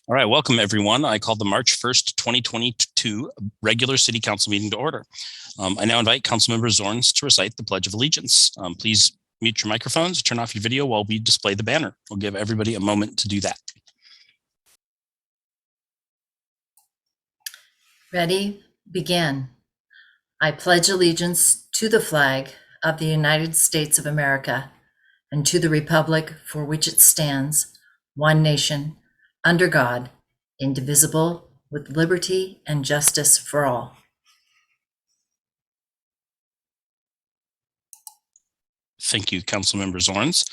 All right, welcome everyone. I call the March 1st, 2022 regular City Council meeting to order. I now invite Councilmember Zorns to recite the Pledge of Allegiance. Please mute your microphones, turn off your video while we display the banner. We'll give everybody a moment to do that. Ready? Begin. I pledge allegiance to the flag of the United States of America and to the republic for which it stands, one nation, under God, indivisible, with liberty and justice for all. Thank you, Councilmember Zorns.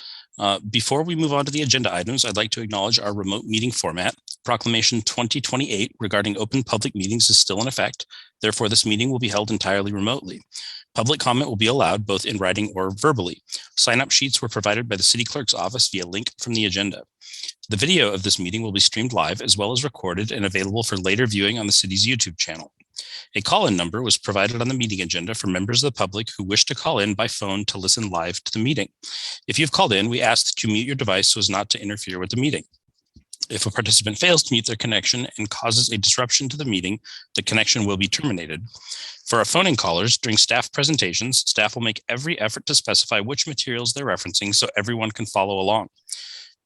Before we move on to the agenda items, I'd like to acknowledge our remote meeting format. Proclamation 2028 regarding open public meetings is still in effect. Therefore, this meeting will be held entirely remotely. Public comment will be allowed both in writing or verbally. Sign-up sheets were provided by the City Clerk's office via link from the agenda. The video of this meeting will be streamed live as well as recorded and available for later viewing on the city's YouTube channel. A call-in number was provided on the meeting agenda for members of the public who wish to call in by phone to listen live to the meeting. If you've called in, we ask that you mute your device so as not to interfere with the meeting. If a participant fails to mute their connection and causes a disruption to the meeting, the connection will be terminated. For our phone-in callers, during staff presentations, staff will make every effort to specify which materials they're referencing so everyone can follow along.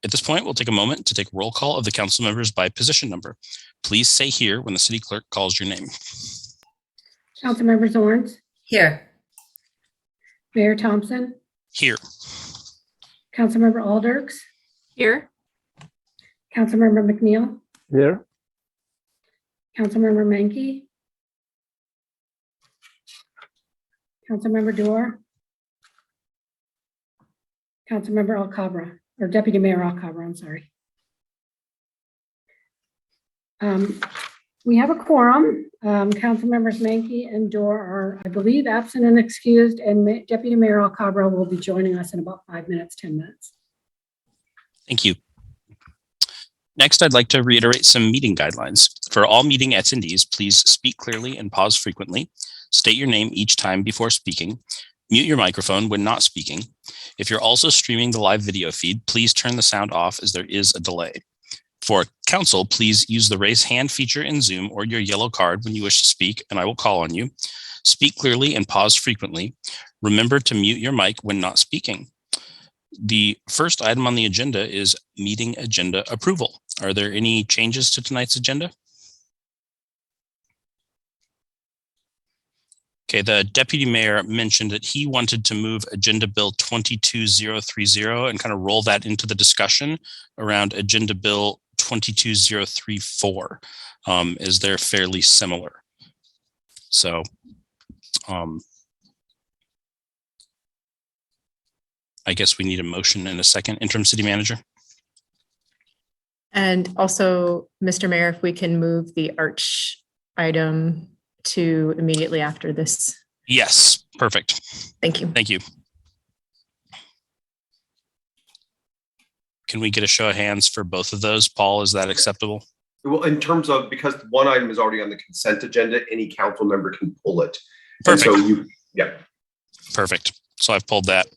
At this point, we'll take a moment to take roll call of the council members by position number. Please say here when the city clerk calls your name. Councilmember Zorns. Here. Mayor Thompson. Here. Councilmember Alders. Here. Councilmember McNeil. Here. Councilmember Menke. Councilmember Dorr. Councilmember Alcabra, or Deputy Mayor Alcabra, I'm sorry. We have a quorum. Councilmembers Menke and Dorr are, I believe, absent and excused, and Deputy Mayor Alcabra will be joining us in about 5 minutes, 10 minutes. Thank you. Next, I'd like to reiterate some meeting guidelines. For all meeting attendees, please speak clearly and pause frequently. State your name each time before speaking. Mute your microphone when not speaking. If you're also streaming the live video feed, please turn the sound off as there is a delay. For council, please use the raise hand feature in Zoom or your yellow card when you wish to speak, and I will call on you. Speak clearly and pause frequently. Remember to mute your mic when not speaking. The first item on the agenda is meeting agenda approval. Are there any changes to tonight's agenda? Okay, the deputy mayor mentioned that he wanted to move Agenda Bill 22030 and kind of roll that into the discussion around Agenda Bill 22034, as they're fairly similar. So, I guess we need a motion and a second. Interim city manager. And also, Mr. Mayor, if we can move the arch item to immediately after this. Yes, perfect. Thank you. Thank you. Can we get a show of hands for both of those? Paul, is that acceptable? Well, in terms of, because one item is already on the consent agenda, any council member can pull it. Perfect. And so yeah. Perfect. So I've pulled that.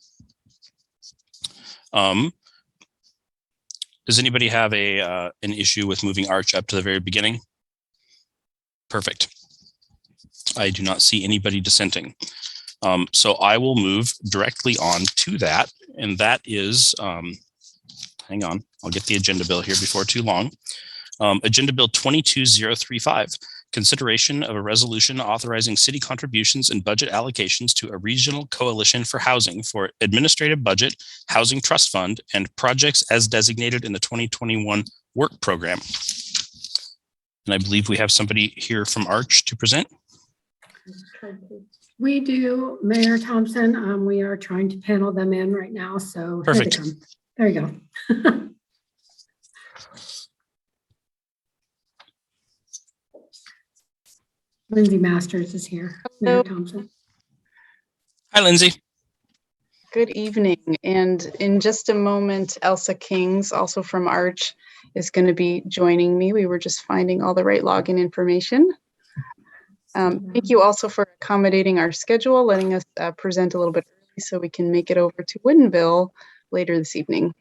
Does anybody have an issue with moving Arch up to the very beginning? Perfect. I do not see anybody dissenting. So I will move directly on to that. And that is, hang on, I'll get the agenda bill here before too long. Agenda Bill 22035, consideration of a resolution authorizing city contributions and budget allocations to a regional coalition for housing for administrative budget, housing trust fund, and projects as designated in the 2021 work program. And I believe we have somebody here from Arch to present. We do, Mayor Thompson. We are trying to panel them in right now. So perfect. There you go. Lindsay Masters is here. Mayor Thompson. Hi, Lindsay. Good evening. And in just a moment, Elsa Kings, also from Arch, is going to be joining me. We were just finding all the right login information. Thank you also for accommodating our schedule, letting us present a little bit early so we can make it over to Woodinville later this evening.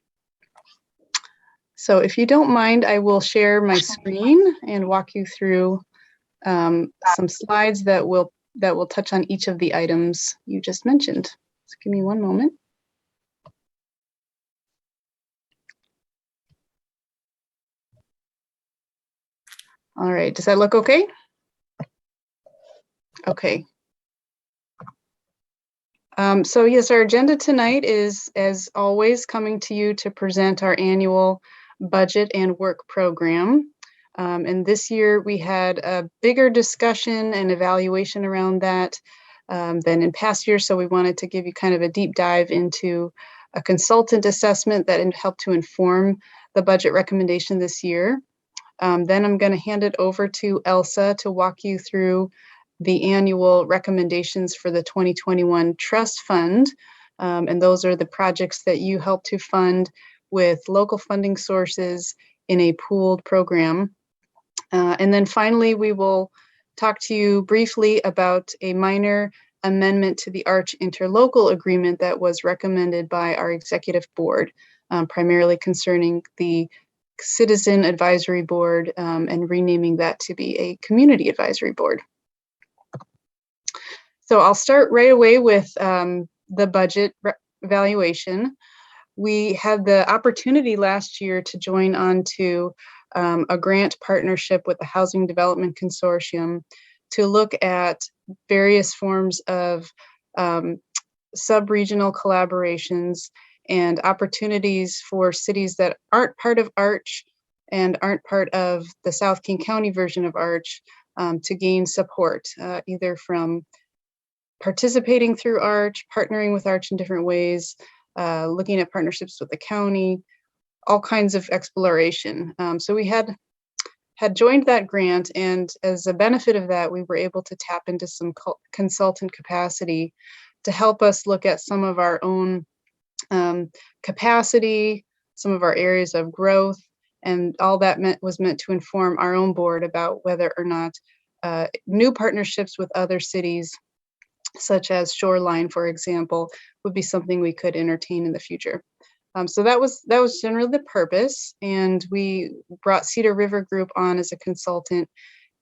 So if you don't mind, I will share my screen and walk you through some slides that will touch on each of the items you just mentioned. So give me one moment. All right, does that look okay? Okay. So yes, our agenda tonight is, as always, coming to you to present our annual budget and work program. And this year we had a bigger discussion and evaluation around that than in past years. So we wanted to give you kind of a deep dive into a consultant assessment that helped to inform the budget recommendation this year. Then I'm going to hand it over to Elsa to walk you through the annual recommendations for the 2021 trust fund. And those are the projects that you help to fund with local funding sources in a pooled program. And then finally, we will talk to you briefly about a minor amendment to the Arch interlocal agreement that was recommended by our executive board, primarily concerning the Citizen Advisory Board and renaming that to be a Community Advisory Board. So I'll start right away with the budget evaluation. We had the opportunity last year to join on to a grant partnership with the Housing Development Consortium to look at various forms of sub-regional collaborations and opportunities for cities that aren't part of Arch and aren't part of the South King County version of Arch to gain support, either from participating through Arch, partnering with Arch in different ways, looking at partnerships with the county, all kinds of exploration. So we had joined that grant, and as a benefit of that, we were able to tap into some consultant capacity to help us look at some of our own capacity, some of our areas of growth, and all that was meant to inform our own board about whether or not new partnerships with other cities, such as Shoreline, for example, would be something we could entertain in the future. So that was generally the purpose, and we brought Cedar River Group on as a consultant,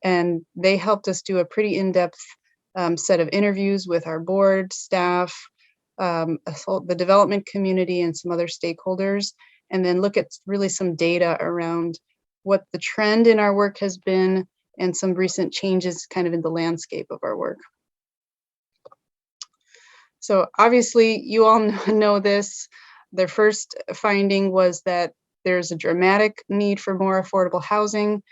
and they helped us do a pretty in-depth set of interviews with our board, staff, the development community, and some other stakeholders, and then look at really some data around what the trend in our work has been and some recent changes kind of in the landscape of our work. So obviously you all know this. Their first finding was that there's a dramatic need for more affordable housing,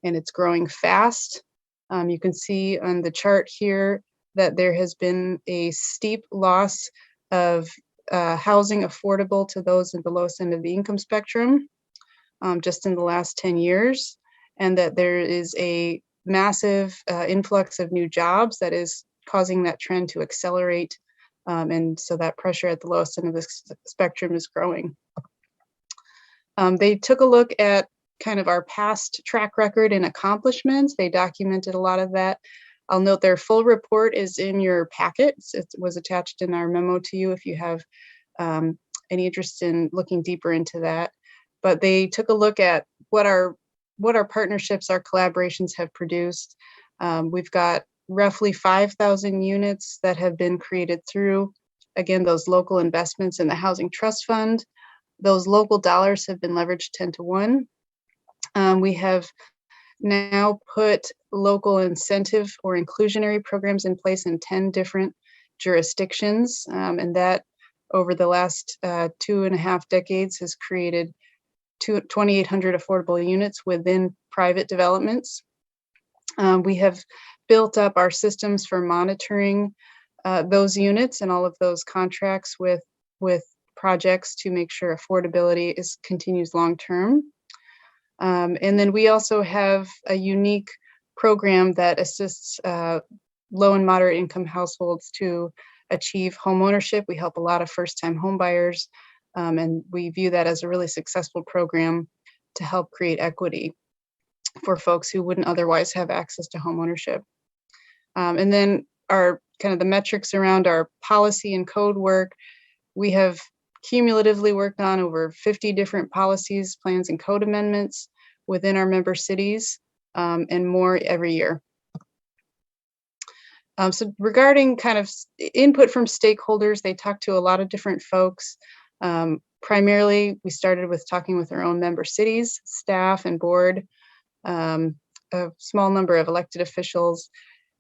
and it's growing fast. You can see on the chart here that there has been a steep loss of housing affordable to those at the lowest end of the income spectrum just in the last 10 years, and that there is a massive influx of new jobs that is causing that trend to accelerate. And so that pressure at the lowest end of the spectrum is growing. They took a look at kind of our past track record and accomplishments. They documented a lot of that. I'll note their full report is in your packets. It was attached in our memo to you if you have any interest in looking deeper into that. But they took a look at what our partnerships, our collaborations have produced. We've got roughly 5,000 units that have been created through, again, those local investments in the Housing Trust Fund. Those local dollars have been leveraged 10 to 1. We have now put local incentive or inclusionary programs in place in 10 different jurisdictions. And that over the last 2.5 decades has created 2,800 affordable units within private developments. We have built up our systems for monitoring those units and all of those contracts with projects to make sure affordability continues long term. And then we also have a unique program that assists low and moderate income households to achieve home ownership. We help a lot of first-time home buyers, and we view that as a really successful program to help create equity for folks who wouldn't otherwise have access to home ownership. And then our kind of the metrics around our policy and code work, we have cumulatively worked on over 50 different policies, plans, and code amendments within our member cities, and more every year. So regarding kind of input from stakeholders, they talked to a lot of different folks. Primarily, we started with talking with our own member cities, staff and board, a small number of elected officials,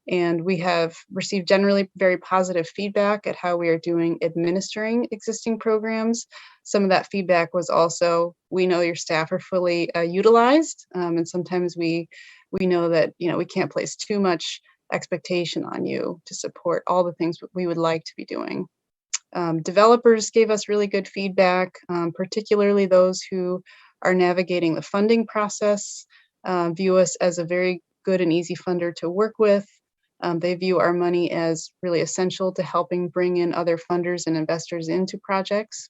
and we have received generally very positive feedback at how we are doing administering existing programs. Some of that feedback was also, we know your staff are fully utilized, and sometimes we know that, you know, we can't place too much expectation on you to support all the things we would like to be doing. Developers gave us really good feedback, particularly those who are navigating the funding process, view us as a very good and easy funder to work with. They view our money as really essential to helping bring in other funders and investors into projects.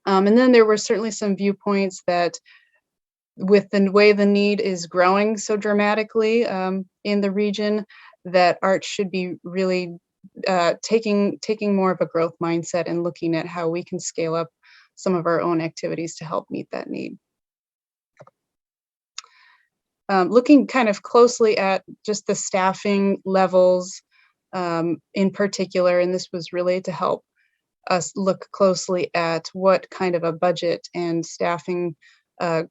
And then there were certainly some viewpoints that with the way the need is growing so dramatically in the region, that art should be really taking more of a growth mindset and looking at how we can scale up some of our own activities to help meet that need. Looking kind of closely at just the staffing levels in particular, and this was really to help us look closely at what kind of a budget and staffing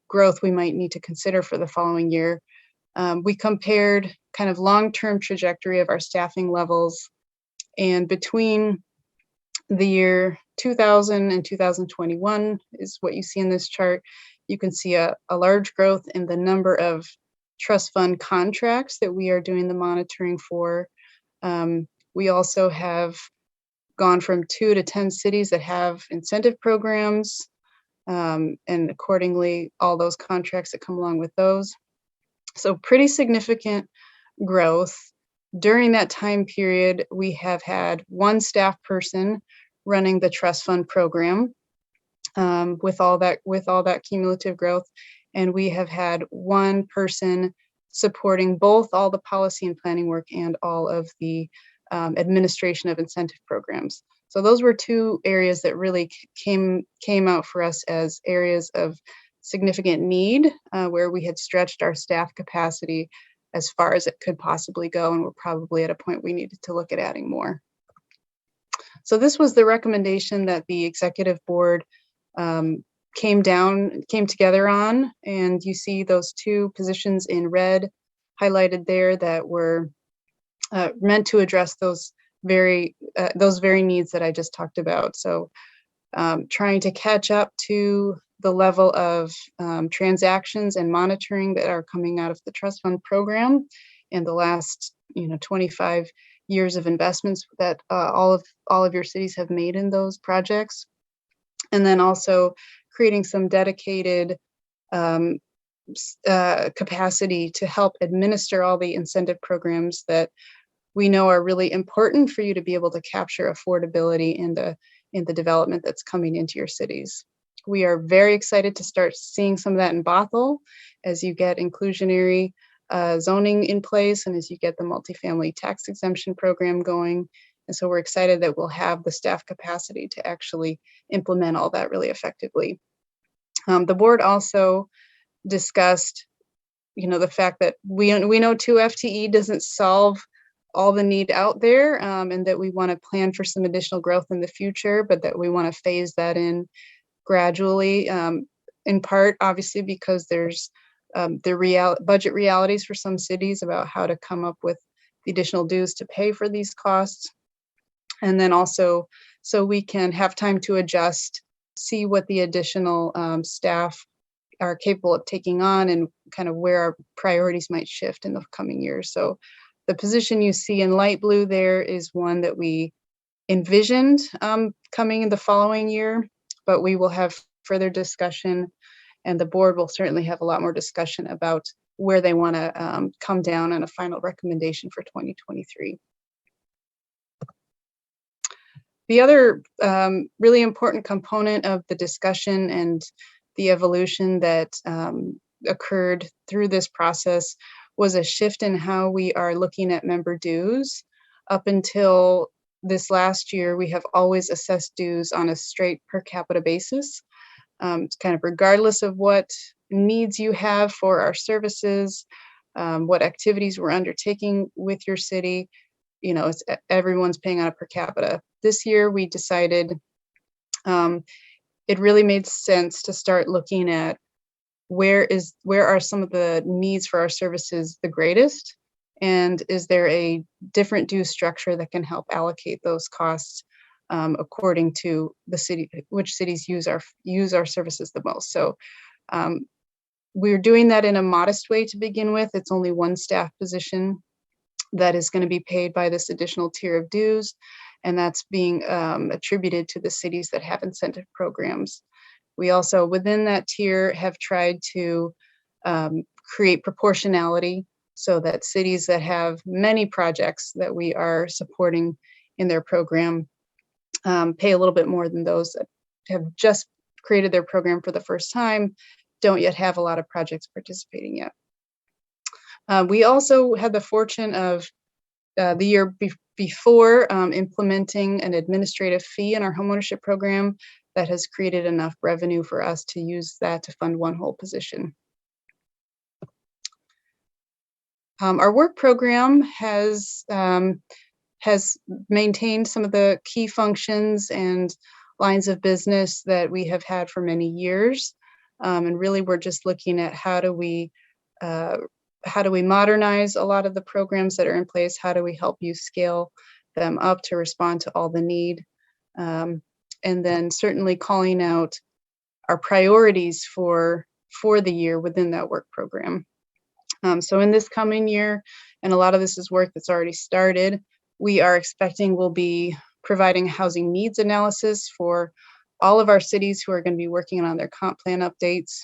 growth we might need to consider for the following year. We compared kind of long-term trajectory of our staffing levels, and between the year 2000 and 2021 is what you see in this chart. You can see a large growth in the number of trust fund contracts that we are doing the monitoring for. We also have gone from 2 to 10 cities that have incentive programs, and accordingly, all those contracts that come along with those. So pretty significant growth. During that time period, we have had one staff person running the trust fund program with all that cumulative growth, and we have had one person supporting both all the policy and planning work and all of the administration of incentive programs. So those were two areas that really came out for us as areas of significant need, where we had stretched our staff capacity as far as it could possibly go, and we're probably at a point we needed to look at adding more. So this was the recommendation that the executive board came together on, and you see those two positions in red highlighted there that were meant to address those very needs that I just talked about. So trying to catch up to the level of transactions and monitoring that are coming out of the trust fund program in the last 25 years of investments that all of your cities have made in those projects, and then also creating some dedicated capacity to help administer all the incentive programs that we know are really important for you to be able to capture affordability in the development that's coming into your cities. We are very excited to start seeing some of that in Bothell as you get inclusionary zoning in place and as you get the multifamily tax exemption program going. And so we're excited that we'll have the staff capacity to actually implement all that really effectively. The board also discussed, the fact that we know 2 FTE doesn't solve all the need out there, and that we want to plan for some additional growth in the future, but that we want to phase that in gradually, in part, obviously, because there's the budget realities for some cities about how to come up with the additional dues to pay for these costs. And then also, so we can have time to adjust, see what the additional staff are capable of taking on and kind of where our priorities might shift in the coming years. So the position you see in light blue there is one that we envisioned coming in the following year, but we will have further discussion, and the board will certainly have a lot more discussion about where they want to come down on a final recommendation for 2023. The other really important component of the discussion and the evolution that occurred through this process was a shift in how we are looking at member dues. Up until this last year, we have always assessed dues on a straight per capita basis. It's kind of regardless of what needs you have for our services, what activities we're undertaking with your city, you know, it's everyone's paying on a per capita. This year we decided it really made sense to start looking at where are some of the needs for our services the greatest, and is there a different due structure that can help allocate those costs according to the city, which cities use our services the most. So we're doing that in a modest way to begin with. It's only one staff position that is going to be paid by this additional tier of dues, and that's being attributed to the cities that have incentive programs. We also, within that tier, have tried to create proportionality so that cities that have many projects that we are supporting in their program pay a little bit more than those that have just created their program for the first time, don't yet have a lot of projects participating yet. We also had the fortune of the year before implementing an administrative fee in our homeownership program that has created enough revenue for us to use that to fund one whole position. Our work program has maintained some of the key functions and lines of business that we have had for many years. And really, we're just looking at how do we modernize a lot of the programs that are in place? How do we help you scale them up to respond to all the need? And then certainly calling out our priorities for the year within that work program. So in this coming year, and a lot of this is work that's already started, we are expecting we'll be providing housing needs analysis for all of our cities who are going to be working on their comp plan updates.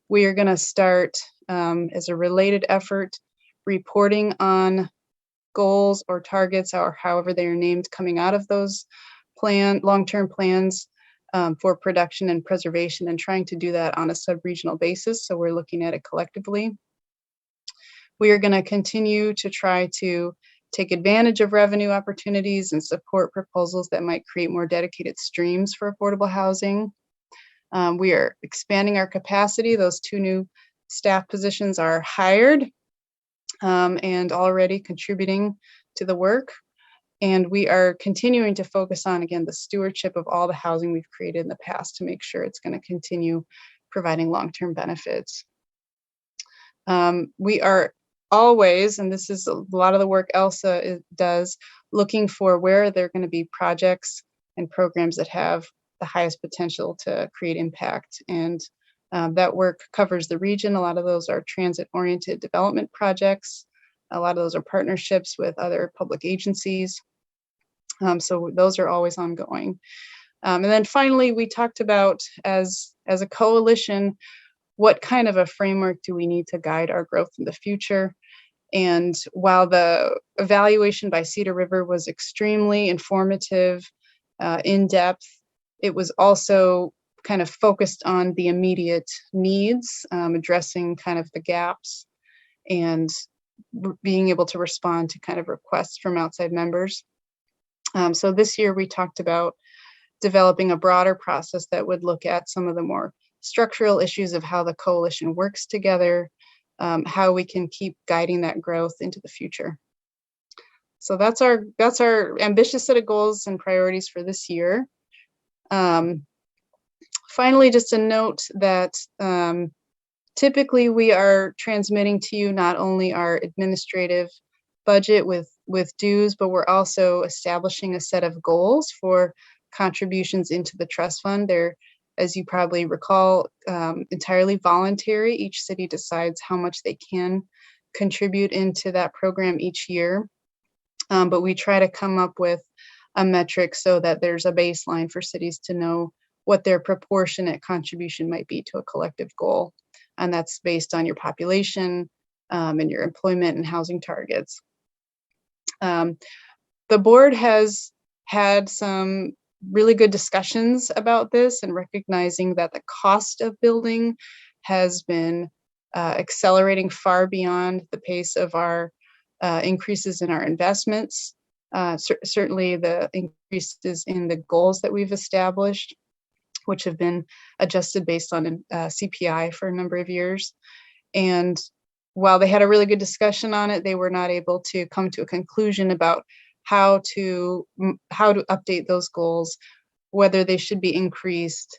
We are going to start, as a related effort, reporting on goals or targets, or however they are named, coming out of those long-term plans for production and preservation, and trying to do that on a sub-regional basis. So we're looking at it collectively. We are going to continue to try to take advantage of revenue opportunities and support proposals that might create more dedicated streams for affordable housing. We are expanding our capacity. Those 2 new staff positions are hired and already contributing to the work. And we are continuing to focus on, again, the stewardship of all the housing we've created in the past to make sure it's going to continue providing long-term benefits. We are always, and this is a lot of the work Elsa does, looking for where there are going to be projects and programs that have the highest potential to create impact. And that work covers the region. A lot of those are transit-oriented development projects. A lot of those are partnerships with other public agencies. So those are always ongoing. And then finally, we talked about, as a coalition, what kind of a framework do we need to guide our growth in the future? And while the evaluation by Cedar River was extremely informative, in-depth, it was also kind of focused on the immediate needs, addressing kind of the gaps and being able to respond to kind of requests from outside members. So this year we talked about developing a broader process that would look at some of the more structural issues of how the coalition works together, how we can keep guiding that growth into the future. So that's our ambitious set of goals and priorities for this year. Finally, just a note that typically we are transmitting to you not only our administrative budget with dues, but we're also establishing a set of goals for contributions into the trust fund. They're, as you probably recall, entirely voluntary. Each city decides how much they can contribute into that program each year. But we try to come up with a metric so that there's a baseline for cities to know what their proportionate contribution might be to a collective goal. And that's based on your population and your employment and housing targets. The board has had some really good discussions about this, and recognizing that the cost of building has been accelerating far beyond the pace of our increases in our investments. Certainly the increases in the goals that we've established, which have been adjusted based on CPI for a number of years. And while they had a really good discussion on it, they were not able to come to a conclusion about how to update those goals, whether they should be increased,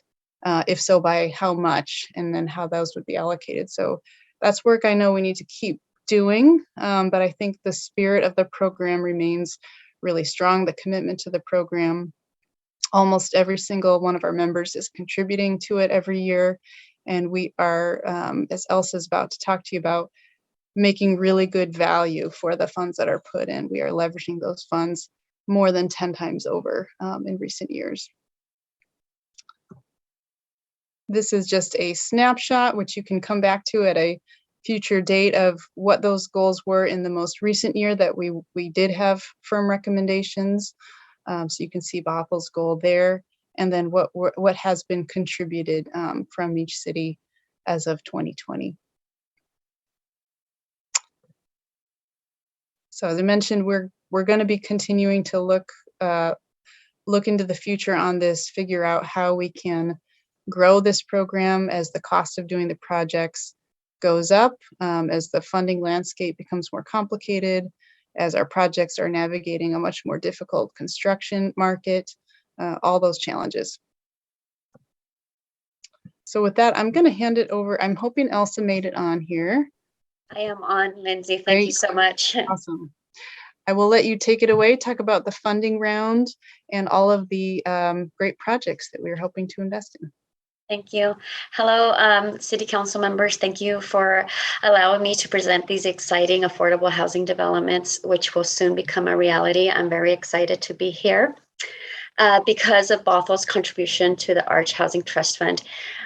if so, by how much, and then how those would be allocated. So that's work I know we need to keep doing, but I think the spirit of the program remains really strong, the commitment to the program. Almost every single one of our members is contributing to it every year. And we are, as Elsa is about to talk to you about, making really good value for the funds that are put in. We are leveraging those funds more than 10 times over in recent years. This is just a snapshot, which you can come back to at a future date, of what those goals were in the most recent year that we did have firm recommendations. So you can see Bothell's goal there, and then what has been contributed from each city as of 2020. So as I mentioned, we're going to be continuing to look into the future on this, figure out how we can grow this program as the cost of doing the projects goes up, as the funding landscape becomes more complicated, as our projects are navigating a much more difficult construction market, all those challenges. So with that, I'm going to hand it over. I'm hoping Elsa made it on here. I am on, Lindsay. Thank you so much. Awesome. I will let you take it away, talk about the funding round and all of the great projects that we're hoping to invest in. Thank you. Hello, City Council members. Thank you for allowing me to present these exciting affordable housing developments, which will soon become a reality. I'm very excited to be here. Because of Bothell's contribution to the Arch Housing Trust Fund,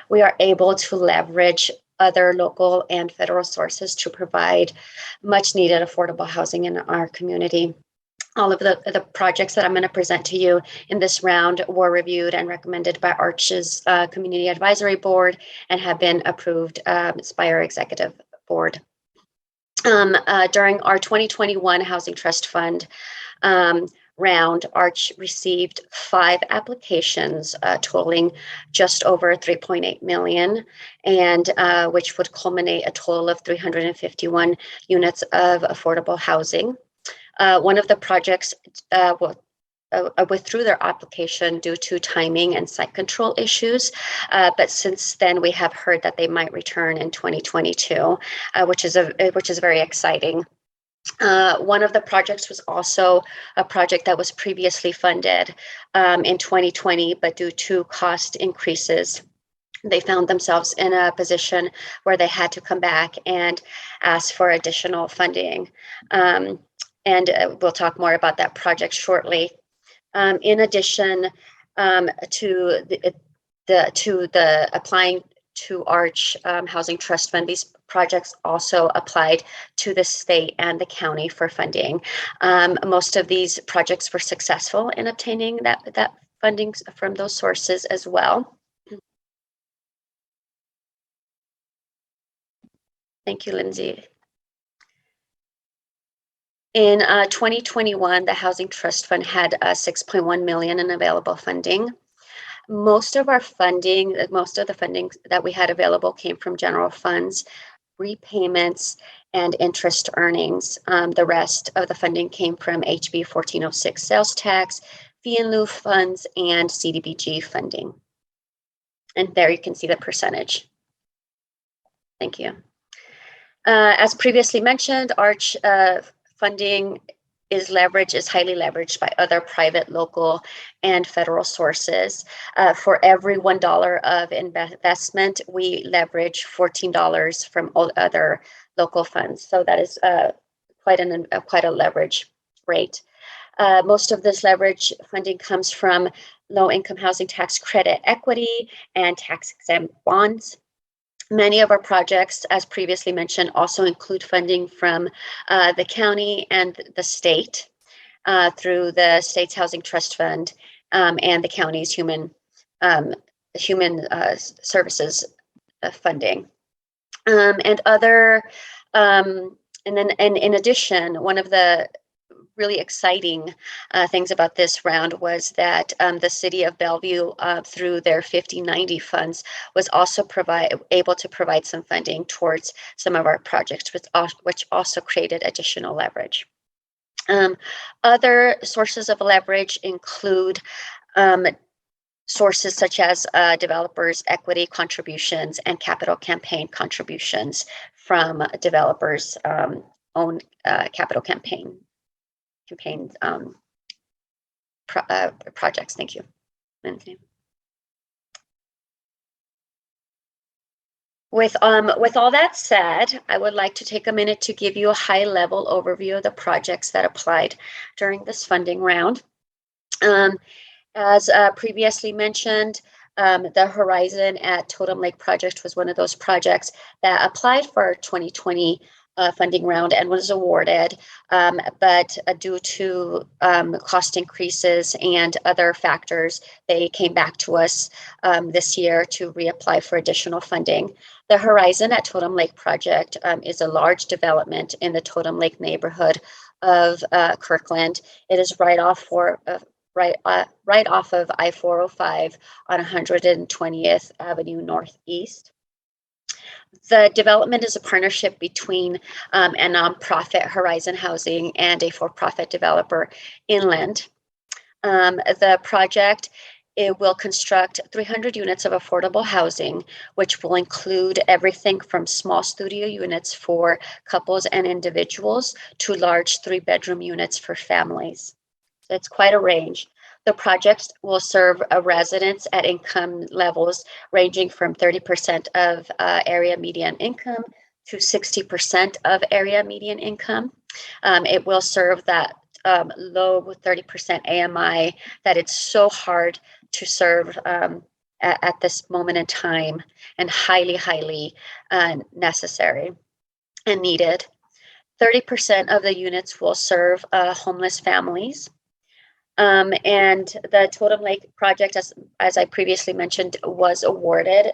we are able to leverage other local and federal sources to provide much needed affordable housing in our community. All of the projects that I'm going to present to you in this round were reviewed and recommended by Arch's Community Advisory Board and have been approved by our Executive Board. During our 2021 Housing Trust Fund round, Arch received 5 applications totaling just over $3.8 million, and which would culminate a total of 351 units of affordable housing. One of the projects withdrew their application due to timing and site control issues, but since then we have heard that they might return in 2022, which is very exciting. One of the projects was also a project that was previously funded in 2020, but due to cost increases, they found themselves in a position where they had to come back and ask for additional funding. And we'll talk more about that project shortly. In addition to the applying to Arch Housing Trust Fund, these projects also applied to the state and the county for funding. Most of these projects were successful in obtaining that funding from those sources as well. Thank you, Lindsay. In 2021, the Housing Trust Fund had $6.1 million in available funding. Most of the funding that we had available came from general funds, repayments, and interest earnings. The rest of the funding came from HB 1406 sales tax, fee in lieu funds, and CDBG funding. And there you can see the percentage. Thank you. As previously mentioned, Arch funding is highly leveraged by other private, local, and federal sources. For every $1 of investment, we leverage $14 from all other local funds. So that is quite a leverage rate. Most of this leverage funding comes from low-income housing tax credit equity and tax-exempt bonds. Many of our projects, as previously mentioned, also include funding from the county and the state through the state's Housing Trust Fund and the county's Human Services funding. And in addition, one of the really exciting things about this round was that the city of Bellevue, through their 5090 funds, was also able to provide some funding towards some of our projects, which also created additional leverage. Other sources of leverage include sources such as developers' equity contributions and capital campaign contributions from developers' own capital campaign projects. Thank you, Lindsay. With all that said, I would like to take a minute to give you a high-level overview of the projects that applied during this funding round. As previously mentioned, the Horizon at Totem Lake project was one of those projects that applied for 2020 funding round and was awarded, but due to cost increases and other factors, they came back to us this year to reapply for additional funding. The Horizon at Totem Lake project is a large development in the Totem Lake neighborhood of Kirkland. It is right off of I-405 on 120th Avenue Northeast. The development is a partnership between a nonprofit, Horizon Housing, and a for-profit developer, Inland. The project, it will construct 300 units of affordable housing, which will include everything from small studio units for couples and individuals to large 3-bedroom units for families. So it's quite a range. The project will serve residents at income levels ranging from 30% of area median income to 60% of area median income. It will serve that low 30% AMI that it's so hard to serve at this moment in time, and highly necessary and needed. 30% of the units will serve homeless families. And the Totem Lake project, as I previously mentioned, was awarded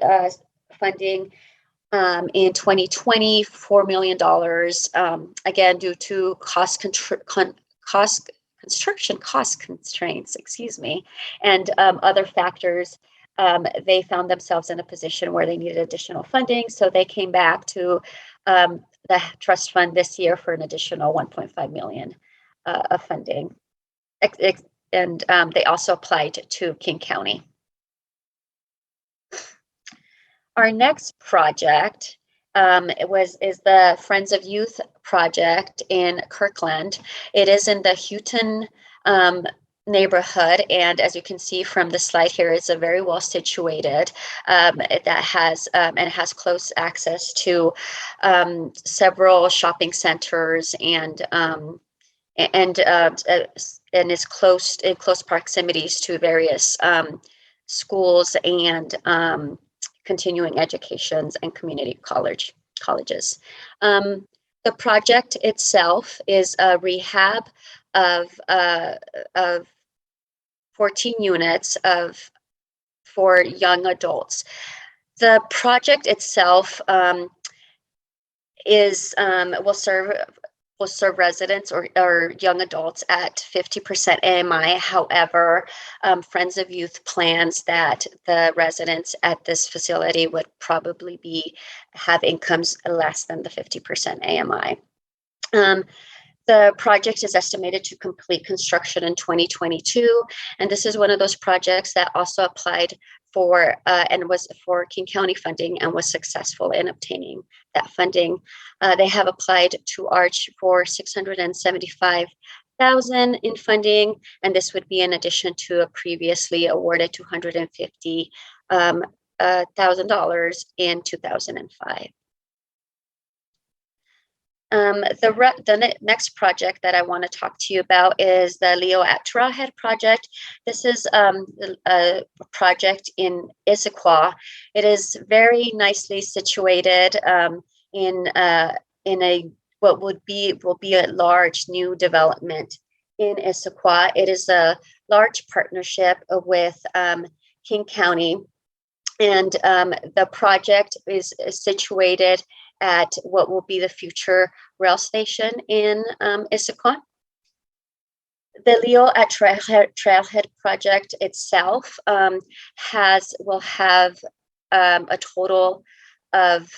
funding in 2020, $4 million, again, due to construction cost constraints, and other factors. They found themselves in a position where they needed additional funding, so they came back to the trust fund this year for an additional $1.5 million of funding. And they also applied to King County. Our next project is the Friends of Youth project in Kirkland. It is in the Houghton neighborhood, and as you can see from the slide here, it's a very well situated that has close access to several shopping centers and is in close proximities to various schools and continuing educations and community colleges. The project itself is a rehab of 14 units for young adults. The project itself will serve residents or young adults at 50% AMI. However, Friends of Youth plans that the residents at this facility would probably have incomes less than the 50% AMI. The project is estimated to complete construction in 2022, and this is one of those projects that also applied for and was for King County funding and was successful in obtaining that funding. They have applied to ARCH for $675,000 in funding, and this would be in addition to a previously awarded $250,000 in 2005. The next project that I want to talk to you about is the Leo at Trailhead project. This is a project in Issaquah. It is very nicely situated in what will be a large new development in Issaquah. It is a large partnership with King County, and the project is situated at what will be the future rail station in Issaquah. The Leo at Trailhead project itself will have a total of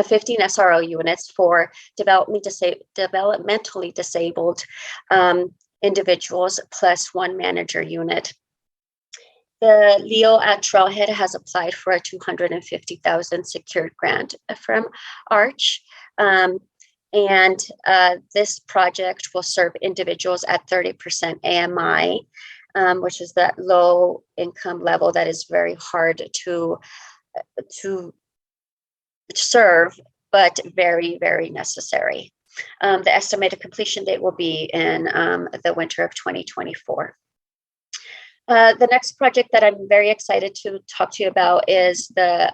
15 SRO units for developmentally disabled individuals plus 1 manager unit. The Leo at Trailhead has applied for a $250,000 secured grant from Arch. And this project will serve individuals at 30% AMI, which is that low income level that is very hard to serve, but very, very necessary. The estimated completion date will be in the winter of 2024. The next project that I'm very excited to talk to you about is the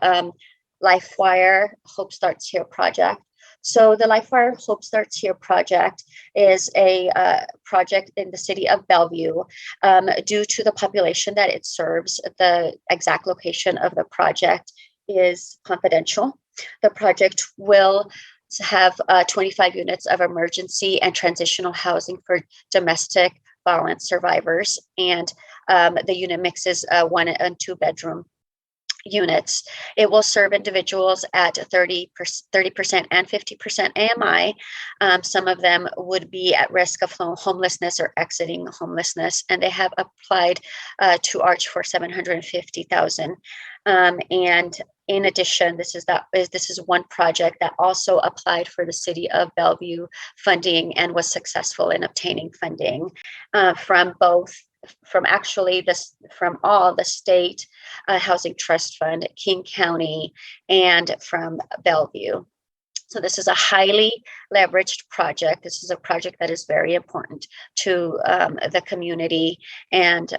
LifeWire Hope Starts Here project. So the LifeWire Hope Starts Here project is a project in the city of Bellevue. Due to the population that it serves, the exact location of the project is confidential. The project will have 25 units of emergency and transitional housing for domestic violence survivors, and the unit mix is 1 and 2 bedroom units. It will serve individuals at 30% and 50% AMI. Some of them would be at risk of homelessness or exiting homelessness, and they have applied to Arch for $750,000. And in addition, this is one project that also applied for the city of Bellevue funding and was successful in obtaining funding from all the state housing trust fund, King County, and from Bellevue. So this is a highly leveraged project. This is a project that is very important to the community, and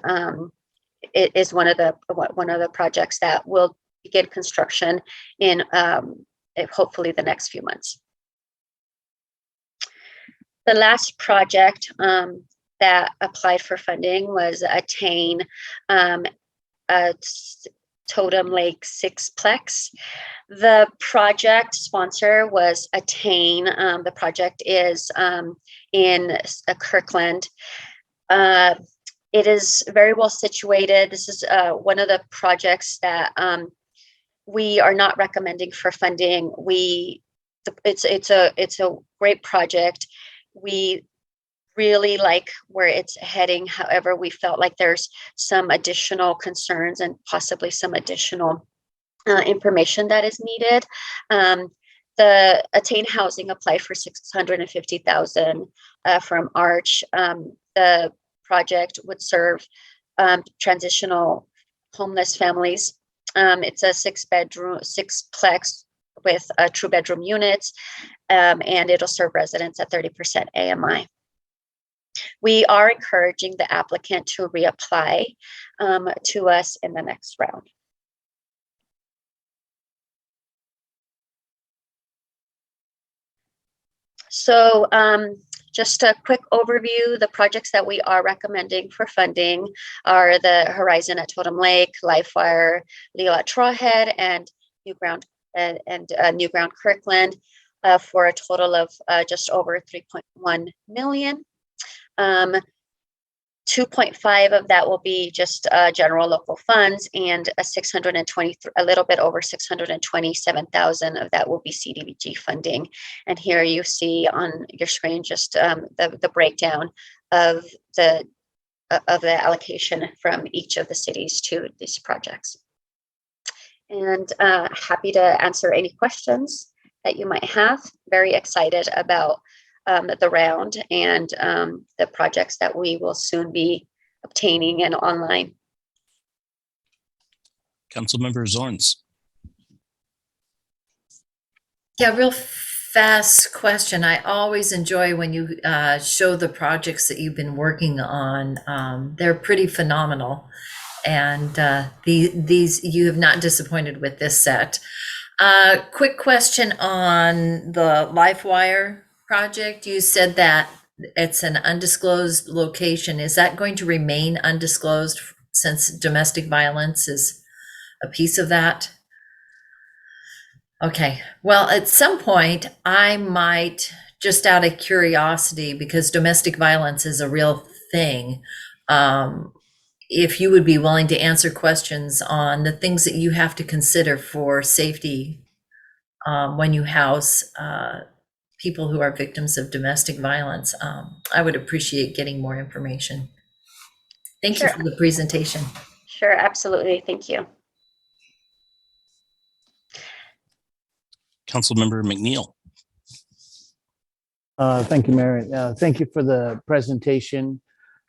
it is one of the projects that will begin construction in hopefully the next few months. The last project that applied for funding was Attain Totem Lake Sixplex. The project sponsor was Attain. The project is in Kirkland. It is very well situated. This is one of the projects that we are not recommending for funding. It's a great project. We really like where it's heading. However, we felt like there's some additional concerns and possibly some additional information that is needed. The Attain Housing applied for $650,000 from Arch. The project would serve transitional homeless families. It's a sixplex with 2 bedroom units, and it'll serve residents at 30% AMI. We are encouraging the applicant to reapply to us in the next round. So just a quick overview, the projects that we are recommending for funding are the Horizon at Totem Lake, LifeWire, Leo at Trailhead, and New Ground Kirkland for a total of just over $3.1 million. 2.5 of that will be just general local funds, and a little bit over 627,000 of that will be CDBG funding. And here you see on your screen just the breakdown of the allocation from each of the cities to these projects. And happy to answer any questions that you might have. Very excited about the round and the projects that we will soon be obtaining and online. Councilmember Zorns. Yeah, real fast question. I always enjoy when you show the projects that you've been working on. They're pretty phenomenal. And these you have not disappointed with this set. Quick question on the LifeWire project. You said that it's an undisclosed location. Is that going to remain undisclosed since domestic violence is a piece of that? Okay, well, at some point I might just out of curiosity, because domestic violence is a real thing, if you would be willing to answer questions on the things that you have to consider for safety when you house people who are victims of domestic violence, I would appreciate getting more information. Thank you Sure. for the presentation. Sure, absolutely. Thank you. Councilmember McNeil. Thank you, Mary. Thank you for the presentation.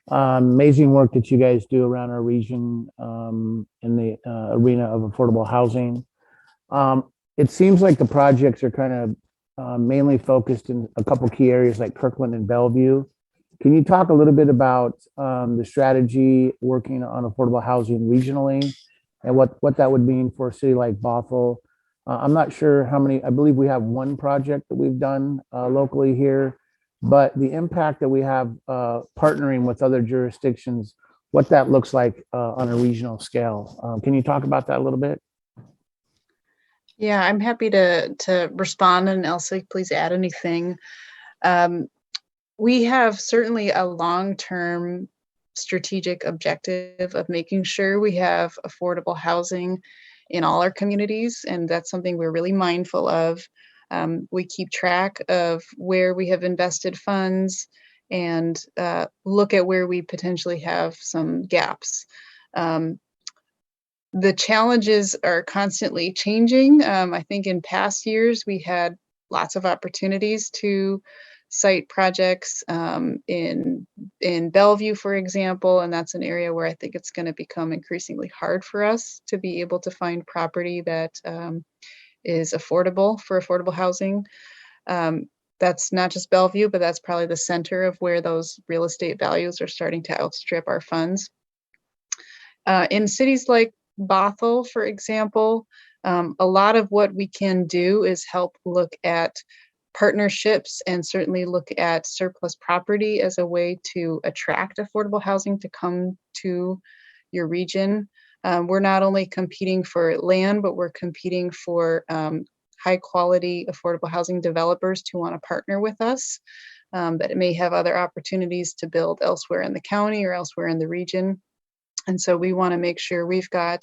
Amazing work that you guys do around our region in the arena of affordable housing. It seems like the projects are kind of mainly focused in a couple key areas like Kirkland and Bellevue. Can you talk a little bit about the strategy working on affordable housing regionally and what that would mean for a city like Bothell? I'm not sure how many, I believe we have one project that we've done locally here, but the impact that we have partnering with other jurisdictions, what that looks like on a regional scale. Can you talk about that a little bit? Yeah, I'm happy to respond, and Elsa, please add anything. We have certainly a long-term strategic objective of making sure we have affordable housing in all our communities, and that's something we're really mindful of. We keep track of where we have invested funds and look at where we potentially have some gaps. The challenges are constantly changing. I think in past years, we had lots of opportunities to site projects in Bellevue, for example, and that's an area where I think it's going to become increasingly hard for us to be able to find property that is affordable for affordable housing. That's not just Bellevue, but that's probably the center of where those real estate values are starting to outstrip our funds. In cities like Bothell, for example, a lot of what we can do is help look at partnerships and certainly look at surplus property as a way to attract affordable housing to come to your region. We're not only competing for land, but we're competing for high quality affordable housing developers to want to partner with us that may have other opportunities to build elsewhere in the county or elsewhere in the region. And so we want to make sure we've got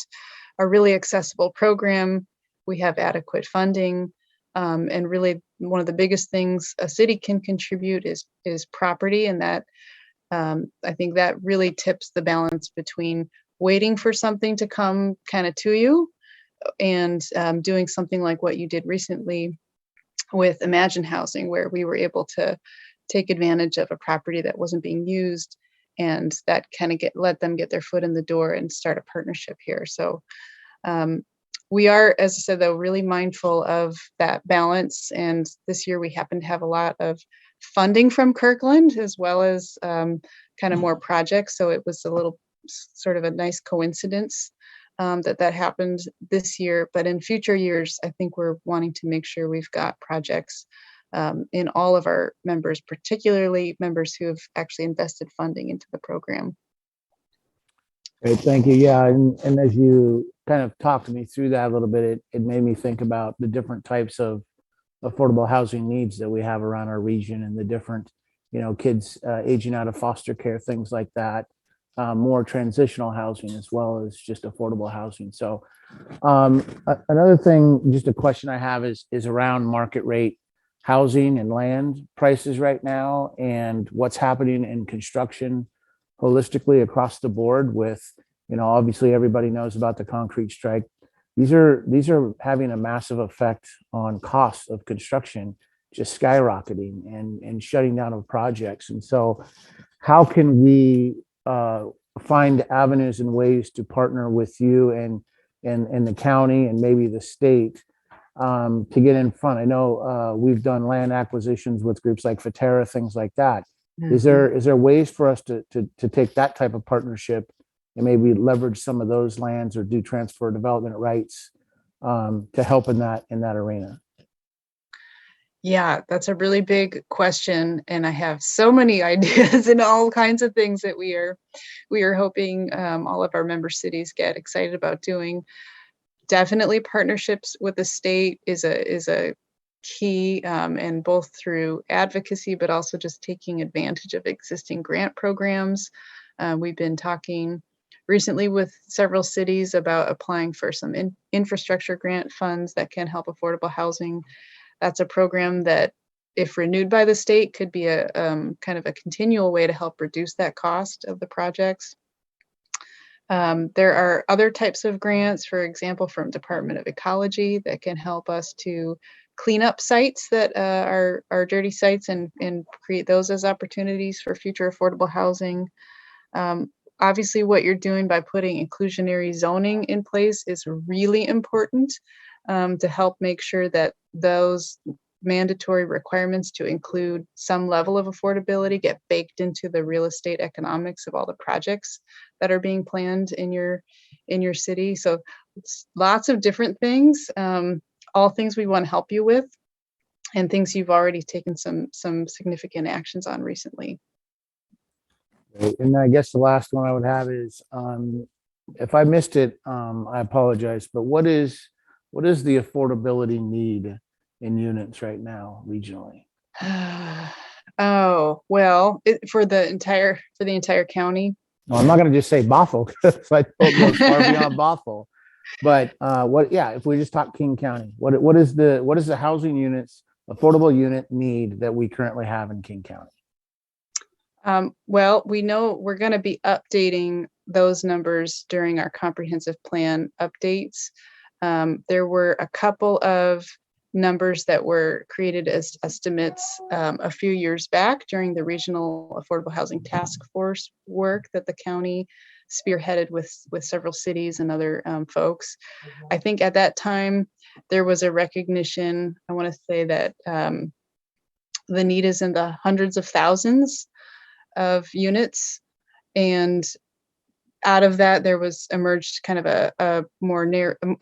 a really accessible program, we have adequate funding, and really one of the biggest things a city can contribute is property, and that I think that really tips the balance between waiting for something to come kind of to you and doing something like what you did recently with Imagine Housing, where we were able to take advantage of a property that wasn't being used, and that kind of let them get their foot in the door and start a partnership here. So we are, as I said, though, really mindful of that balance. And this year we happen to have a lot of funding from Kirkland as well as kind of more projects. So it was a little sort of a nice coincidence that happened this year. But in future years, I think we're wanting to make sure we've got projects in all of our members, particularly members who have actually invested funding into the program. Great, thank you. Yeah, and as you kind of talked me through that a little bit, it made me think about the different types of affordable housing needs that we have around our region and the different, kids aging out of foster care, things like that, more transitional housing as well as just affordable housing. So another thing, just a question I have is around market rate housing and land prices right now and what's happening in construction holistically across the board with, obviously everybody knows about the concrete strike. These are having a massive effect on costs of construction, just skyrocketing and shutting down of projects. And so how can we find avenues and ways to partner with you and the county and maybe the state to get in front? I know we've done land acquisitions with groups like Fatera, things like that. Mm-hmm. Is there ways for us to take that type of partnership and maybe leverage some of those lands or do transfer development rights to help in that arena? Yeah, that's a really big question, and I have so many ideas and all kinds of things that we are hoping all of our member cities get excited about doing. Definitely, partnerships with the state is a key, and both through advocacy, but also just taking advantage of existing grant programs. We've been talking recently with several cities about applying for some infrastructure grant funds that can help affordable housing. That's a program that, if renewed by the state, could be a kind of a continual way to help reduce that cost of the projects. There are other types of grants, for example, from Department of Ecology, that can help us to clean up sites that are dirty sites and create those as opportunities for future affordable housing. Obviously, what you're doing by putting inclusionary zoning in place is really important to help make sure that those mandatory requirements to include some level of affordability get baked into the real estate economics of all the projects that are being planned in your city. So it's lots of different things, all things we want to help you with, and things you've already taken some significant actions on recently. Great. And I guess the last one I would have is, if I missed it, I apologize, but what is the affordability need in units right now regionally? Oh, well, for the entire county. No, I'm not going to just say Bothell because I don't go far beyond Bothell. But if we just talk King County, what is the housing units, affordable unit need that we currently have in King County? Well, we know we're going to be updating those numbers during our comprehensive plan updates. There were a couple of numbers that were created as estimates a few years back during the Regional Affordable Housing Task Force work that the county spearheaded with several cities and other folks. I think at that time there was a recognition, I want to say that the need is in the hundreds of thousands of units, and out of that there was emerged kind of a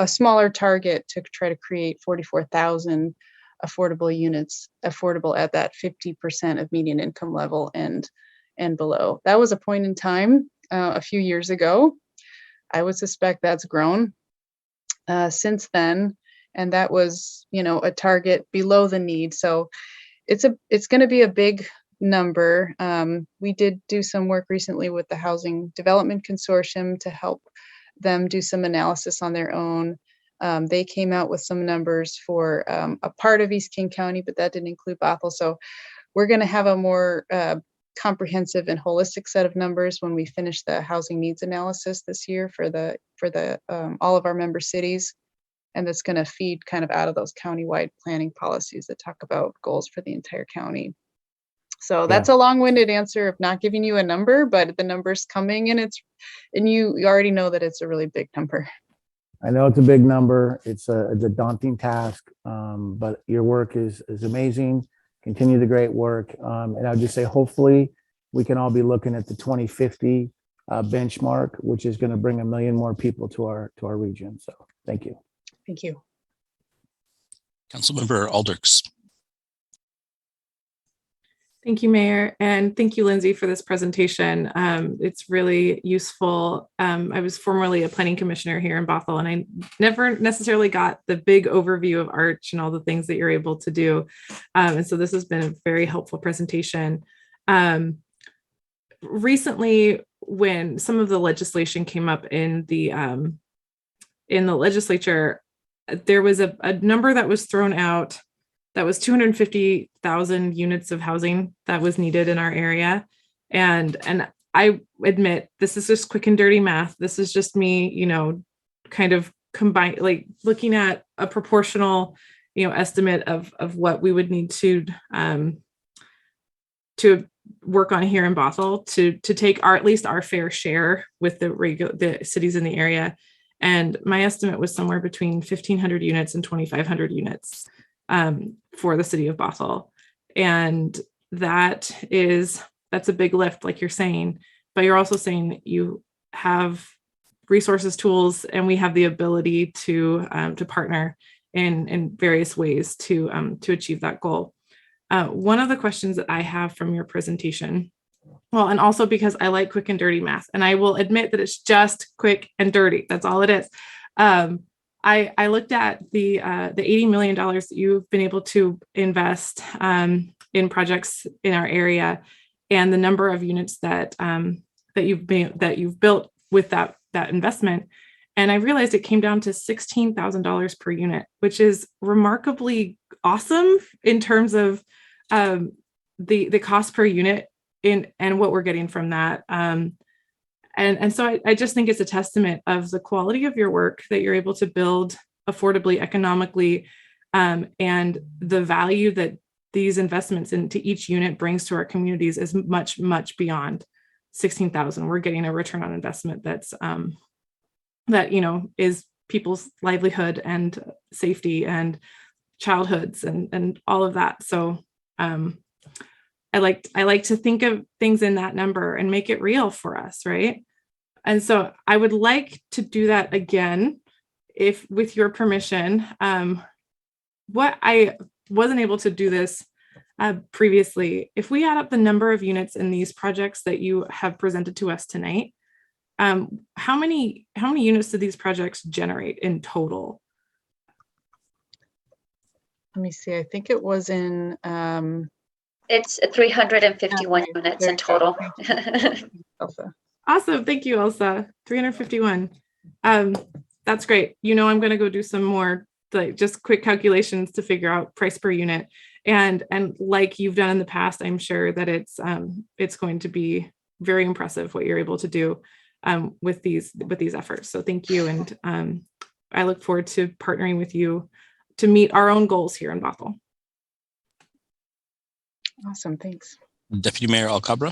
smaller target to try to create 44,000 affordable units, affordable at that 50% of median income level and below. That was a point in time a few years ago. I would suspect that's grown since then, and that was, a target below the need. So it's going to be a big number. We did do some work recently with the Housing Development Consortium to help them do some analysis on their own. They came out with some numbers for a part of East King County, but that didn't include Bothell. So we're going to have a more comprehensive and holistic set of numbers when we finish the housing needs analysis this year for the all of our member cities. And that's going to feed kind of out of those countywide planning policies that talk about goals for the entire county. So that's a long-winded answer of not giving you a number, but the number's coming, and you already know that it's a really big number. I know it's a big number. It's a daunting task, but your work is amazing. Continue the great work. And I would just say, hopefully we can all be looking at the 2050 benchmark, which is going to bring 1 million more people to our region. So thank you. Thank you. Councilmember Aldrichs. Thank you, Mayor, and thank you, Lindsay, for this presentation. It's really useful. I was formerly a planning commissioner here in Bothell, and I never necessarily got the big overview of Arch and all the things that you're able to do. And so this has been a very helpful presentation. Recently, when some of the legislation came up in the legislature, there was a number that was thrown out that was 250,000 units of housing that was needed in our area. And I admit, this is just quick and dirty math. This is just me, kind of combine, like looking at a proportional, estimate of what we would need to work on here in Bothell to take at least our fair share with the cities in the area. And my estimate was somewhere between 1,500 units and 2,500 units. For the city of Bothell. And that's a big lift, like you're saying, but you're also saying that you have resources, tools, and we have the ability to partner in various ways to achieve that goal. One of the questions that I have from your presentation, well, and also because I like quick and dirty math, and I will admit that it's just quick and dirty. That's all it is. I looked at the $80 million that you've been able to invest in projects in our area, and the number of units that you've built with that investment. And I realized it came down to $16,000 per unit, which is remarkably awesome in terms of the cost per unit and what we're getting from that. And so I just think it's a testament of the quality of your work that you're able to build affordably, economically, and the value that these investments into each unit brings to our communities is much, much beyond 16,000. We're getting a return on investment that's that, is people's livelihood and safety and childhoods and all of that. So I like to think of things in that number and make it real for us, right? And so I would like to do that again, if with your permission. What I wasn't able to do this previously, if we add up the number of units in these projects that you have presented to us tonight, how many units do these projects generate in total? Let me see. I think it was in. It's 351 units there in you go. total. Elsa. Awesome. Thank you, Elsa. 351. That's great. I'm going to go do some more just quick calculations to figure out price per unit. And like you've done in the past, I'm sure that it's going to be very impressive what you're able to do with these efforts. So thank you. And I look forward to partnering with you to meet our own goals here in Bothell. Awesome. Thanks. Deputy Mayor Alcabra.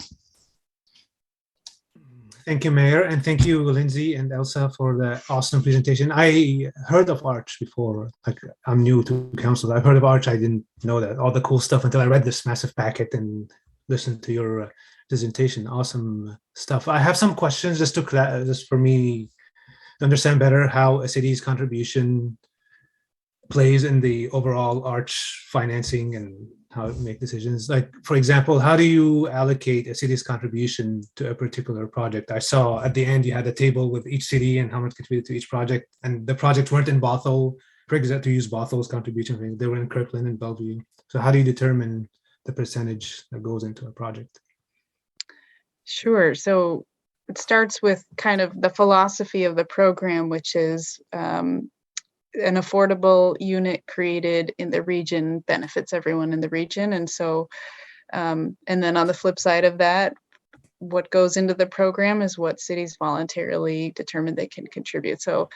Thank you, Mayor, and thank you, Lindsay and Elsa, for the awesome presentation. I heard of Arch before. Like, I'm new to council. I heard of Arch. I didn't know that all the cool stuff until I read this massive packet and listened to your presentation. Awesome stuff. I have some questions just for me to understand better how a city's contribution plays in the overall Arch financing and how to make decisions. Like, for example, how do you allocate a city's contribution to a particular project? I saw at the end you had a table with each city and how much contributed to each project, and the projects weren't in Bothell. Priggs had to use Bothell's contribution. They were in Kirkland and Bellevue. So how do you determine the percentage that goes into a project? Sure. So it starts with kind of the philosophy of the program, which is an affordable unit created in the region benefits everyone in the region. And so, and then on the flip side of that, what goes into the program is what cities voluntarily determine they can contribute. So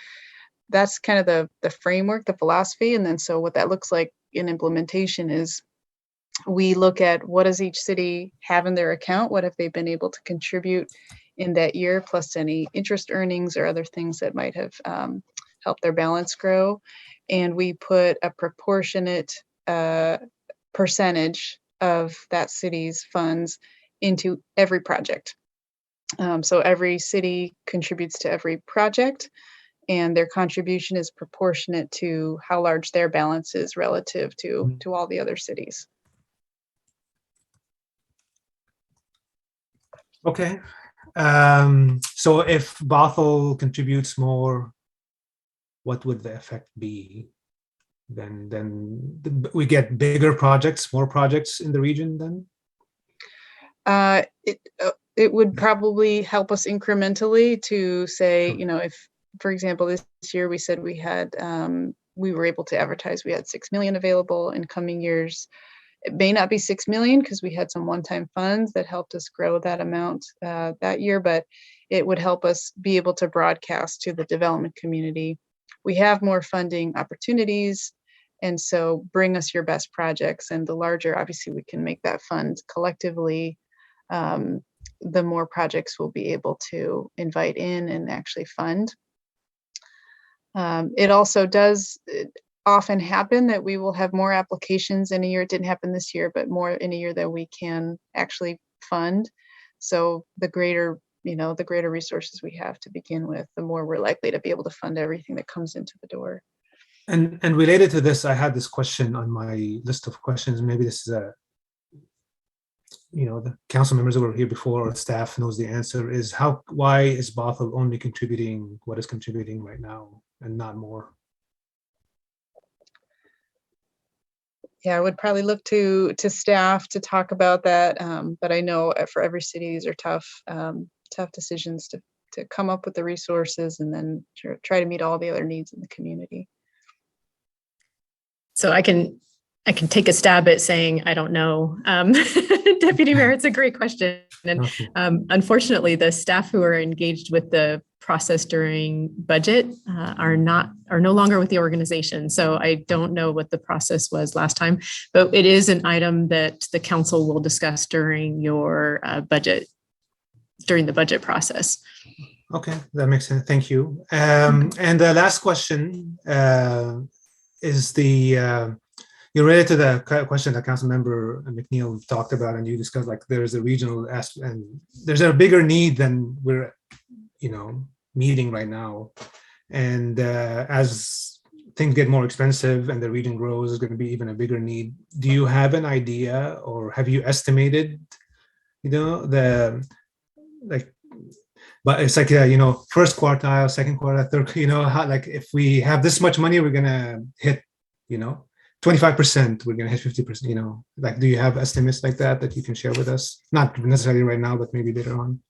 that's kind of the framework, the philosophy. And then so what that looks like in implementation is we look at what does each city have in their account? What have they been able to contribute in that year, plus any interest earnings or other things that might have help their balance grow. And we put a proportionate percentage of that city's funds into every project. So every city contributes to every project, and their contribution is proportionate to how large their balance is relative to all the other cities. Okay. So if Bothell contributes more, what would the effect be? Then we get bigger projects, more projects in the region then? It would probably help us incrementally to say, if, for example, this year we said we had, we were able to advertise, we had 6 million available in coming years. It may not be 6 million because we had some one-time funds that helped us grow that amount that year, but it would help us be able to broadcast to the development community. We have more funding opportunities, and so bring us your best projects. And the larger, obviously, we can make that fund collectively, the more projects we'll be able to invite in and actually fund. It also does often happen that we will have more applications in a year. It didn't happen this year, but more in a year that we can actually fund. So the greater resources we have to begin with, the more we're likely to be able to fund everything that comes into the door. And related to this, I had this question on my list of questions. Maybe this is the council members that were here before or staff knows the answer, is why is Bothell only contributing what is contributing right now and not more? Yeah, I would probably look to staff to talk about that. But I know for every city, these are tough decisions to come up with the resources and then try to meet all the other needs in the community. So I can take a stab at saying, I don't know. Deputy Mayor, it's a great question. And Okay. unfortunately, the staff who are engaged with the process during budget are no longer with the organization. So I don't know what the process was last time, but it is an item that the council will discuss during your during the budget process. Okay, that makes sense. Thank you. And the last question is related to the question that Councilmember McNeil talked about, and you discussed like there's a regional aspect and there's a bigger need than we're meeting right now. And as things get more expensive and the region grows, there's going to be even a bigger need. Do you have an idea, or have you estimated, but it's like, first quartile, second quartile, third, how, like, if we have this much money, we're going to hit, 25%, we're going to hit 50%, like, do you have estimates like that you can share with us? Not necessarily right now, but maybe later on.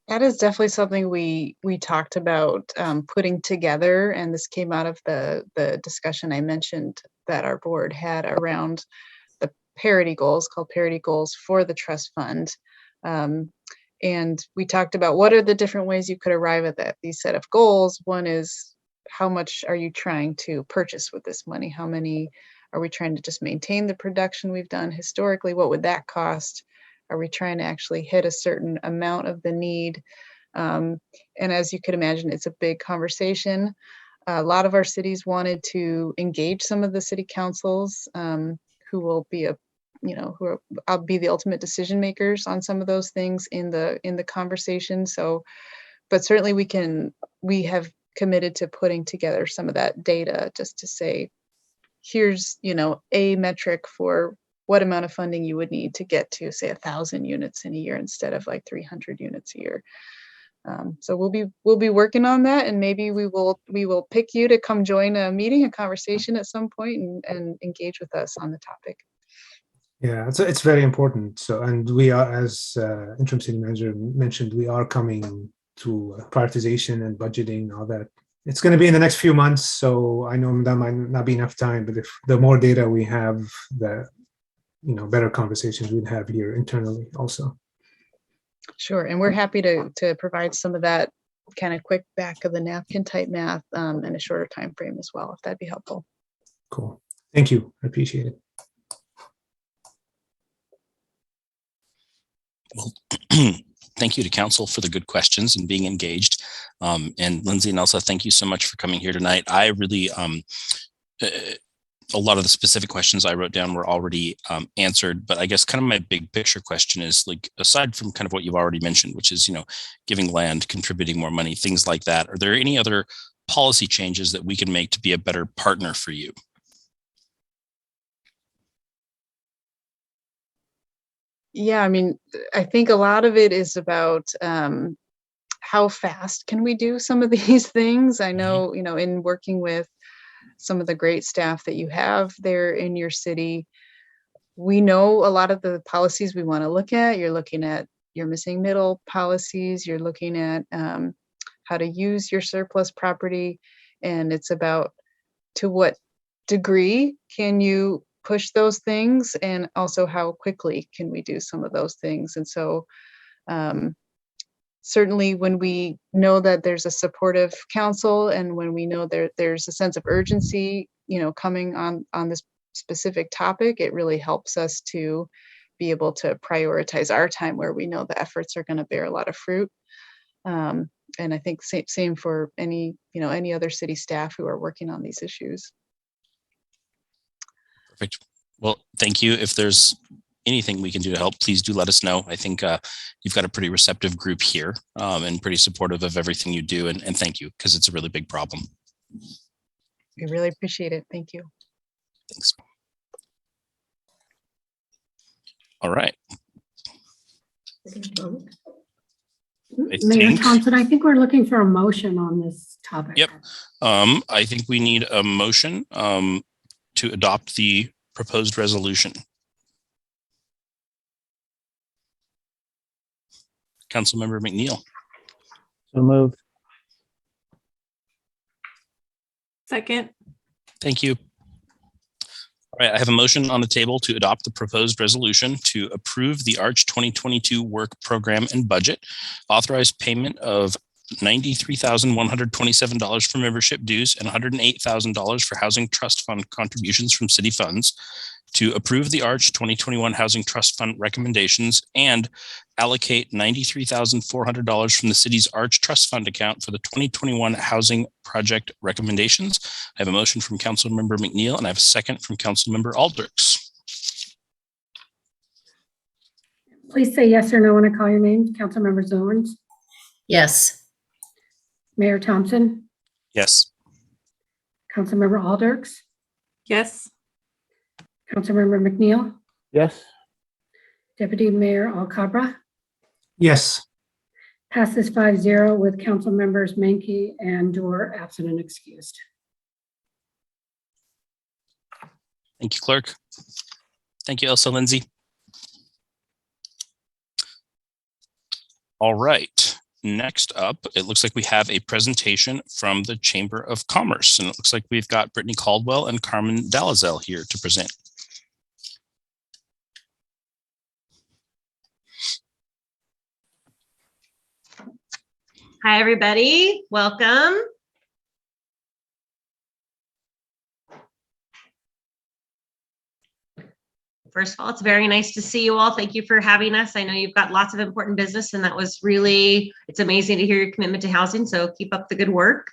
That is definitely something we talked about putting together, and this came out of the discussion I mentioned that our board had around the parity goals, called parity goals for the trust fund. And we talked about what are the different ways you could arrive at these set of goals. One is, how much are you trying to purchase with this money? How many are we trying to just maintain the production we've done historically? What would that cost? Are we trying to actually hit a certain amount of the need? And as you could imagine, it's a big conversation. A lot of our cities wanted to engage some of the city councils who will be I'll be the ultimate decision makers on some of those things in the conversation. So, but certainly we have committed to putting together some of that data just to say, here's, a metric for what amount of funding you would need to get to, say, 1,000 units in a year instead of like 300 units a year. So we'll be working on that, and maybe we will pick you to come join a meeting, a conversation at some point, and engage with us on the topic. Yeah, it's very important. So, and we are, as interim city manager mentioned, we are coming to prioritization and budgeting, all that. It's going to be in the next few months. So I know that might not be enough time, but if the more data we have, the better conversations we'd have here internally also. Sure, and we're happy to provide some of that kind of quick back of the napkin type math in a shorter time frame as well, if that'd be helpful. Cool. Thank you. I appreciate it. Well, thank you to council for the good questions and being engaged. And Lindsay and Elsa, thank you so much for coming here tonight. I really, a lot of the specific questions I wrote down were already answered, but I guess kind of my big picture question is, like, aside from kind of what you've already mentioned, which is, giving land, contributing more money, things like that, are there any other policy changes that we can make to be a better partner for you? Yeah, I mean, I think a lot of it is about how fast can we do some of these things. I know, in working with some of the great staff that you have there in your city, we know a lot of the policies we want to look at. You're looking at your missing middle policies. You're looking at how to use your surplus property. And it's about, to what degree can you push those things, and also how quickly can we do some of those things. And so certainly when we know that there's a supportive council, and when we know there's a sense of urgency, coming on this specific topic, it really helps us to be able to prioritize our time where we know the efforts are going to bear a lot of fruit. And I think same for any other city staff who are working on these issues. Perfect. Well, thank you. If there's anything we can do to help, please do let us know. I think you've got a pretty receptive group here and pretty supportive of everything you do. And thank you, because it's a really big problem. We really appreciate it. Thank you. Thanks. All right. Mayor Thompson, I think we're looking for a motion on this topic. Yep. I think we need a motion to adopt the proposed resolution? Councilmember McNeil. So moved. Second. Thank you. All right, I have a motion on the table to adopt the proposed resolution to approve the Arch 2022 work program and budget, authorize payment of $93,127 for membership dues and $108,000 for housing trust fund contributions from city funds, to approve the Arch 2021 Housing Trust Fund recommendations and allocate $93,400 from the city's Arch Trust Fund account for the 2021 housing project recommendations. I have a motion from Councilmember McNeil and I have a second from Councilmember Aldrich. Please say yes or no when I call your name. Councilmember Zorns, Yes. Mayor Thompson, Yes. Councilmember Aldrich, Yes. Councilmember McNeil, Yes. Deputy Mayor Alcabra. Yes. Passes 5-0 with council members Menke and Dorr absent and excused. Thank you, Clerk. Thank you, Elsa Lindsay. All right. Next up, it looks like we have a presentation from the Chamber of Commerce, and it looks like we've got Brittany Caldwell and Carmen Dalazell here to present. Hi, everybody. Welcome. First of all, it's very nice to see you all. Thank you for having us. I know you've got lots of important business, and that was really, it's amazing to hear your commitment to housing. So keep up the good work.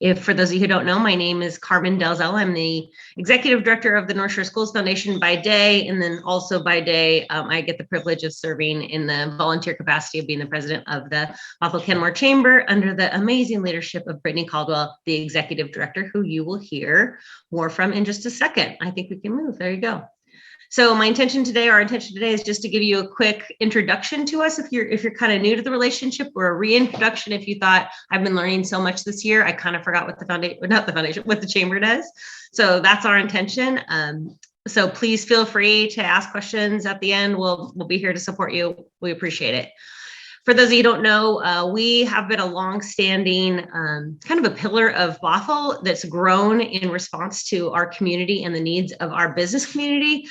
If for those of you who don't know, my name is Carmen Dalzell. I'm the executive director of the North Shore Schools Foundation by day, and then also by day, I get the privilege of serving in the volunteer capacity of being the president of the Bothell Kenmore Chamber under the amazing leadership of Brittany Caldwell, the executive director, who you will hear more from in just a second. I think we can move. There you go. So our intention today is just to give you a quick introduction to us. If you're kind of new to the relationship, or a reintroduction if you thought, I've been learning so much this year, I kind of forgot what the foundation, what the chamber does. So that's our intention. So please feel free to ask questions at the end. We'll be here to support you. We appreciate it. For those of you who don't know, we have been a long-standing kind of a pillar of Bothell that's grown in response to our community and the needs of our business community.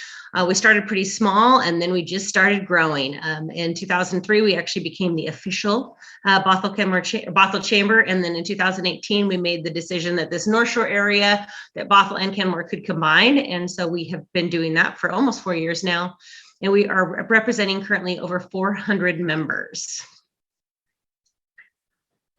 We started pretty small, and then we just started growing. In 2003, we actually became the official Bothell Chamber, and then in 2018, we made the decision that this North Shore area, that Bothell and Kenmore could combine, and so we have been doing that for almost 4 years now. And we are representing currently over 400 members.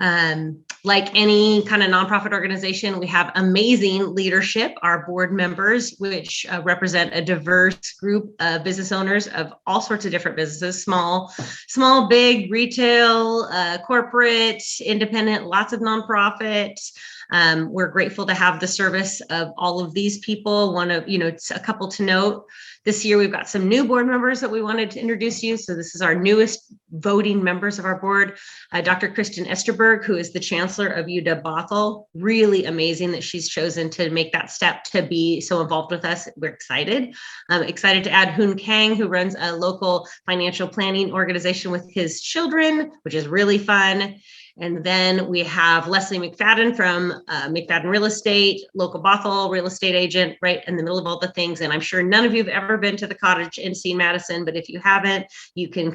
Like any kind of nonprofit organization, we have amazing leadership, our board members, which represent a diverse group of business owners of all sorts of different businesses, small, big, retail, corporate, independent, lots of nonprofits. We're grateful to have the service of all of these people. It's a couple to note. This year, we've got some new board members that we wanted to introduce you. So this is our newest voting members of our board, Dr. Kristen Esterberg, who is the chancellor of UW Bothell. Really amazing that she's chosen to make that step to be so involved with us. We're excited. I'm excited to add Hoon Kang, who runs a local financial planning organization with his children, which is really fun. And then we have Leslie McFadden from McFadden Real Estate, local Bothell real estate agent, right in the middle of all the things. And I'm sure none of you have ever been to the cottage and seen Madison, but if you haven't, you can,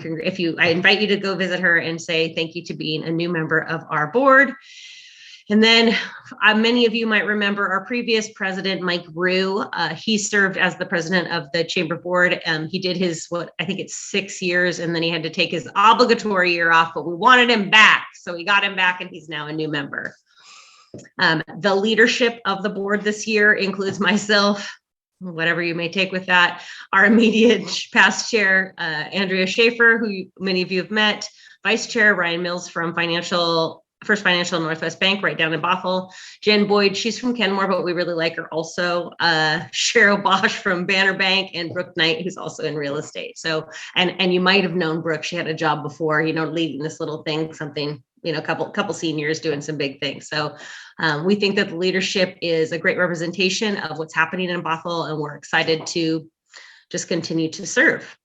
I invite you to go visit her and say thank you to being a new member of our board. And then many of you might remember our previous president, Mike Rue. He served as the president of the chamber board. He did his, I think it's 6 years, and then he had to take his obligatory year off, but we wanted him back. So we got him back, and he's now a new member. The leadership of the board this year includes myself, whatever you may take with that, our immediate past chair, Andrea Schaefer, who many of you have met, vice chair Ryan Mills from First Financial Northwest Bank right down in Bothell. Jen Boyd, she's from Kenmore, but we really like her also. Cheryl Bosch from Banner Bank, and Brooke Knight, who's also in real estate. So, and you might have known Brooke. She had a job before, leading this little thing, something a couple seniors doing some big things. So we think that the leadership is a great representation of what's happening in Bothell, and we're excited to just continue to serve.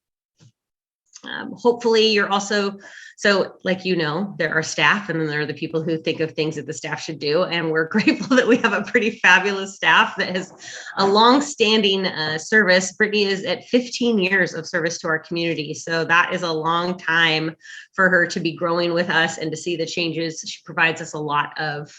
Hopefully you're also, so like, there are staff, and then there are the people who think of things that the staff should do. And we're grateful that we have a pretty fabulous staff that has a long-standing service. Brittany is at 15 years of service to our community. So that is a long time for her to be growing with us and to see the changes. She provides us a lot of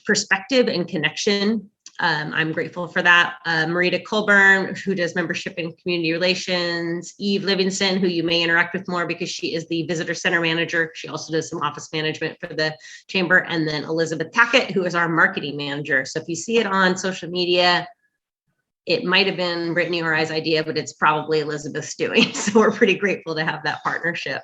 perspective and connection. I'm grateful for that. Marita Colburn, who does membership and community relations. Eve Livingston, who you may interact with more because she is the visitor center manager. She also does some office management for the chamber. And then Elizabeth Tackett, who is our marketing manager. So if you see it on social media, it might have been Brittany or I's idea, but it's probably Elizabeth's doing. So we're pretty grateful to have that partnership.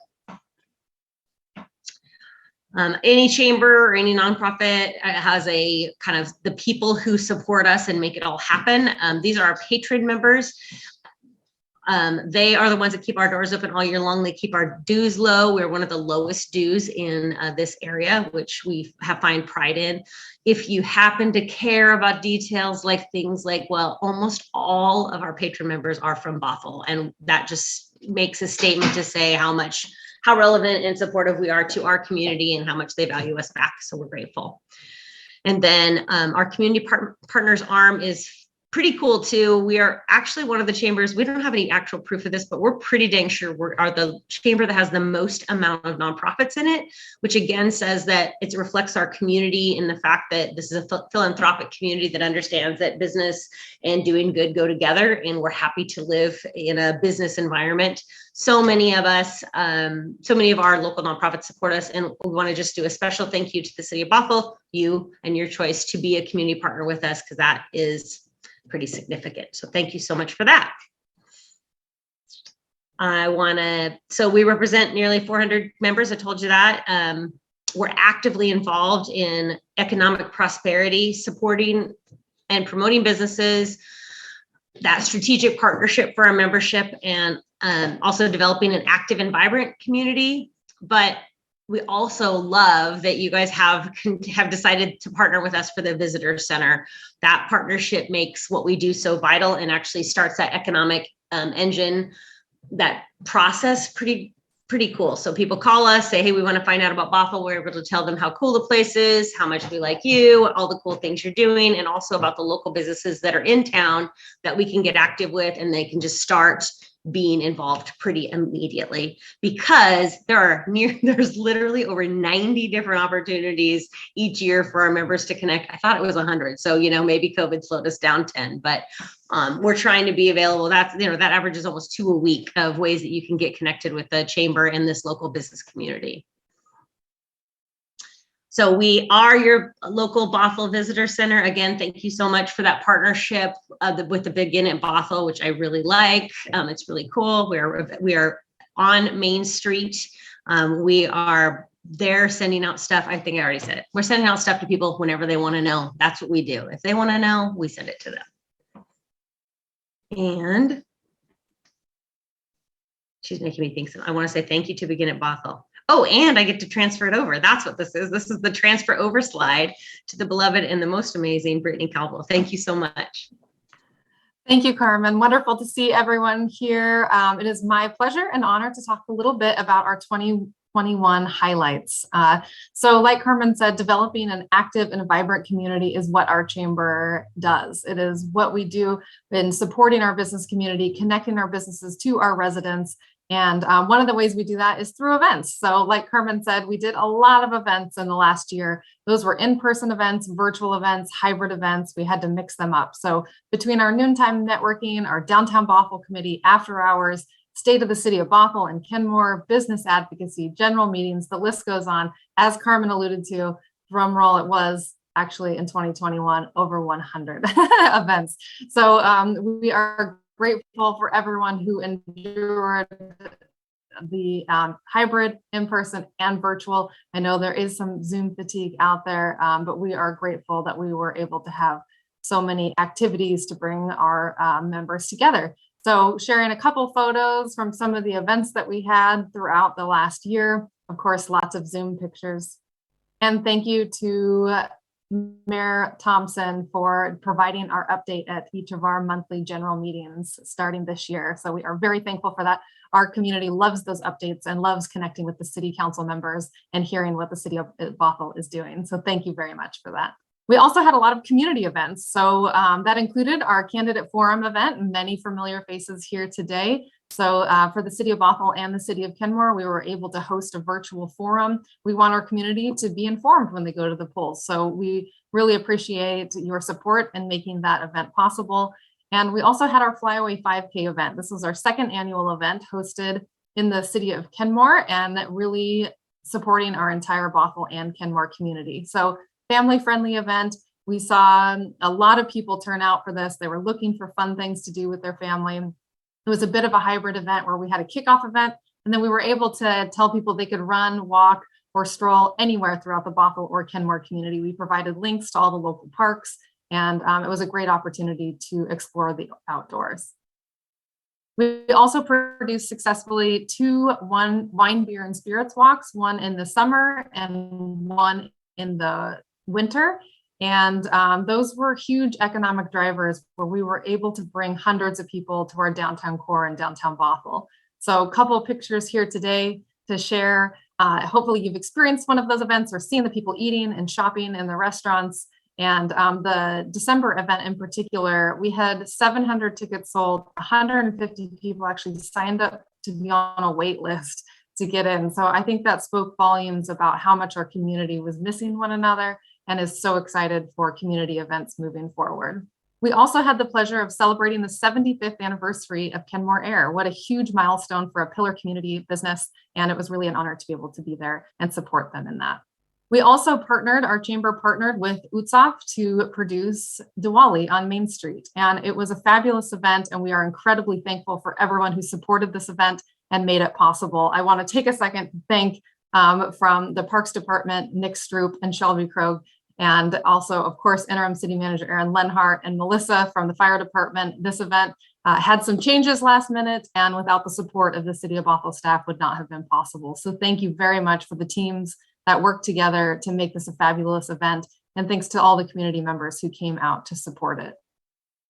Any chamber or any nonprofit has a kind of the people who support us and make it all happen. These are our patron members. They are the ones that keep our doors open all year long. They keep our dues low. We're one of the lowest dues in this area, which we find pride in. If you happen to care about details like things like, well, almost all of our patron members are from Bothell, and that just makes a statement to say how relevant and supportive we are to our community and how much they value us back. So we're grateful. And then our community partners arm is pretty cool too. We are actually one of the chambers, we don't have any actual proof of this, but we're pretty dang sure we are the chamber that has the most amount of nonprofits in it, which again says that it reflects our community in the fact that this is a philanthropic community that understands that business and doing good go together. And we're happy to live in a business environment. So many of us, so many of our local nonprofits support us, and we want to just do a special thank you to the city of Bothell, you and your choice to be a community partner with us, because that is pretty significant. So thank you so much for that. So we represent nearly 400 members. I told you that. We're actively involved in economic prosperity, supporting and promoting businesses, that strategic partnership for our membership, and also developing an active and vibrant community. But we also love that you guys have decided to partner with us for the visitor center. That partnership makes what we do so vital and actually starts that economic engine, that process pretty cool. So people call us, say, hey, we want to find out about Bothell. We're able to tell them how cool the place is, how much we like you, all the cool things you're doing, and also about the local businesses that are in town that we can get active with, and they can just start being involved pretty immediately, because there's literally over 90 different opportunities each year for our members to connect. I thought it was 100. So, maybe COVID slowed us down 10, but we're trying to be available. That average is almost 2 a week of ways that you can get connected with the chamber and this local business community. So we are your local Bothell Visitor Center. Again, thank you so much for that partnership with the Begin at Bothell, which I really like. It's really cool. We are on Main Street. We are there sending out stuff. I think I already said it. We're sending out stuff to people whenever they want to know. That's what we do. If they want to know, we send it to them. And she's making me think. So I want to say thank you to Begin at Bothell. Oh, and I get to transfer it over. That's what this is. This is the transfer over slide to the beloved and the most amazing Brittany Caldwell. Thank you so much. Thank you, Carmen. Wonderful to see everyone here. It is my pleasure and honor to talk a little bit about our 2021 highlights. So like Carmen said, developing an active and vibrant community is what our chamber does. It is what we do in supporting our business community, connecting our businesses to our residents. And one of the ways we do that is through events. So like Carmen said, we did a lot of events in the last year. Those were in-person events, virtual events, hybrid events. We had to mix them up. So between our noontime networking, our downtown Bothell committee, after hours, State of the City of Bothell and Kenmore, business advocacy, general meetings, the list goes on. As Carmen alluded to, drum roll, it was actually in 2021 over 100 events. So we are grateful for everyone who endured the hybrid, in-person, and virtual. I know there is some Zoom fatigue out there, but we are grateful that we were able to have so many activities to bring our members together. So sharing a couple photos from some of the events that we had throughout the last year. Of course, lots of Zoom pictures And thank you to Mayor Thompson for providing our update at each of our monthly general meetings starting this year. So we are very thankful for that. Our community loves those updates and loves connecting with the city council members and hearing what the city of Bothell is doing. So thank you very much for that. We also had a lot of community events. So that included our candidate forum event, and many familiar faces here today. So for the city of Bothell and the city of Kenmore, we were able to host a virtual forum. We want our community to be informed when they go to the polls. So we really appreciate your support in making that event possible. And we also had our Flyaway 5K event. This was our second annual event hosted in the city of Kenmore and really supporting our entire Bothell and Kenmore community. So family-friendly event. We saw a lot of people turn out for this. They were looking for fun things to do with their family. It was a bit of a hybrid event where we had a kickoff event, and then we were able to tell people they could run, walk, or stroll anywhere throughout the Bothell or Kenmore community. We provided links to all the local parks, and it was a great opportunity to explore the outdoors. We also produced successfully two wine, beer, and spirits walks, one in the summer and one in the winter. And those were huge economic drivers where we were able to bring hundreds of people to our downtown core in downtown Bothell. So a couple of pictures here today to share. Hopefully you've experienced one of those events or seen the people eating and shopping in the restaurants. And the December event in particular, we had 700 tickets sold, 150 people actually signed up to be on a wait list to get in. So I think that spoke volumes about how much our community was missing one another and is so excited for community events moving forward. We also had the pleasure of celebrating the 75th anniversary of Kenmore Air. What a huge milestone for a pillar community business. And it was really an honor to be able to be there and support them in that. We also our chamber partnered with UTSAF to produce Diwali on Main Street. And it was a fabulous event. And we are incredibly thankful for everyone who supported this event and made it possible. I want to take a second to thank from the Parks Department, Nick Stroop and Shelby Krogh, and also, of course, Interim City Manager Aaron Lenhart and Melissa from the Fire Department. This event had some changes last minute, and without the support of the City of Bothell staff would not have been possible. So thank you very much for the teams that worked together to make this a fabulous event, and thanks to all the community members who came out to support it.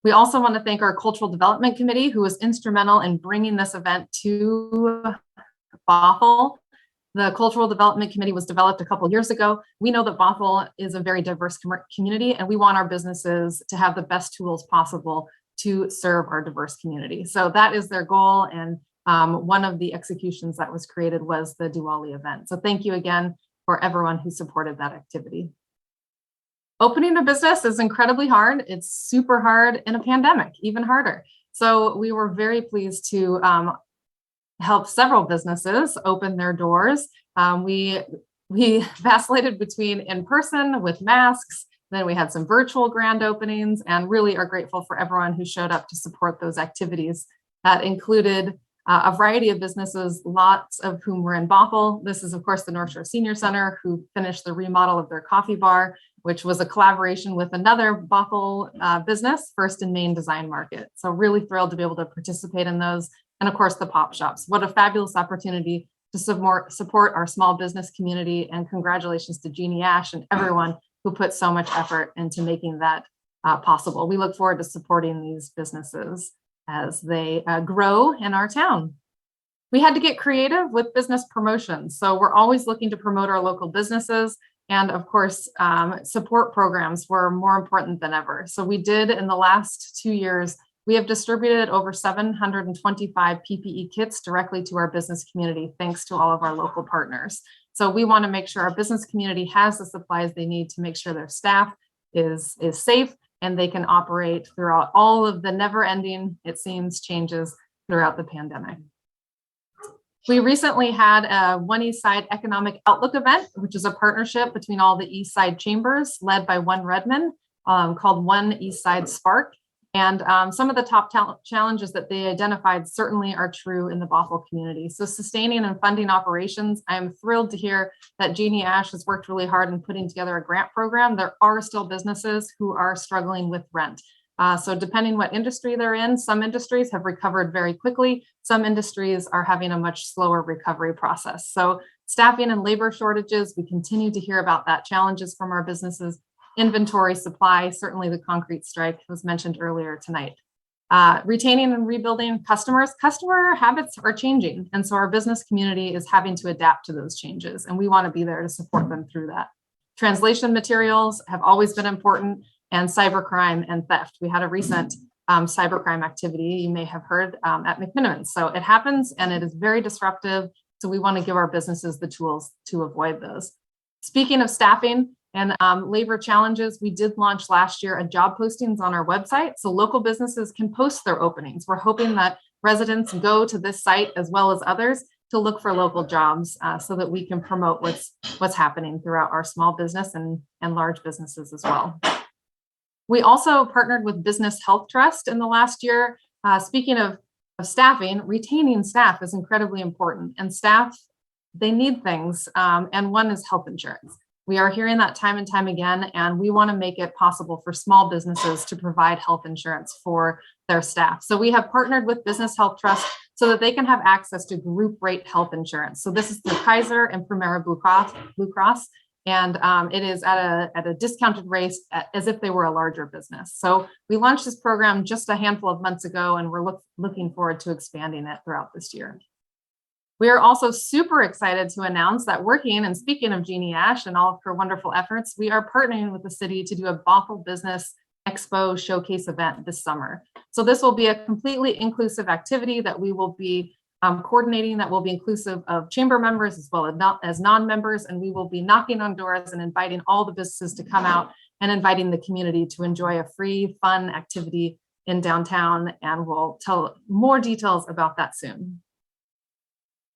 We also want to thank our Cultural Development Committee, who was instrumental in bringing this event to Bothell. The Cultural Development Committee was developed a couple of years ago. We know that Bothell is a very diverse community, and we want our businesses to have the best tools possible to serve our diverse community. So that is their goal, and one of the executions that was created was the Diwali event. So thank you again for everyone who supported that activity. Opening a business is incredibly hard. It's super hard in a pandemic, even harder. So we were very pleased to help several businesses open their doors. We vacillated between in person with masks, then we had some virtual grand openings, and really are grateful for everyone who showed up to support those activities. That included a variety of businesses, lots of whom were in Bothell. This is, of course, the North Shore Senior Center, who finished the remodel of their coffee bar, which was a collaboration with another Bothell business, First and Main Design Market. So really thrilled to be able to participate in those. And of course, the pop shops. What a fabulous opportunity to support our small business community. And congratulations to Jeannie Ash and everyone who put so much effort into making that possible. We look forward to supporting these businesses as they grow in our town. We had to get creative with business promotions. So we're always looking to promote our local businesses. And of course, support programs were more important than ever. So we did, in the last 2 years, we have distributed over 725 PPE kits directly to our business community, thanks to all of our local partners. So we want to make sure our business community has the supplies they need to make sure their staff is safe and they can operate throughout all of the never-ending, it seems, changes throughout the pandemic. We recently had a One East Side Economic Outlook event, which is a partnership between all the East Side chambers led by One Redmond, called One East Side Spark. And some of the top challenges that they identified certainly are true in the Bothell community. So sustaining and funding operations, I'm thrilled to hear that Jeannie Ash has worked really hard in putting together a grant program. There are still businesses who are struggling with rent. So depending what industry they're in, some industries have recovered very quickly. Some industries are having a much slower recovery process. So staffing and labor shortages, we continue to hear about that, challenges from our businesses. Inventory supply, certainly the concrete strike was mentioned earlier tonight. Retaining and rebuilding customers, customer habits are changing. And so our business community is having to adapt to those changes. And we want to be there to support them through that. Translation materials have always been important, and cybercrime and theft. We had a recent cybercrime activity you may have heard at McMinimans. So it happens and it is very disruptive. So we want to give our businesses the tools to avoid those. Speaking of staffing and labor challenges, we did launch last year a job postings on our website. So local businesses can post their openings. We're hoping that residents go to this site as well as others to look for local jobs so that we can promote what's happening throughout our small business and large businesses as well. We also partnered with Business Health Trust in the last year. Speaking of staffing, retaining staff is incredibly important, and staff, they need things, and one is health insurance. We are hearing that time and time again, and we want to make it possible for small businesses to provide health insurance for their staff. So we have partnered with Business Health Trust so that they can have access to group rate health insurance. So this is the Kaiser and Primera Blue Cross, and it is at a discounted rate as if they were a larger business. So we launched this program just a handful of months ago, and we're looking forward to expanding it throughout this year. We are also super excited to announce that working, and speaking of Jeannie Ash and all of her wonderful efforts, we are partnering with the city to do a Bothell Business Expo showcase event this summer. So this will be a completely inclusive activity that we will be coordinating, that will be inclusive of chamber members as well as non-members, and we will be knocking on doors and inviting all the businesses to come out and inviting the community to enjoy a free, fun activity in downtown, and we'll tell more details about that soon.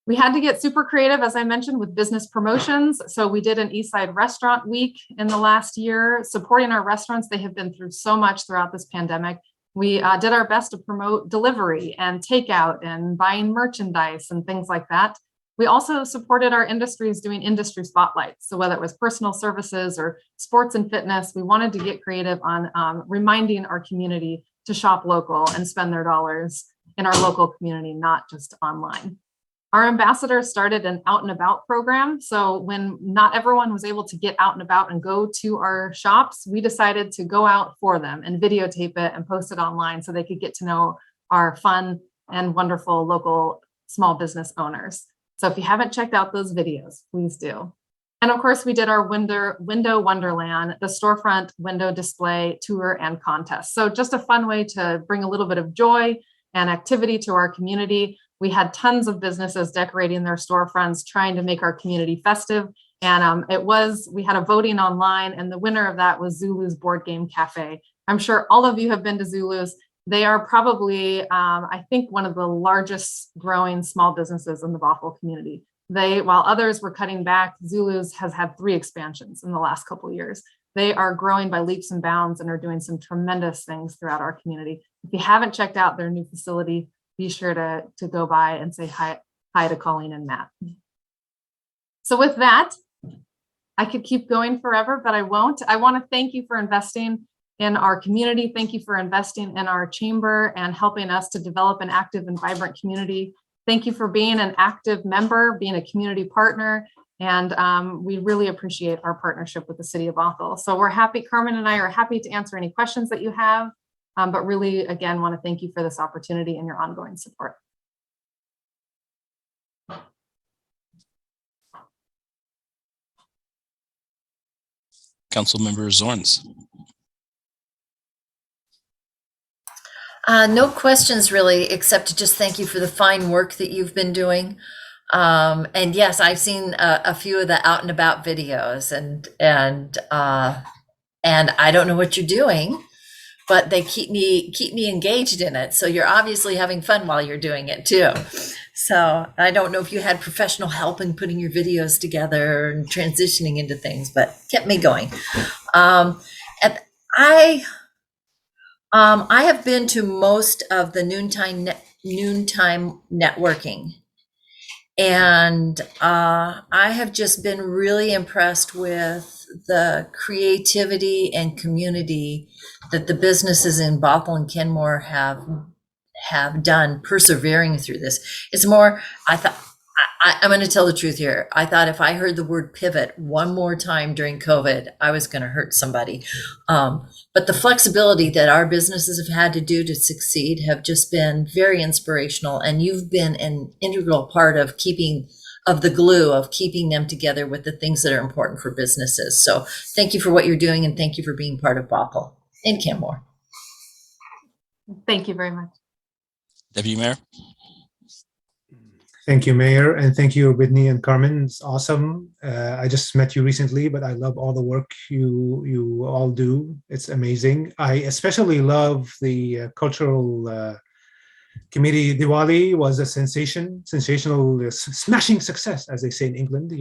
We had to get super creative, as I mentioned, with business promotions. So we did an Eastside Restaurant Week in the last year, supporting our restaurants. They have been through so much throughout this pandemic. We did our best to promote delivery and takeout and buying merchandise and things like that. We also supported our industries doing industry spotlights. So whether it was personal services or sports and fitness, we wanted to get creative on reminding our community to shop local and spend their dollars in our local community, not just online. Our ambassadors started an out and about program. So when not everyone was able to get out and about and go to our shops, we decided to go out for them and videotape it and post it online so they could get to know our fun and wonderful local small business owners. So if you haven't checked out those videos, please do. And of course, we did our Window Wonderland, the storefront window display tour and contest. So just a fun way to bring a little bit of joy and activity to our community. We had tons of businesses decorating their storefronts, trying to make our community festive. And we had a voting online, and the winner of that was Zulu's Board Game Cafe. I'm sure all of you have been to Zulu's. They are probably, I think, one of the largest growing small businesses in the Bothell community. While others were cutting back, Zulu's has had 3 expansions in the last couple of years. They are growing by leaps and bounds and are doing some tremendous things throughout our community. If you haven't checked out their new facility, be sure to go by and say hi to Colleen and Matt. So with that, I could keep going forever, but I won't. I want to thank you for investing in our community. Thank you for investing in our chamber and helping us to develop an active and vibrant community. Thank you for being an active member, being a community partner, and we really appreciate our partnership with the city of Bothell. So we're happy, Carmen and I are happy to answer any questions that you have. But really, again, want to thank you for this opportunity and your ongoing support. Councilmember Zorns. No questions really, except to just thank you for the fine work that you've been doing. And yes, I've seen a few of the out and about videos, and I don't know what you're doing, but they keep me engaged in it. So you're obviously having fun while you're doing it too. So I don't know if you had professional help in putting your videos together and transitioning into things, but kept me going. And I have been to most of the noontime networking, and I have just been really impressed with the creativity and community that the businesses in Bothell and Kenmore have done persevering through this. It's more, I'm going to tell the truth here. I thought if I heard the word pivot one more time during COVID, I was going to hurt somebody. But the flexibility that our businesses have had to do to succeed have just been very inspirational. And you've been an integral part of keeping them together with the things that are important for businesses. So thank you for what you're doing, and thank you for being part of Bothell and Kenmore. Thank you very much. Deputy Mayor. Thank you, Mayor, and thank you, Whitney and Carmen. It's awesome. I just met you recently, but I love all the work you all do. It's amazing. I especially love the cultural committee. Diwali was a sensational, smashing success, as they say in England.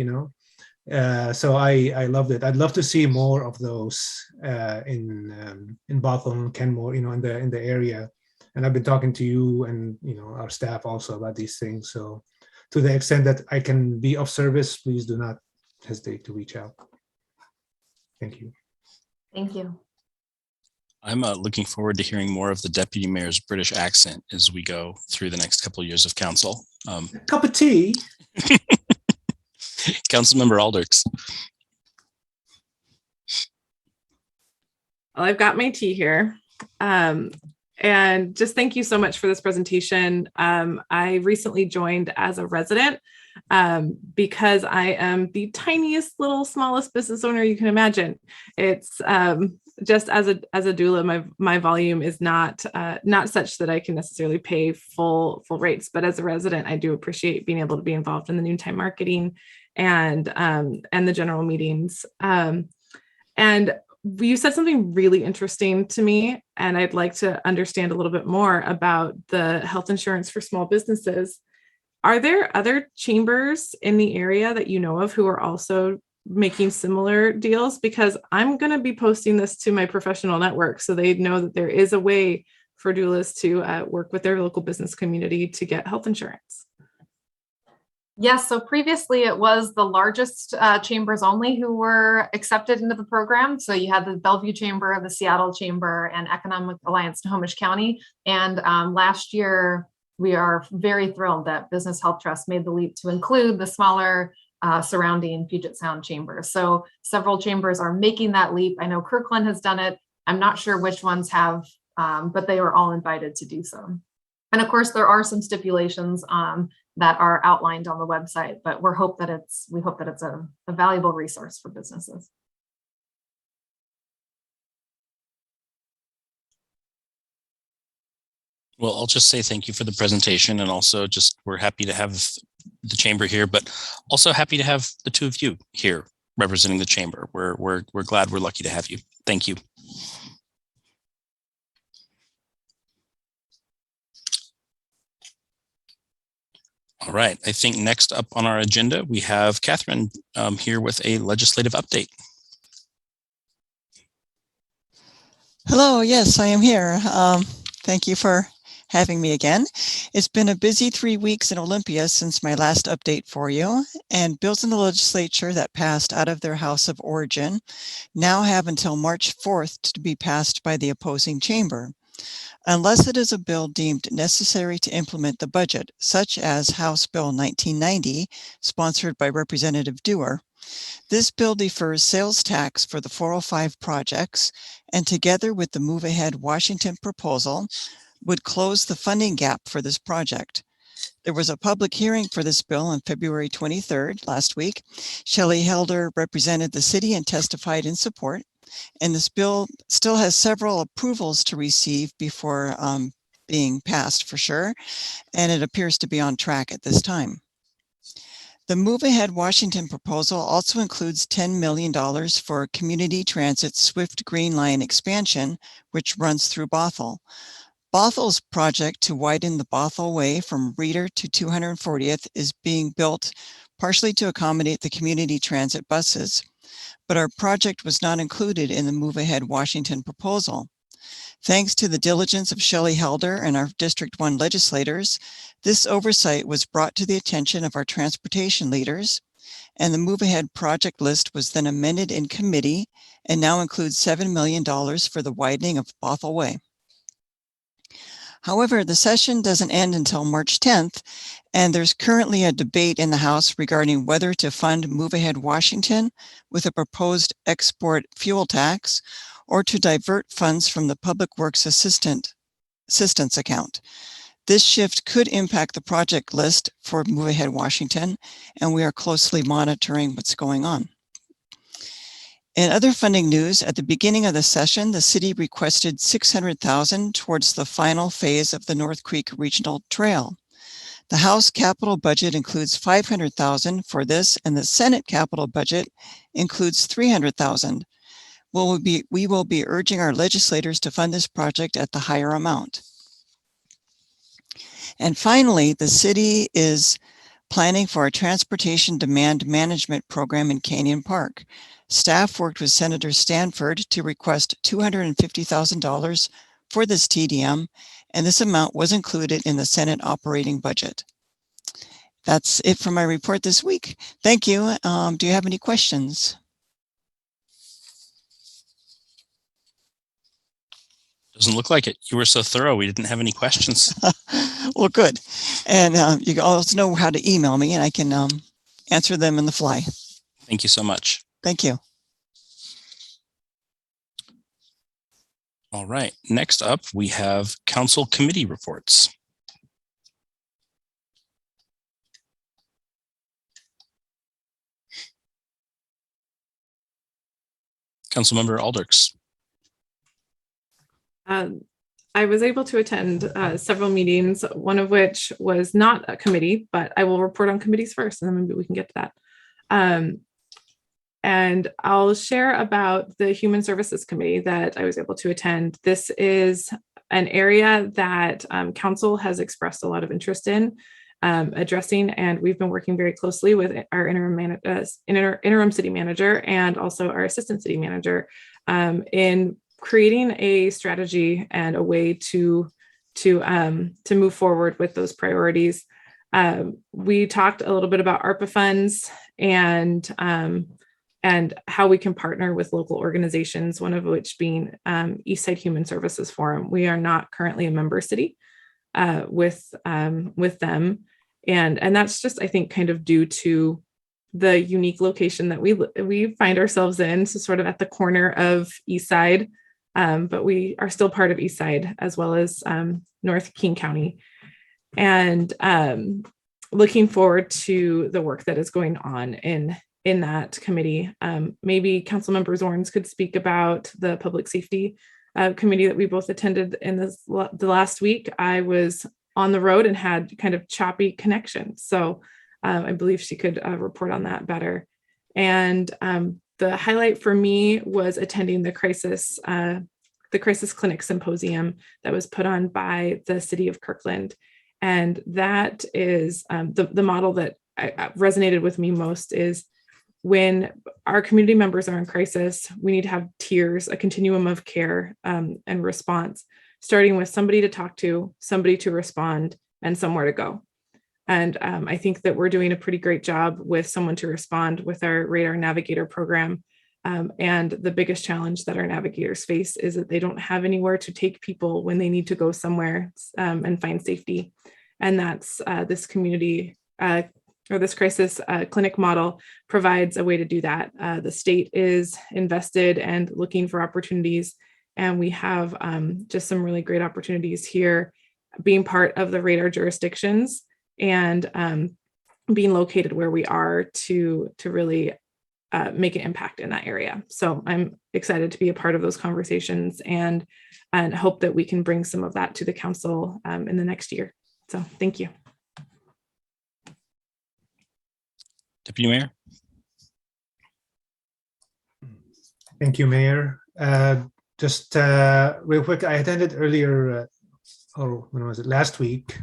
So I loved it. I'd love to see more of those in Bothell and Kenmore, in the area. And I've been talking to you and our staff also about these things. So to the extent that I can be of service, please do not hesitate to reach out. Thank you. Thank you. I'm looking forward to hearing more of the Deputy Mayor's British accent as we go through the next couple of years of council. Cup of tea. Councilmember Alders. Well, I've got my tea here. And just thank you so much for this presentation. I recently joined as a resident because I am the tiniest little smallest business owner you can imagine. It's just as a doula, my volume is not such that I can necessarily pay full rates. But as a resident, I do appreciate being able to be involved in the noontime marketing and the general meetings. And you said something really interesting to me, and I'd like to understand a little bit more about the health insurance for small businesses. Are there other chambers in the area that you know of who are also making similar deals? Because I'm going to be posting this to my professional network so they know that there is a way for doulas to work with their local business community to get health insurance. Yes, so previously it was the largest chambers only who were accepted into the program. So you had the Bellevue Chamber, the Seattle Chamber, and Economic Alliance Snohomish County. And last year, we are very thrilled that Business Health Trust made the leap to include the smaller surrounding Puget Sound chambers. So several chambers are making that leap. I know Kirkland has done it. I'm not sure which ones have, but they were all invited to do so. And of course, there are some stipulations that are outlined on the website, but we hope that it's a valuable resource for businesses. Well, I'll just say thank you for the presentation, and also just we're happy to have the chamber here, but also happy to have the two of you here representing the chamber. We're glad, we're lucky to have you. Thank you. All right, I think next up on our agenda, we have Catherine here with a legislative update. Hello, yes, I am here. Thank you for having me again. It's been a busy 3 weeks in Olympia since my last update for you, and bills in the legislature that passed out of their House of Origin now have until March 4th to be passed by the opposing chamber. Unless it is a bill deemed necessary to implement the budget, such as House Bill 1990, sponsored by Representative Dewar. This bill defers sales tax for the 405 projects, and together with the Move Ahead Washington proposal, would close the funding gap for this project. There was a public hearing for this bill on February 23rd, last week. Shelley Helder represented the city and testified in support. And this bill still has several approvals to receive before being passed for sure, and it appears to be on track at this time. The Move Ahead Washington proposal also includes $10 million for community transit Swift Green Line expansion, which runs through Bothell. Bothell's project to widen the Bothell Way from Reeder to 240th is being built partially to accommodate the community transit buses, but our project was not included in the Move Ahead Washington proposal. Thanks to the diligence of Shelley Helder and our District 1 legislators, this oversight was brought to the attention of our transportation leaders, and the Move Ahead project list was then amended in committee and now includes $7 million for the widening of Bothell Way. However, the session doesn't end until March 10th, and there's currently a debate in the House regarding whether to fund Move Ahead Washington with a proposed export fuel tax or to divert funds from the Public Works Assistance account. This shift could impact the project list for Move Ahead Washington, and we are closely monitoring what's going on. In other funding news, at the beginning of the session, the city requested $600,000 towards the final phase of the North Creek Regional Trail. The House capital budget includes $500,000 for this, and the Senate capital budget includes $300,000. We will be urging our legislators to fund this project at the higher amount. And finally, the city is planning for a transportation demand management program in Canyon Park. Staff worked with Senator Stanford to request $250,000 for this TDM, and this amount was included in the Senate operating budget. That's it for my report this week. Thank you. Do you have any questions? Doesn't look like it. You were so thorough. We didn't have any questions. Well, good. And you also know how to email me, and I can answer them in the fly. Thank you so much. Thank you. All right. Next up, we have council committee reports. Councilmember Alders. I was able to attend several meetings, one of which was not a committee, but I will report on committees first, and then maybe we can get to that. And I'll share about the Human Services Committee that I was able to attend. This is an area that council has expressed a lot of interest in addressing, and we've been working very closely with our interim city manager and also our assistant city manager in creating a strategy and a way to move forward with those priorities. We talked a little bit about ARPA funds and how we can partner with local organizations, one of which being Eastside Human Services Forum. We are not currently a member city with them. And that's just, I think, kind of due to the unique location that we find ourselves in, so sort of at the corner of Eastside, but we are still part of Eastside as well as North King County. And looking forward to the work that is going on in that committee. Maybe Councilmember Zorns could speak about the public safety committee that we both attended in the last week. I was on the road and had kind of choppy connection, so I believe she could report on that better. And the highlight for me was attending the crisis clinic symposium that was put on by the city of Kirkland. And that is the model that resonated with me most is when our community members are in crisis, we need to have tiers, a continuum of care and response, starting with somebody to talk to, somebody to respond, and somewhere to go. And I think that we're doing a pretty great job with someone to respond with our Radar Navigator program. And the biggest challenge that our navigators face is that they don't have anywhere to take people when they need to go somewhere and find safety. And that's this community or this crisis clinic model provides a way to do that. The state is invested and looking for opportunities. And we have just some really great opportunities here being part of the radar jurisdictions and being located where we are to really make an impact in that area. So I'm excited to be a part of those conversations and hope that we can bring some of that to the council in the next year. So thank you. Deputy Mayor. Thank you, Mayor. Just real quick, I attended earlier, or when was it, last week,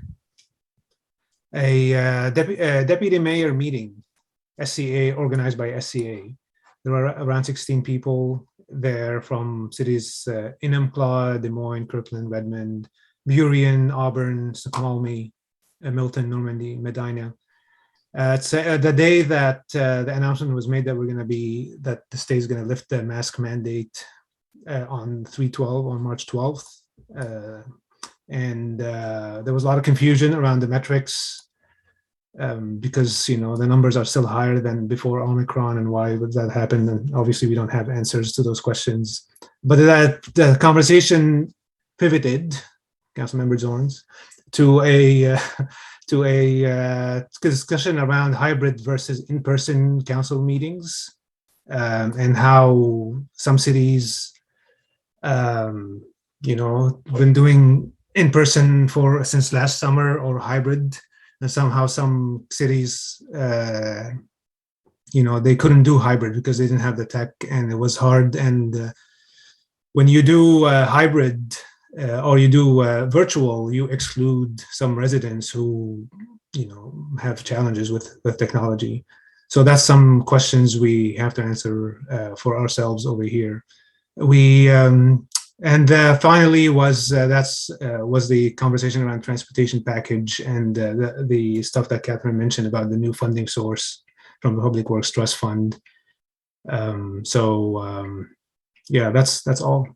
a deputy mayor meeting, SCA, organized by SCA. There were around 16 people there from cities Enumclaw, Des Moines, Kirkland, Redmond, Burien, Auburn, Snoqualmie, Milton, Normandy, Medina. It's the day that the announcement was made that that the state is going to lift the mask mandate on 3/12 on March 12th. And there was a lot of confusion around the metrics because the numbers are still higher than before Omicron, and why would that happen? And obviously we don't have answers to those questions. But the conversation pivoted, Councilmember Zorns, to a discussion around hybrid versus in-person council meetings, and how some cities, been doing in-person since last summer, or hybrid, and somehow some cities, they couldn't do hybrid because they didn't have the tech and it was hard. And when you do hybrid, or you do virtual, you exclude some residents who, have challenges with technology. So that's some questions we have to answer for ourselves over here. Finally was the conversation around transportation package and the stuff that Catherine mentioned about the new funding source from the Public Works Trust Fund. That's all.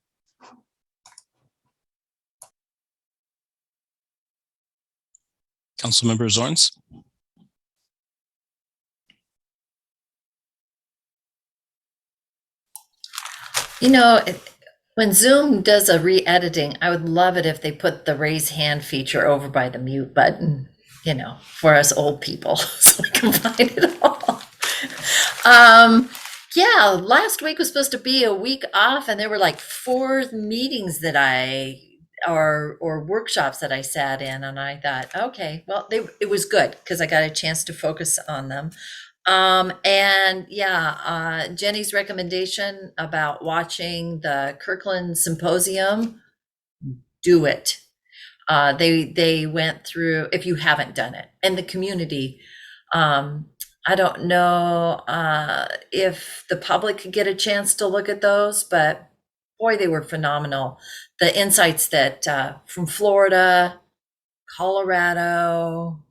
Councilmember Zorns. When Zoom does a re-editing, I would love it if they put the raise hand feature over by the mute button, for us old people, so we can find it all. Last week was supposed to be a week off, and there were like 4 meetings that or workshops that I sat in, and I thought, okay, well, it was good because I got a chance to focus on them. Jenny's recommendation about watching the Kirkland Symposium, do it. They went through, if you haven't done it, and the community, I don't know if the public could get a chance to look at those, but boy, they were phenomenal. The insights that from Florida, Colorado,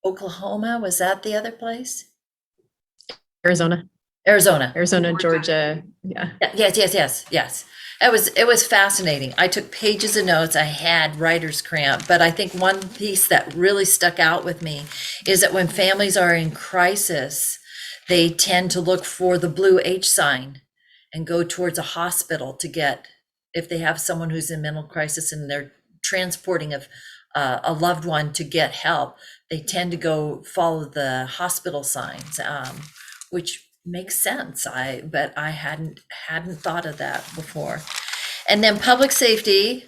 Oklahoma, was that the other place? Arizona, Georgia. Yeah. Yes. It was fascinating. I took pages of notes. I had writer's cramp, but I think one piece that really stuck out with me is that when families are in crisis, they tend to look for the blue H sign and go towards a hospital to get, if they have someone who's in mental crisis and they're transporting a loved one to get help, they tend to go follow the hospital signs, which makes sense. But I hadn't thought of that before. And then public safety,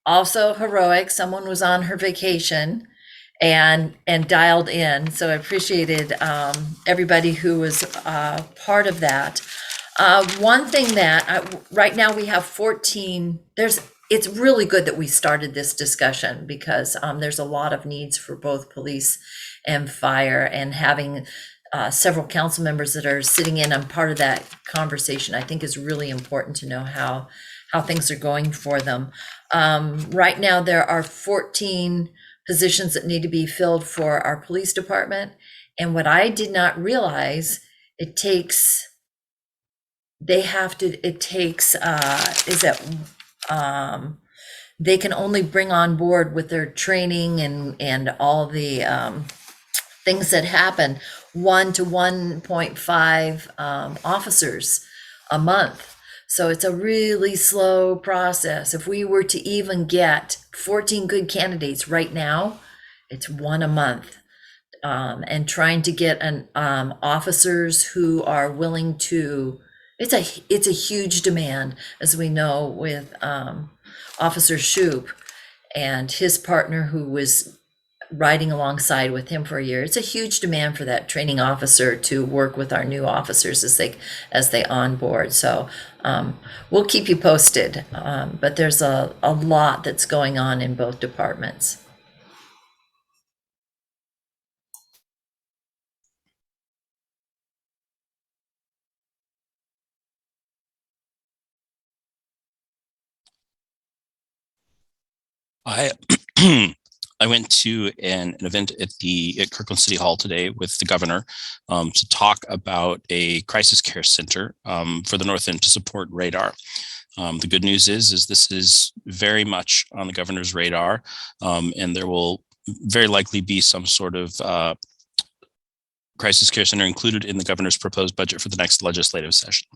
also heroic. Someone was on her vacation and dialed in, so I appreciated everybody who was part of that. One thing that right now we have 14. It's really good that we started this discussion because there's a lot of needs for both police and fire, and having several council members that are sitting in on part of that conversation, I think is really important to know how things are going for them. Right now, there are 14 positions that need to be filled for our police department. And what I did not realize, they can only bring on board with their training and all the things that happen 1 to 1.5 officers a month. So it's a really slow process. If we were to even get 14 good candidates right now, it's 1 a month. And trying to get officers who are willing to, it's a huge demand, as we know, with Officer Shoup and his partner who was riding alongside with him for a year. It's a huge demand for that training officer to work with our new officers as they onboard. So we'll keep you posted, but there's a lot that's going on in both departments. I I went to an event at Kirkland City Hall today with the governor to talk about a crisis care center for the North End to support radar. The good news is this is very much on the governor's radar, and there will very likely be some sort of crisis care center included in the governor's proposed budget for the next legislative session.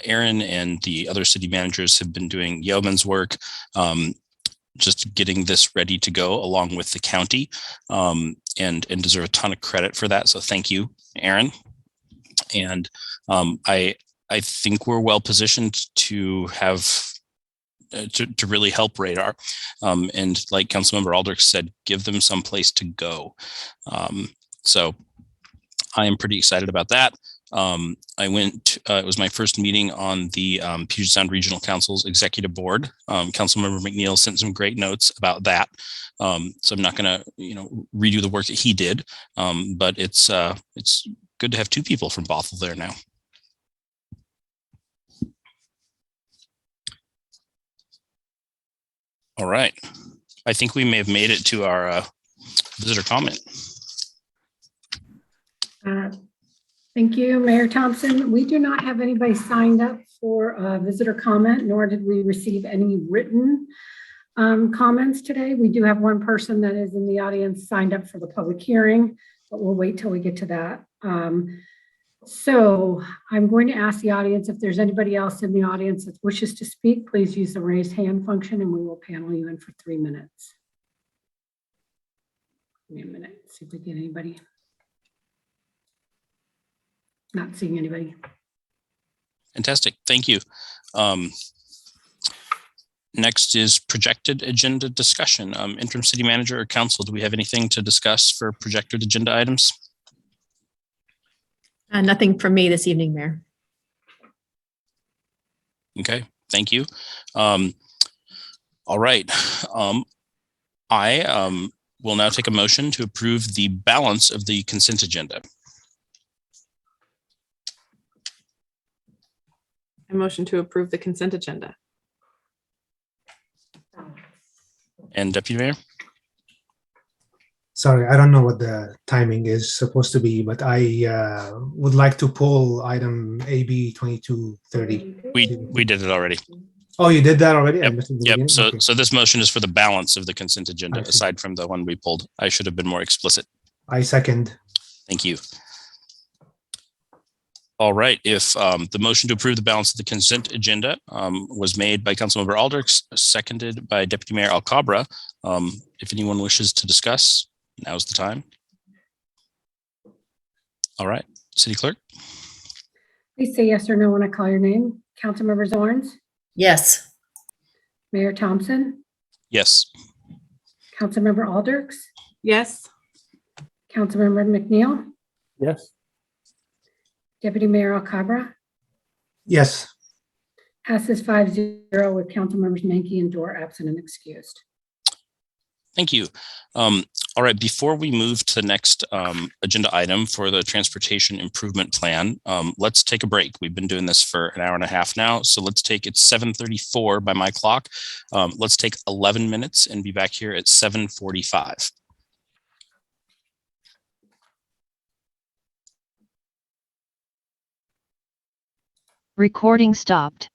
Aaron and the other city managers have been doing yeoman's work, just getting this ready to go along with the county, and deserve a ton of credit for that. So thank you, Aaron. And I think we're well positioned to have to really help radar. And like Councilmember Aldrich said, give them some place to go. So I am pretty excited about that. I went, it was my first meeting on the Puget Sound Regional Council's executive board. Councilmember McNeil sent some great notes about that. So I'm not going to, redo the work that he did, but it's good to have two people from Bothell there now. All right. I think we may have made it to our visitor comment. Thank you, Mayor Thompson. We do not have anybody signed up for a visitor comment, nor did we receive any written comments today. We do have one person that is in the audience signed up for the public hearing, but we'll wait till we get to that. So I'm going to ask the audience if there's anybody else in the audience that wishes to speak, please use the raise hand function and we will panel you in for 3 minutes. Give me a minute, see if we get anybody. Not seeing anybody. Fantastic, thank you. Next is projected agenda discussion. Interim City Manager or Council, do we have anything to discuss for projected agenda items? Nothing from me this evening, Mayor. Okay, thank you. All right. I will now take a motion to approve the balance of the consent agenda. A motion to approve the consent agenda. And Deputy Mayor? Sorry, I don't know what the timing is supposed to be, but I would like to pull item AB 2230. We did it already. Oh, you did that already? Yep. Yep. So, okay. so this motion is for the balance of the consent agenda, I see. aside from the one we pulled. I should have been more explicit. I second. Thank you. All right. If the motion to approve the balance of the consent agenda was made by Councilmember Aldrich, seconded by Deputy Mayor Alcabra, if anyone wishes to discuss, now's the time. All right. City Clerk? Please say yes or no when I call your name. Councilmember Zorns, Yes. Mayor Thompson, Yes. Councilmember Aldrich, Yes. Councilmember McNeil, Yes. Deputy Mayor Alcabra. Yes. Passes 5-0 with Councilmembers Menke and Dorr absent and excused. Thank you. All right, before we move to the next agenda item for the transportation improvement plan, let's take a break. We've been doing this for an hour and a half now, so let's take, it's 7:34 by my clock. Let's take 11 minutes and be back here at 7:45. Recording stopped.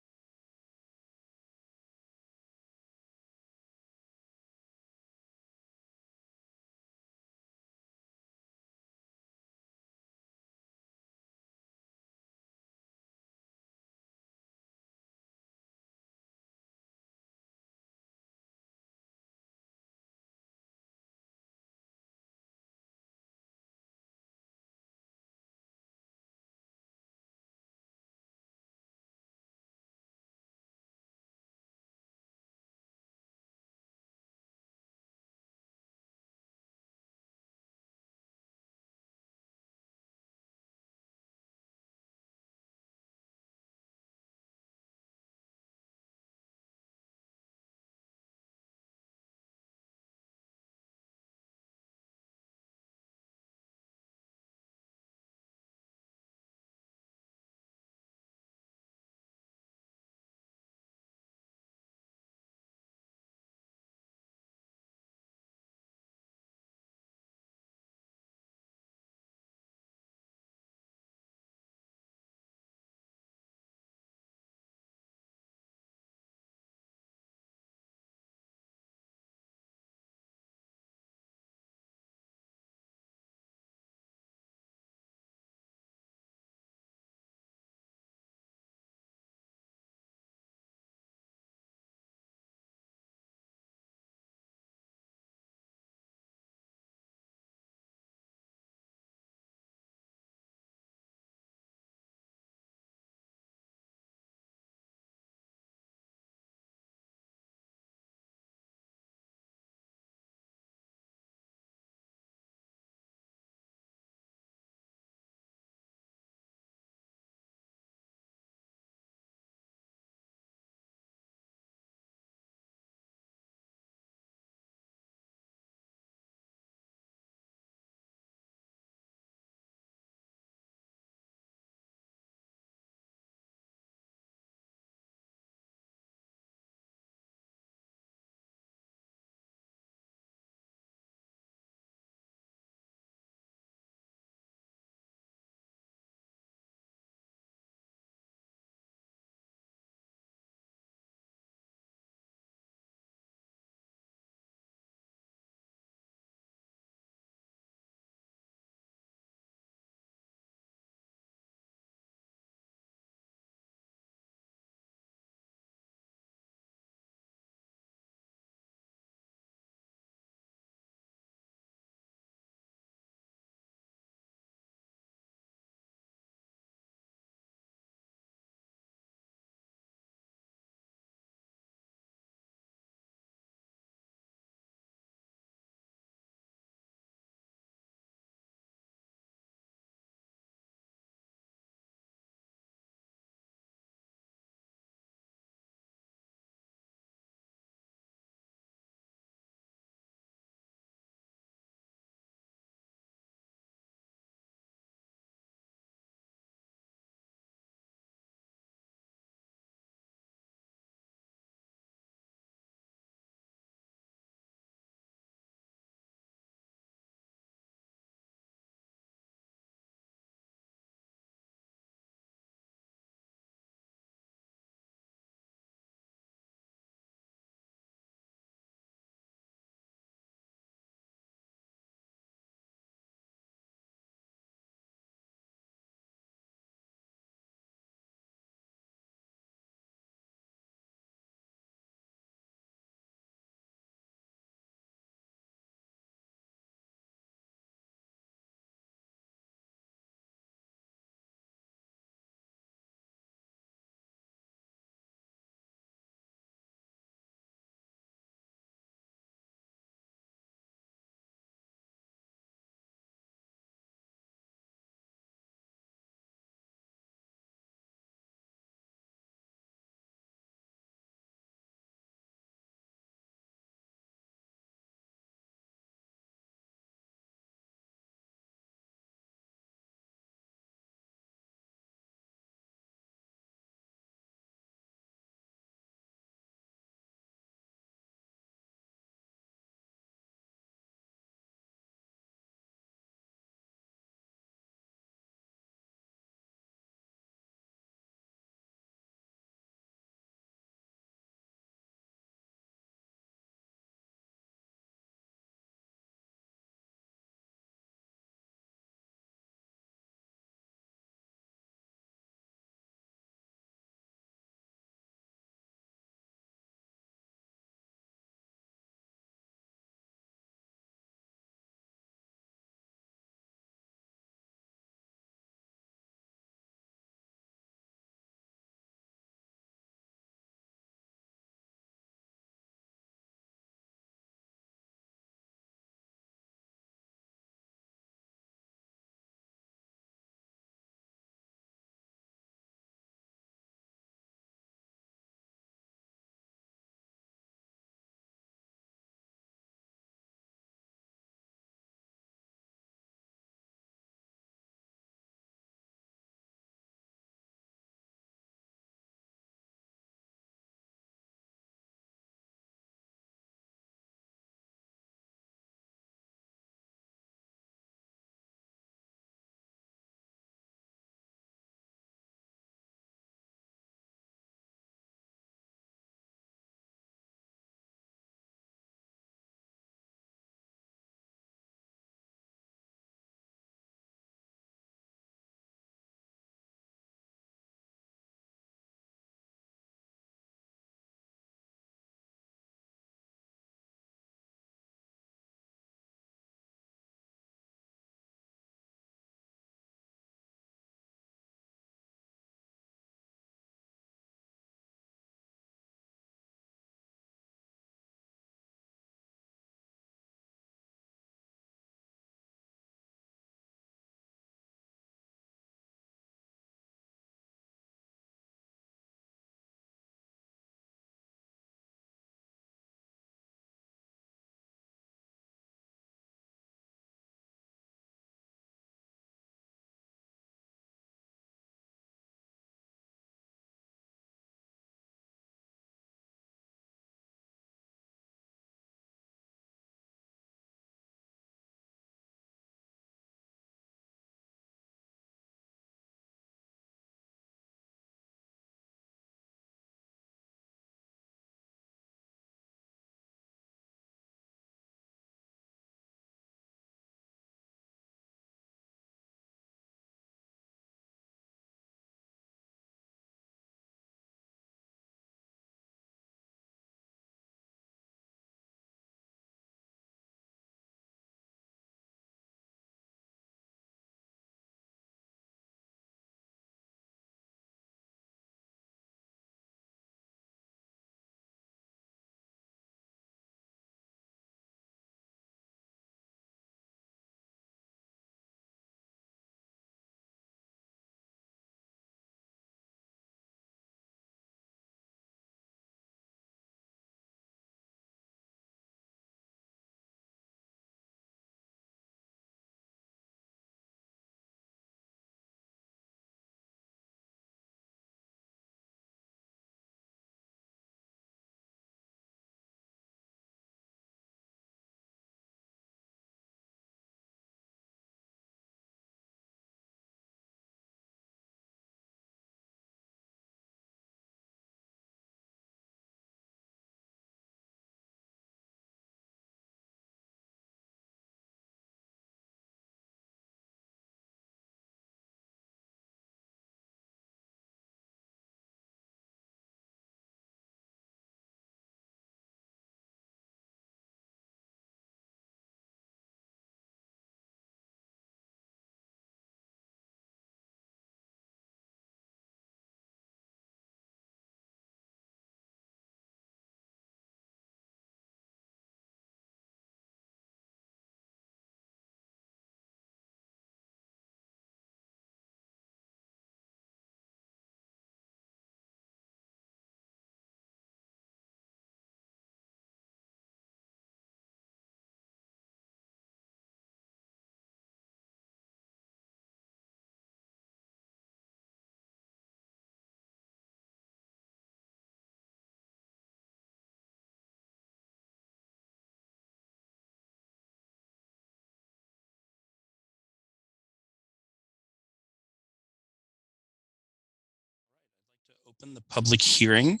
Open the public hearing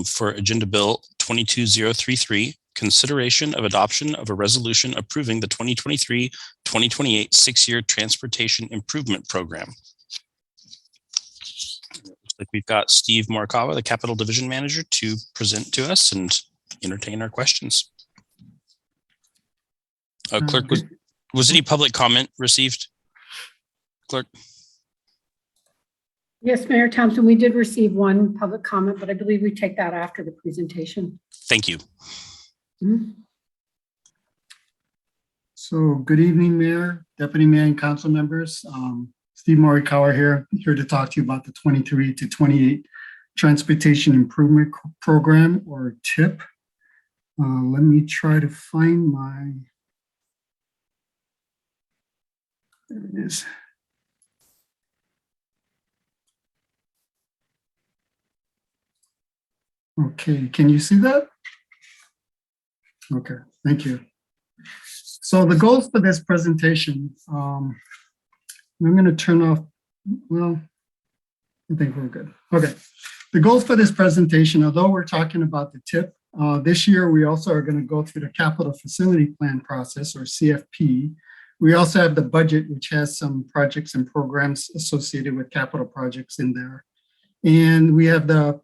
for Agenda Bill 22033, consideration of adoption of a resolution approving the 2023-2028 6-year transportation improvement program. Looks like we've got Steve Morikawa, the Capital Division Manager, to present to us and entertain our questions. Clerk, was any public comment received? Clerk? Yes, Mayor Thompson, we did receive one public comment, but I believe we take that after the presentation. Thank you. So good evening, Mayor, Deputy Mayor, and council members. Steve Morikawa here to talk to you about the 23 to 28 Transportation Improvement Program, or TIP. Let me try to find my, there it is. Okay, can you see that? Okay, thank you. So the goals for this presentation, I'm going to turn off, well, I think we're good. Okay, the goals for this presentation, although we're talking about the TIP, this year we also are going to go through the Capital Facility Plan process, or CFP. We also have the budget, which has some projects and programs associated with capital projects in there. And we have the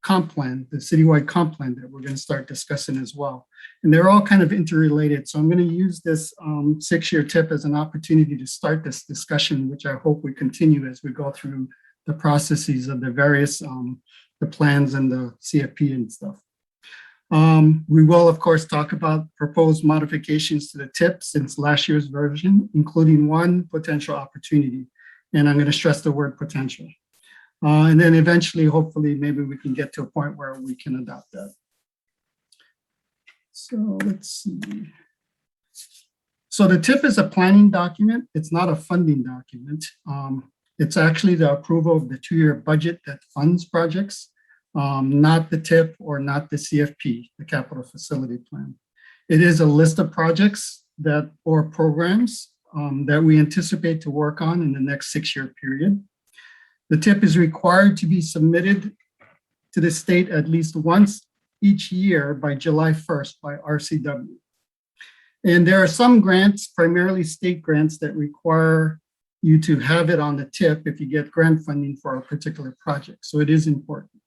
comp plan, the citywide comp plan that we're going to start discussing as well. And they're all kind of interrelated. So I'm going to use this 6-year TIP as an opportunity to start this discussion, which I hope we continue as we go through the processes of the various, the plans and the CFP and stuff. We will, of course, talk about proposed modifications to the TIP since last year's version, including one potential opportunity. And I'm going to stress the word potential. And then eventually, hopefully, maybe we can get to a point where we can adopt that. So let's see. So the TIP is a planning document. It's not a funding document. It's actually the approval of the 2-year budget that funds projects, not the TIP or not the CFP, the Capital Facility Plan. It is a list of projects that or programs that we anticipate to work on in the next 6-year period. The TIP is required to be submitted to the state at least once each year by July 1st by RCW. And there are some grants, primarily state grants, that require you to have it on the TIP if you get grant funding for a particular project. So it is important.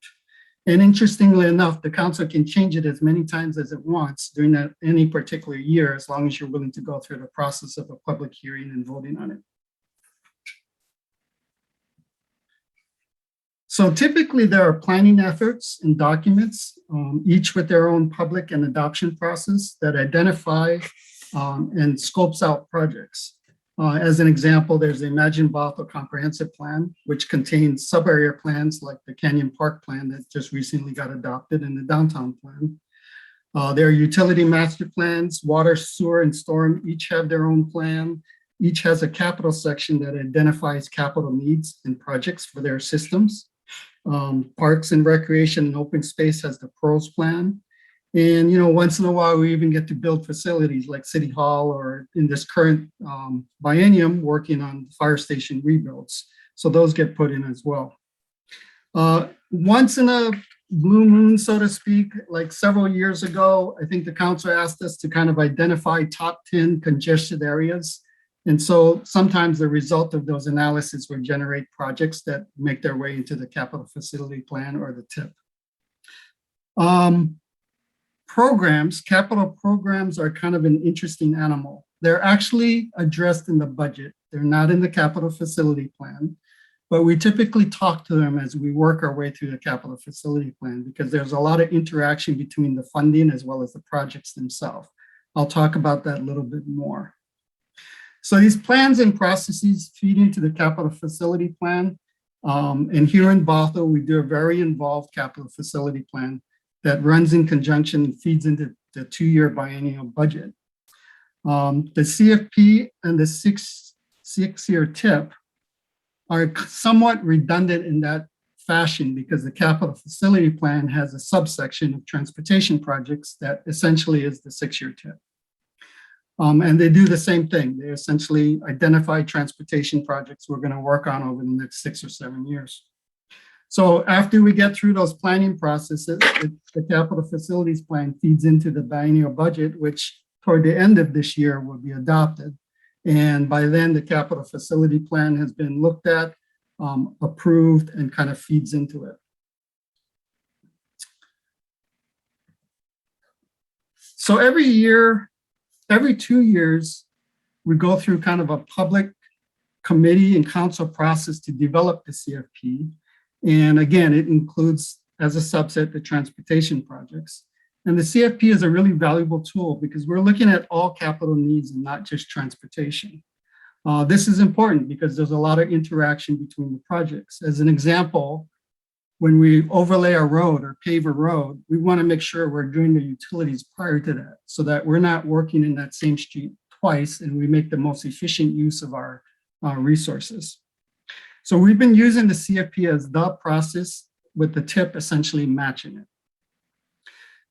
And interestingly enough, the council can change it as many times as it wants during any particular year, as long as you're willing to go through the process of a public hearing and voting on it. So typically there are planning efforts and documents, each with their own public and adoption process that identify and scopes out projects. As an example, there's the Imagine Bothell Comprehensive Plan, which contains sub-area plans like the Canyon Park Plan that just recently got adopted, and the Downtown Plan. There are utility master plans, water, sewer, and storm each have their own plan. Each has a capital section that identifies capital needs and projects for their systems. Parks and Recreation and Open Space has the PROS plan. And, you know, once in a while, we even get to build facilities like City Hall, or in this current biennium, working on fire station rebuilds. So those get put in as well. Once in a blue moon, so to speak, like several years ago, I think the council asked us to kind of identify top 10 congested areas. And so sometimes the result of those analyses will generate projects that make their way into the Capital Facility Plan or the TIP. Programs, capital programs are kind of an interesting animal. They're actually addressed in the budget. They're not in the Capital Facility Plan, but we typically talk to them as we work our way through the Capital Facility Plan, because there's a lot of interaction between the funding as well as the projects themselves. I'll talk about that a little bit more. So these plans and processes feed into the Capital Facility Plan. And here in Bothell, we do a very involved Capital Facility Plan that runs in conjunction and feeds into the 2-year biennial budget. The CFP and the 6-year TIP are somewhat redundant in that fashion, because the Capital Facility Plan has a subsection of transportation projects that essentially is the 6-year TIP. And they do the same thing. They essentially identify transportation projects we're going to work on over the next 6 or 7 years. So after we get through those planning processes, the capital facilities plan feeds into the biennial budget, which toward the end of this year will be adopted. And by then the capital facility plan has been looked at, approved, and kind of feeds into it. So every year, every 2 years, we go through kind of a public committee and council process to develop the CFP. And again, it includes as a subset the transportation projects. And the CFP is a really valuable tool because we're looking at all capital needs and not just transportation. This is important because there's a lot of interaction between the projects. As an example, when we overlay a road or pave a road, we want to make sure we're doing the utilities prior to that so that we're not working in that same street twice and we make the most efficient use of our resources. So we've been using the CFP as the process with the TIP essentially matching it.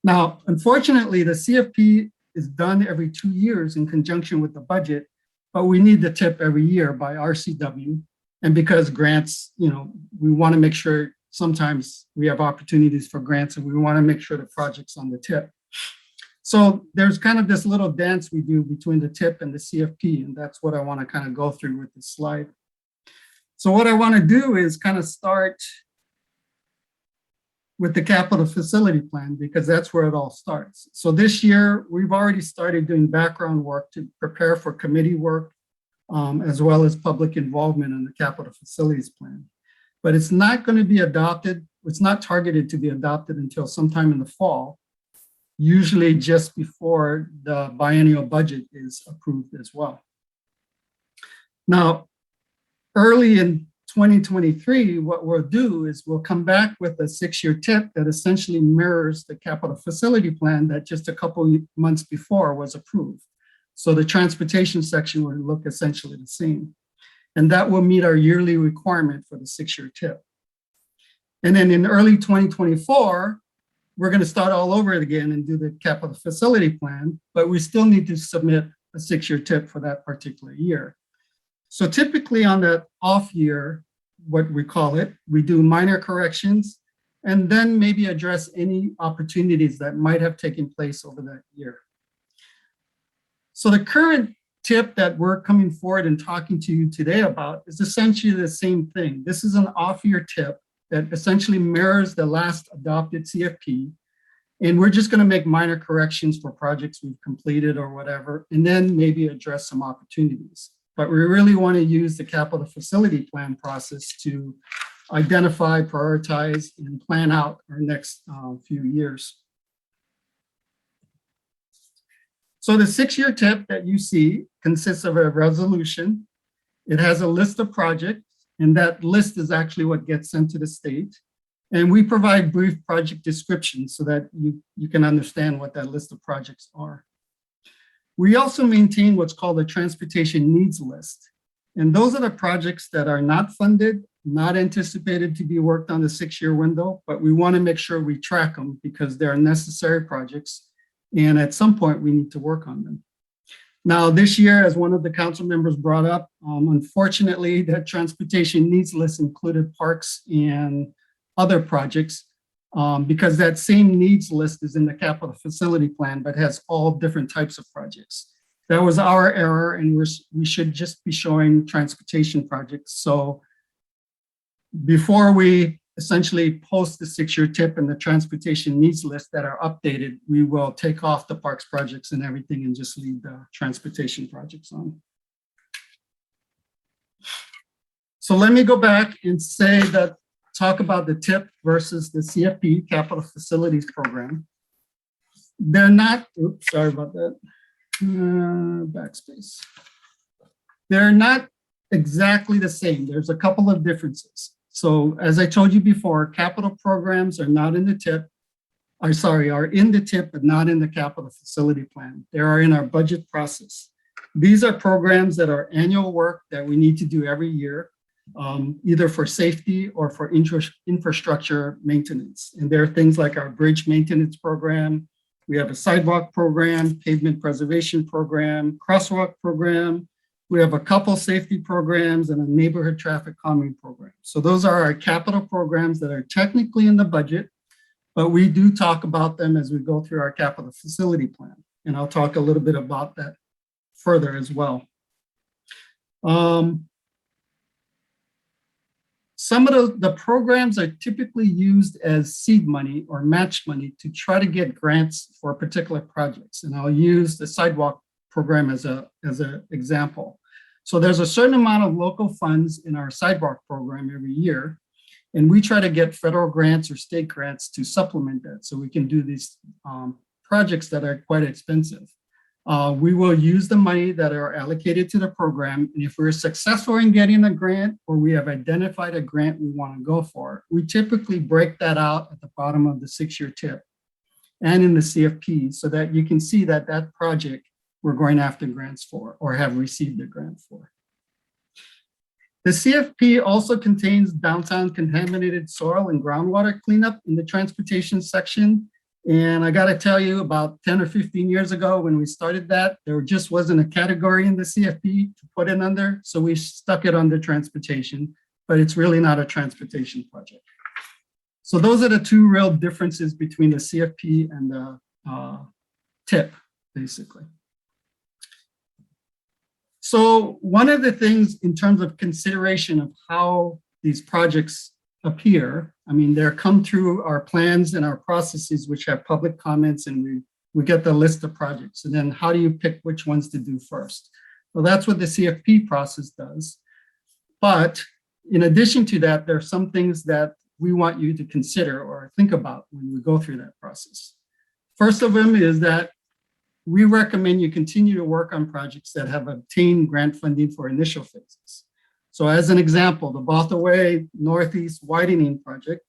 Now, unfortunately, the CFP is done every 2 years in conjunction with the budget, but we need the TIP every year by RCW. And because grants, we want to make sure sometimes we have opportunities for grants and we want to make sure the project's on the TIP. So there's kind of this little dance we do between the TIP and the CFP, and that's what I want to kind of go through with this slide. So what I want to do is kind of start with the capital facility plan because that's where it all starts. So this year, we've already started doing background work to prepare for committee work, as well as public involvement in the capital facilities plan. But it's not going to be adopted. It's not targeted to be adopted until sometime in the fall, usually just before the biennial budget is approved as well. Now, early in 2023, what we'll do is we'll come back with a 6-year TIP that essentially mirrors the capital facility plan that just a couple months before was approved. So the transportation section will look essentially the same. And that will meet our yearly requirement for the 6-year TIP. And then in early 2024, we're going to start all over again and do the capital facility plan, but we still need to submit a 6-year TIP for that particular year. So typically on the off year, what we call it, we do minor corrections and then maybe address any opportunities that might have taken place over that year. So the current TIP that we're coming forward and talking to you today about is essentially the same thing. This is an off-year TIP that essentially mirrors the last adopted CFP. And we're just going to make minor corrections for projects we've completed or whatever, and then maybe address some opportunities. But we really want to use the capital facility plan process to identify, prioritize, and plan out our next few years. So the 6-year TIP that you see consists of a resolution. It has a list of projects, and that list is actually what gets sent to the state. And we provide brief project descriptions so that you can understand what that list of projects are. We also maintain what's called a transportation needs list. And those are the projects that are not funded, not anticipated to be worked on the 6-year window, but we want to make sure we track them because they're necessary projects. And at some point, we need to work on them. Now, this year, as one of the council members brought up, unfortunately, that transportation needs list included parks and other projects because that same needs list is in the capital facility plan, but has all different types of projects. That was our error, and we should just be showing transportation projects. So before we essentially post the 6-year TIP and the transportation needs list that are updated, we will take off the parks projects and everything and just leave the transportation projects on. So let me go back and say that, talk about the TIP versus the CFP, Capital Facilities Program. They're not, oops, sorry about that, backspace. They're not exactly the same. There's a couple of differences. So as I told you before, capital programs are not in the TIP, are in the TIP, but not in the capital facility plan. They are in our budget process. These are programs that are annual work that we need to do every year, either for safety or for infrastructure maintenance. And there are things like our bridge maintenance program. We have a sidewalk program, pavement preservation program, crosswalk program, We have a couple safety programs and a neighborhood traffic calming program. So those are our capital programs that are technically in the budget, but we do talk about them as we go through our capital facility plan. And I'll talk a little bit about that further as well. Some of the programs are typically used as seed money or match money to try to get grants for particular projects. And I'll use the sidewalk program as an example. So there's a certain amount of local funds in our sidewalk program every year, and we try to get federal grants or state grants to supplement that so we can do these projects that are quite expensive. We will use the money that are allocated to the program, and if we're successful in getting a grant or we have identified a grant we want to go for, we typically break that out at the bottom of the 6-year tip and in the CFP so that you can see that that project we're going after grants for or have received a grant for. The CFP also contains downtown contaminated soil and groundwater cleanup in the transportation section. And I got to tell you, about 10 or 15 years ago when we started that, there just wasn't a category in the CFP to put it under. So we stuck it under transportation, but it's really not a transportation project. So those are the two real differences between the CFP and the TIP, basically. So one of the things in terms of consideration of how these projects appear, I mean, they're come through our plans and our processes, which have public comments, and we get the list of projects. And then how do you pick which ones to do first? Well, that's what the CFP process does. But in addition to that, there are some things that we want you to consider or think about when we go through that process. First of them is that we recommend you continue to work on projects that have obtained grant funding for initial phases. So as an example, the Bothell Northeast Widening Project,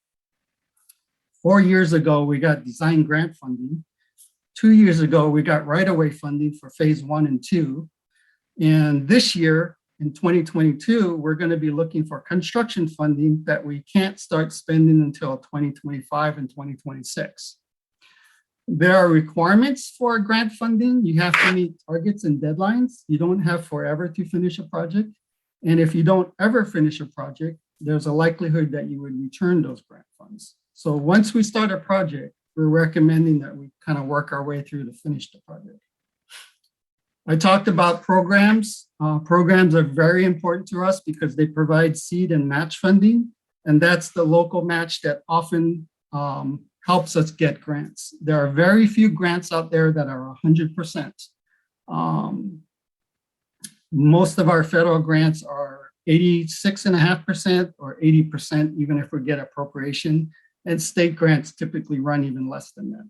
4 years ago, we got design grant funding. 2 years ago, we got right-of-way funding for phase 1 and 2. And this year, in 2022, we're going to be looking for construction funding that we can't start spending until 2025 and 2026. There are requirements for grant funding. You have to meet targets and deadlines. You don't have forever to finish a project. And if you don't ever finish a project, there's a likelihood that you would return those grant funds. So once we start a project, we're recommending that we kind of work our way through to finish the project. I talked about programs. Programs are very important to us because they provide seed and match funding. And that's the local match that often helps us get grants. There are very few grants out there that are 100%. Most of our federal grants are 86.5% or 80%, even if we get appropriation. And state grants typically run even less than that.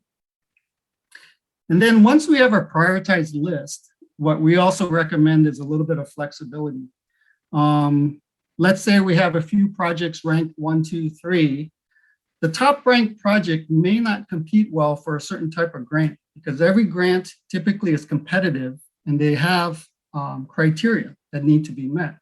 And then once we have a prioritized list, what we also recommend is a little bit of flexibility. Let's say we have a few projects ranked 1, 2, 3. The top ranked project may not compete well for a certain type of grant because every grant typically is competitive and they have criteria that need to be met.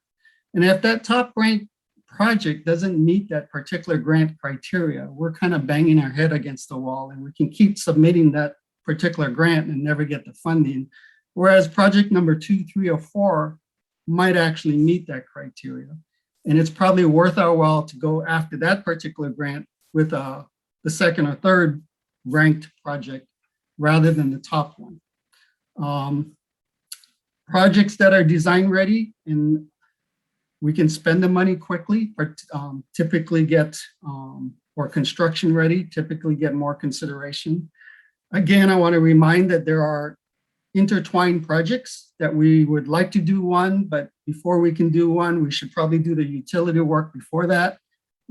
And if that top ranked project doesn't meet that particular grant criteria, we're kind of banging our head against the wall and we can keep submitting that particular grant and never get the funding. Whereas project number 2, 3, or 4 might actually meet that criteria. And it's probably worth our while to go after that particular grant with the second or third ranked project rather than the top one. Projects that are design ready and we can spend the money quickly, but typically get, or construction ready, typically get more consideration. Again, I want to remind that there are intertwined projects that we would like to do one, but before we can do one, we should probably do the utility work before that.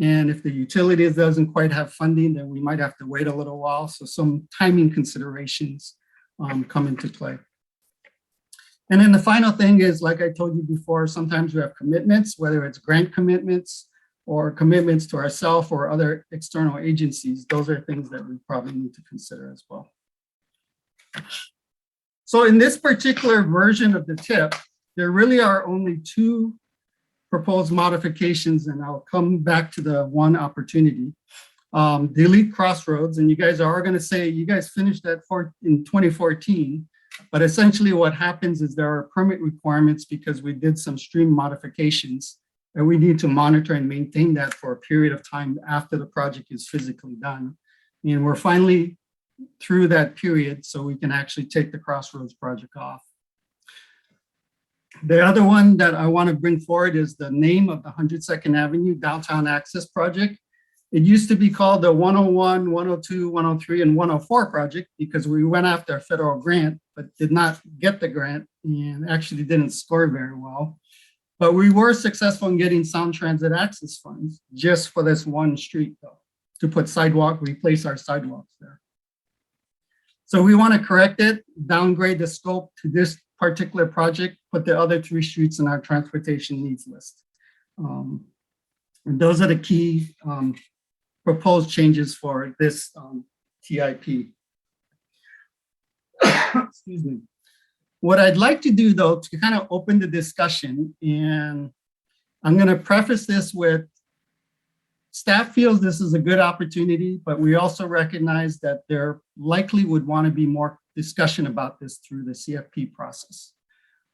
And if the utilities doesn't quite have funding, then we might have to wait a little while. So some timing considerations come into play. And then the final thing is, like I told you before, sometimes we have commitments, whether it's grant commitments or commitments to ourselves or other external agencies. Those are things that we probably need to consider as well. So in this particular version of the tip, there really are only 2 proposed modifications, and I'll come back to the one opportunity. Delete crossroads, and you guys are going to say, you guys finished that in 2014. But essentially what happens is there are permit requirements because we did some stream modifications, and we need to monitor and maintain that for a period of time after the project is physically done. And we're finally through that period, so we can actually take the Crossroads project off. The other one that I want to bring forward is the name of the 102nd Avenue Downtown Access Project. It used to be called the 101, 102, 103, and 104 project because we went after a federal grant, but did not get the grant and actually didn't score very well. But we were successful in getting sound transit access funds just for this one street though, to put sidewalk, replace our sidewalks there. So we want to correct it, downgrade the scope to this particular project, put the other 3 streets in our transportation needs list. And those are the key proposed changes for this TIP. Excuse me. What I'd like to do though, to kind of open the discussion, and I'm going to preface this with staff feels this is a good opportunity, but we also recognize that there likely would want to be more discussion about this through the CFP process.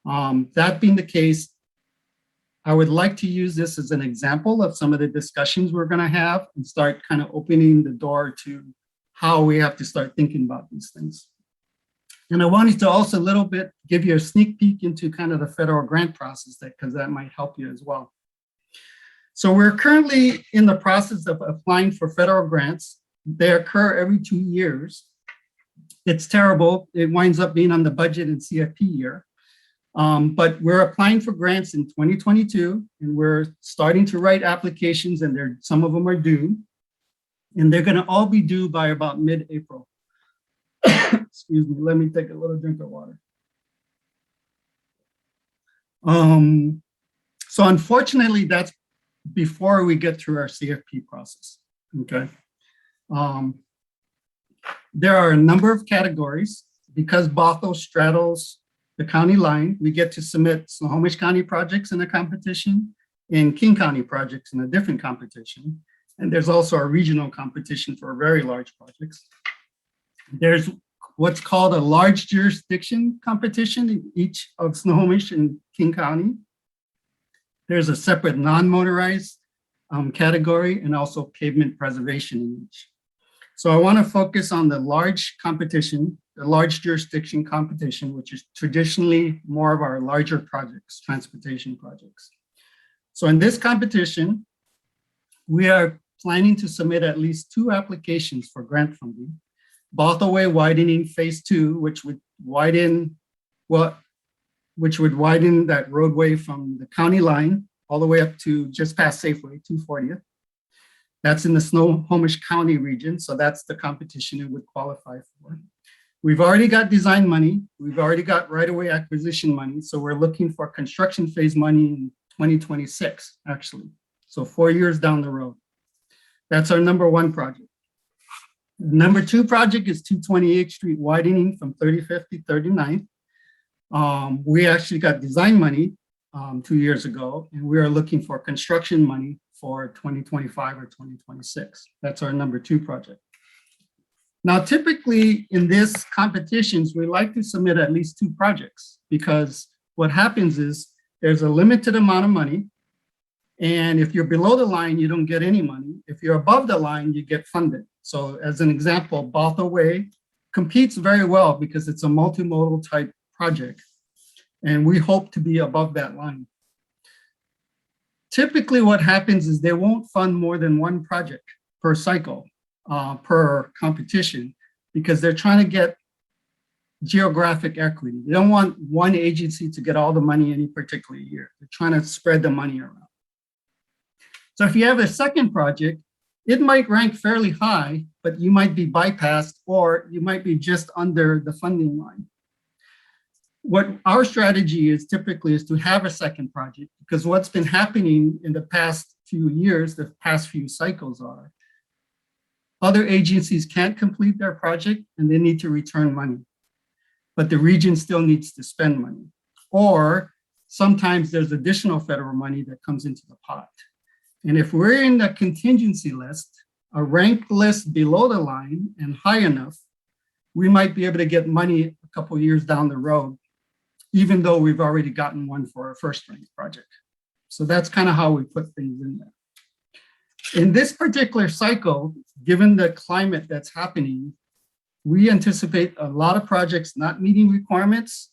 That being the case, I would like to use this as an example of some of the discussions we're going to have and start kind of opening the door to how we have to start thinking about these things. And I wanted to also a little bit give you a sneak peek into kind of the federal grant process, because that might help you as well. So we're currently in the process of applying for federal grants. They occur every 2 years. It's terrible. It winds up being on the budget and CFP year. But we're applying for grants in 2022, and we're starting to write applications, and some of them are due. And they're going to all be due by about mid-April. Excuse me, let me take a little drink of water. So unfortunately, that's before we get through our CFP process, okay? There are a number of categories. Because Bothell straddles the county line, we get to submit Snohomish County projects in a competition and King County projects in a different competition. And there's also a regional competition for very large projects. There's what's called a large jurisdiction competition in each of Snohomish and King County. There's a separate non-motorized category and also pavement preservation in each. So I want to focus on the large competition, the large jurisdiction competition, which is traditionally more of our larger projects, transportation projects. So in this competition, we are planning to submit at least 2 applications for grant funding. Bothell Way widening phase 2, which would widen that roadway from the county line all the way up to just past Safeway, 240th. That's in the Snohomish County region, so that's the competition it would qualify for. We've already got design money. We've already got right-of-way acquisition money, so we're looking for construction phase money in 2026, actually. So 4 years down the road. That's our number 1 project. The number 2 project is 228th Street widening from 35th to 39th. We actually got design money 2 years ago, and we are looking for construction money for 2025 or 2026. That's our number 2 project. Now, typically in this competitions, we like to submit at least 2 projects because what happens is there's a limited amount of money. And if you're below the line, you don't get any money. If you're above the line, you get funded. So as an example, Bothell Way competes very well because it's a multimodal type project. And we hope to be above that line. Typically what happens is they won't fund more than 1 project per cycle, per competition, because they're trying to get geographic equity. They don't want one agency to get all the money any particular year. They're trying to spread the money around. So if you have a second project, it might rank fairly high, but you might be bypassed or you might be just under the funding line. What our strategy is typically is to have a second project, because what's been happening in the past few years, the past few cycles are, other agencies can't complete their project and they need to return money, but the region still needs to spend money. Or sometimes there's additional federal money that comes into the pot. And if we're in the contingency list, a ranked list below the line and high enough, we might be able to get money a couple years down the road, even though we've already gotten one for our first range project. So that's kind of how we put things in there. In this particular cycle, given the climate that's happening, we anticipate a lot of projects not meeting requirements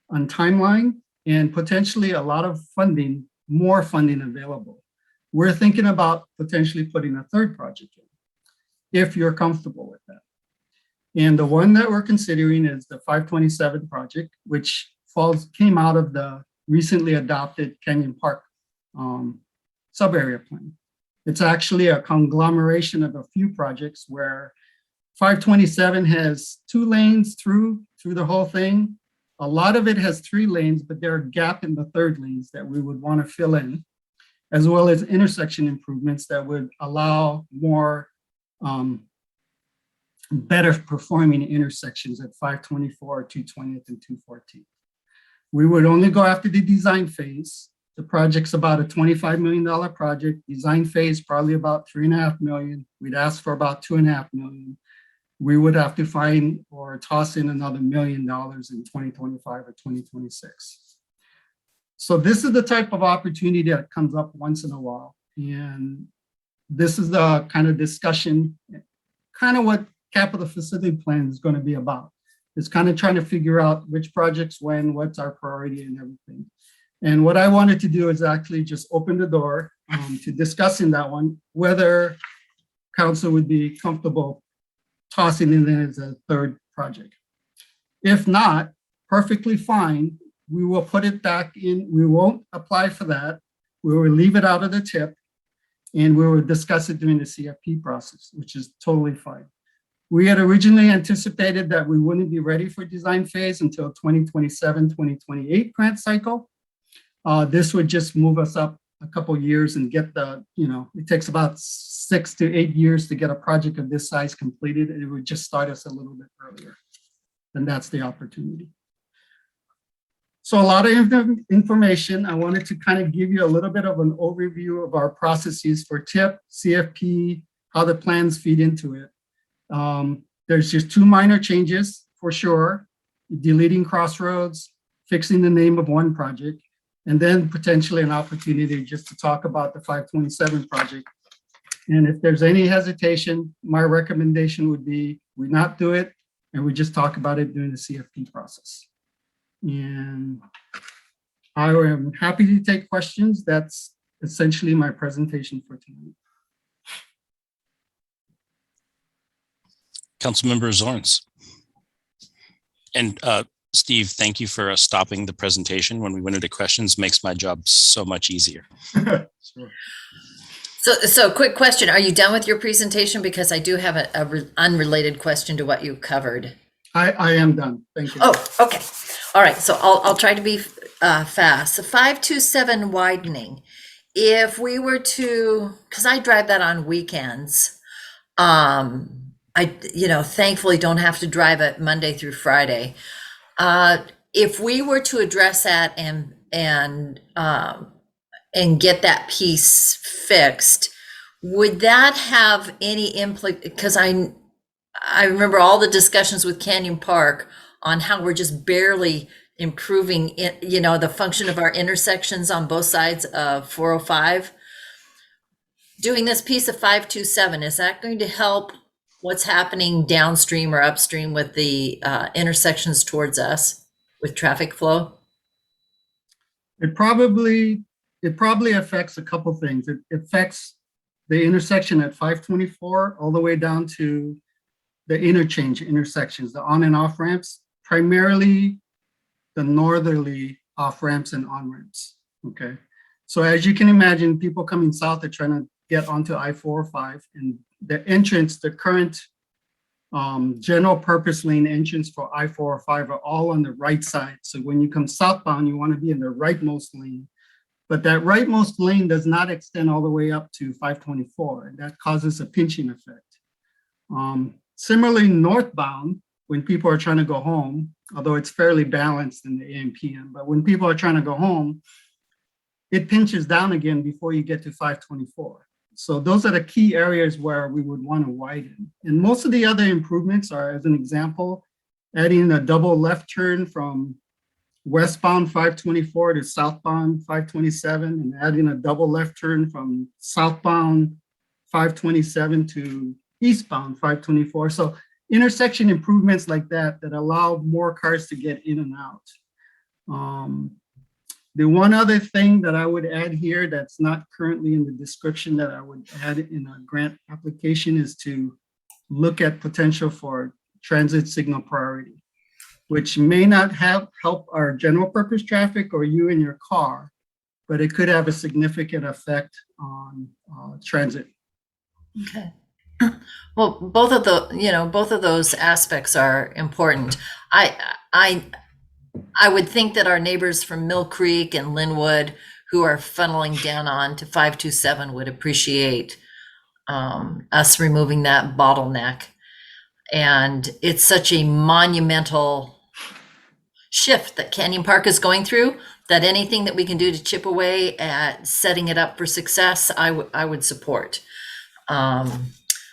on timeline and potentially a lot of funding, more funding available. We're thinking about potentially putting a third project in, if you're comfortable with that. And the one that we're considering is the 527 project, which came out of the recently adopted Canyon Park sub-area plan. It's actually a conglomeration of a few projects where 527 has 2 lanes through the whole thing. A lot of it has 3 lanes, but there are gaps in the third lanes that we would want to fill in, as well as intersection improvements that would allow more better performing intersections at 524, 220th, and 214. We would only go after the design phase. The project's about a $25 million project. Design phase, probably about $3.5 million. We'd ask for about $2.5 million. We would have to find or toss in another $1 million in 2025 or 2026. So this is the type of opportunity that comes up once in a while. And this is the kind of discussion, kind of what capital facility plan is going to be about. It's kind of trying to figure out which projects when, what's our priority and everything. And what I wanted to do is actually just open the door to discussing that one, whether council would be comfortable tossing it in as a third project. If not, perfectly fine. We will put it back in. We won't apply for that. We will leave it out of the tip and we will discuss it during the CFP process, which is totally fine. We had originally anticipated that we wouldn't be ready for design phase until 2027, 2028 grant cycle. This would just move us up a couple of years and get the, it takes about 6 to 8 years to get a project of this size completed. And it would just start us a little bit earlier. And that's the opportunity. So a lot of information. I wanted to kind of give you a little bit of an overview of our processes for TIP, CFP, how the plans feed into it. There's just 2 minor changes for sure, deleting crossroads, fixing the name of one project, and then potentially an opportunity just to talk about the 527 project. And if there's any hesitation, my recommendation would be we not do it and we just talk about it during the CFP process. And I am happy to take questions. That's essentially my presentation for tonight. Councilmember Zorns. And Steve, thank you for stopping the presentation when we went into questions. Makes my job so much easier. Sure. So quick question. Are you done with your presentation? Because I do have a unrelated question to what you covered. I am done. Thank you. Oh, okay. All right. So I'll try to be fast. The 527 widening. If we were to, because I drive that on weekends, I thankfully don't have to drive it Monday through Friday. If we were to address that and get that piece fixed, would that have any because I remember all the discussions with Canyon Park on how we're just barely improving the function of our intersections on both sides of 405. Doing this piece of 527, is that going to help what's happening downstream or upstream with the intersections towards us with traffic flow? It probably affects a couple things. It affects the intersection at 524 all the way down to the interchange intersections, the on and off ramps, primarily the northerly off ramps and on ramps. Okay. So as you can imagine, people coming south are trying to get onto I-405 and the entrance, the current general purpose lane entrance for I-405 are all on the right side. So when you come southbound, you want to be in the rightmost lane. But that rightmost lane does not extend all the way up to 524, and that causes a pinching effect. Similarly, northbound, when people are trying to go home, although it's fairly balanced in the AM PM, but when people are trying to go home, it pinches down again before you get to 524. So those are the key areas where we would want to widen. And most of the other improvements are, as an example, adding a double left turn from westbound 524 to southbound 527, and adding a double left turn from southbound 527 to eastbound 524. So intersection improvements like that allow more cars to get in and out. The one other thing that I would add here that's not currently in the description that I would add in a grant application is to look at potential for transit signal priority, which may not help our general purpose traffic or you in your car, but it could have a significant effect on transit. Okay. Well, both of those aspects are important. I would think that our neighbors from Mill Creek and Linwood who are funneling down on to 527 would appreciate us removing that bottleneck. And it's such a monumental shift that Canyon Park is going through that anything that we can do to chip away at setting it up for success, I would support.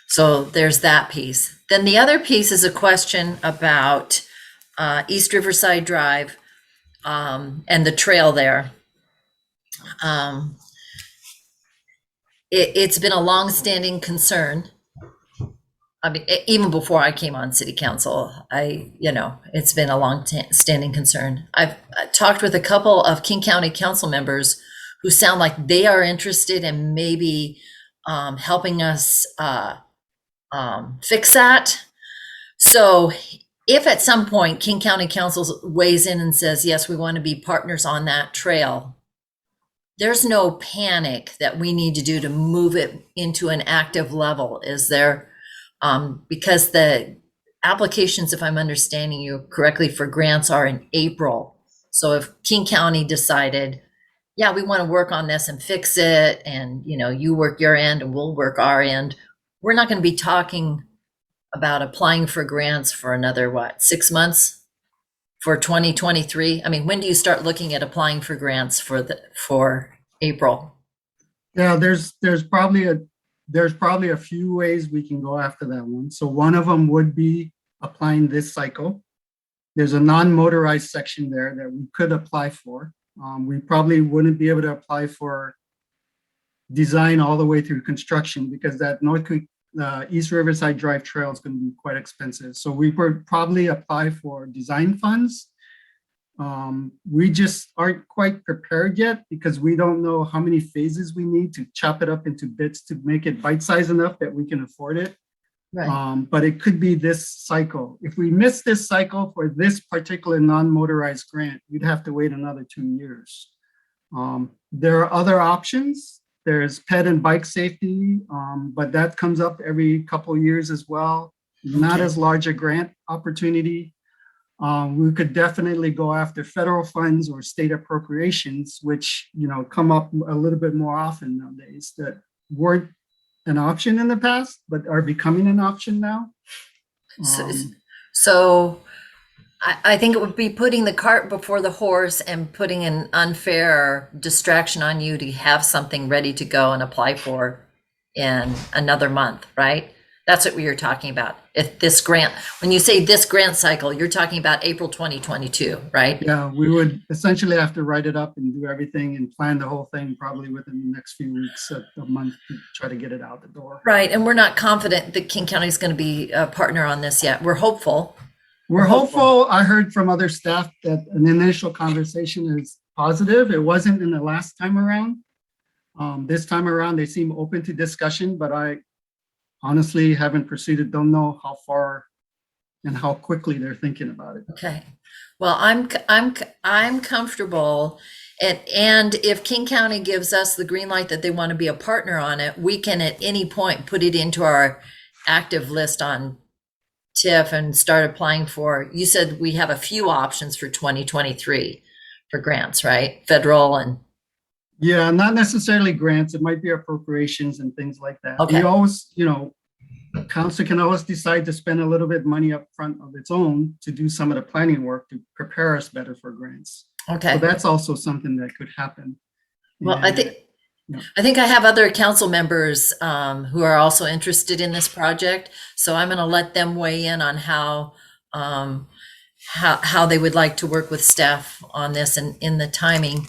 So there's that piece. Then the other piece is a question about East Riverside Drive and the trail there. It's been a long-standing concern. I mean, even before I came on city council, it's been a long-standing concern. I've talked with a couple of King County council members who sound like they are interested in maybe helping us fix that. So if at some point King County Council weighs in and says, yes, we want to be partners on that trail, there's no panic that we need to do to move it into an active level, is there? Because the applications, if I'm understanding you correctly, for grants are in April. So if King County decided, yeah, we want to work on this and fix it, and you work your end and we'll work our end, we're not going to be talking about applying for grants for another, 6 months for 2023? I mean, when do you start looking at applying for grants for April? Yeah, there's probably a few ways we can go after that one. So one of them would be applying this cycle. There's a non-motorized section there that we could apply for. We probably wouldn't be able to apply for design all the way through construction because that East Riverside Drive trail is going to be quite expensive. So we would probably apply for design funds. We just aren't quite prepared yet because we don't know how many phases we need to chop it up into bits to make it bite-sized enough that we can afford it. Right. But it could be this cycle. If we miss this cycle for this particular non-motorized grant, we'd have to wait another 2 years. There are other options. There's ped and bike safety, but that comes up every couple of years as well. Not as large a grant opportunity. We could definitely go after federal funds or state appropriations, which come up a little bit more often nowadays, that weren't an option in the past, but are becoming an option now. So I think it would be putting the cart before the horse and putting an unfair distraction on you to have something ready to go and apply for in another month, right? That's what we were talking about. If this grant, when you say this grant cycle, you're talking about April 2022, right? Yeah, we would essentially have to write it up and do everything and plan the whole thing probably within the next few weeks, a month, to try to get it out the door. Right, and we're not confident that King County is going to be a partner on this yet. We're hopeful. We're hopeful. I heard from other staff that an initial conversation is positive. It wasn't in the last time around. This time around, they seem open to discussion, but I honestly haven't proceeded, don't know how far and how quickly they're thinking about it. Okay. Well, I'm comfortable, and if King County gives us the green light that they want to be a partner on it, we can at any point put it into our active list on TIF and start applying for. You said we have a few options for 2023 for grants, right? Federal and. Yeah, not necessarily grants. It might be appropriations and things like that. Okay. We always, council can always decide to spend a little bit of money up front of its own to do some of the planning work to prepare us better for grants. Okay. So that's also something that could happen. Well, I think I have other council members who are also interested in this project. So I'm going to let them weigh in on how how they would like to work with staff on this and in the timing.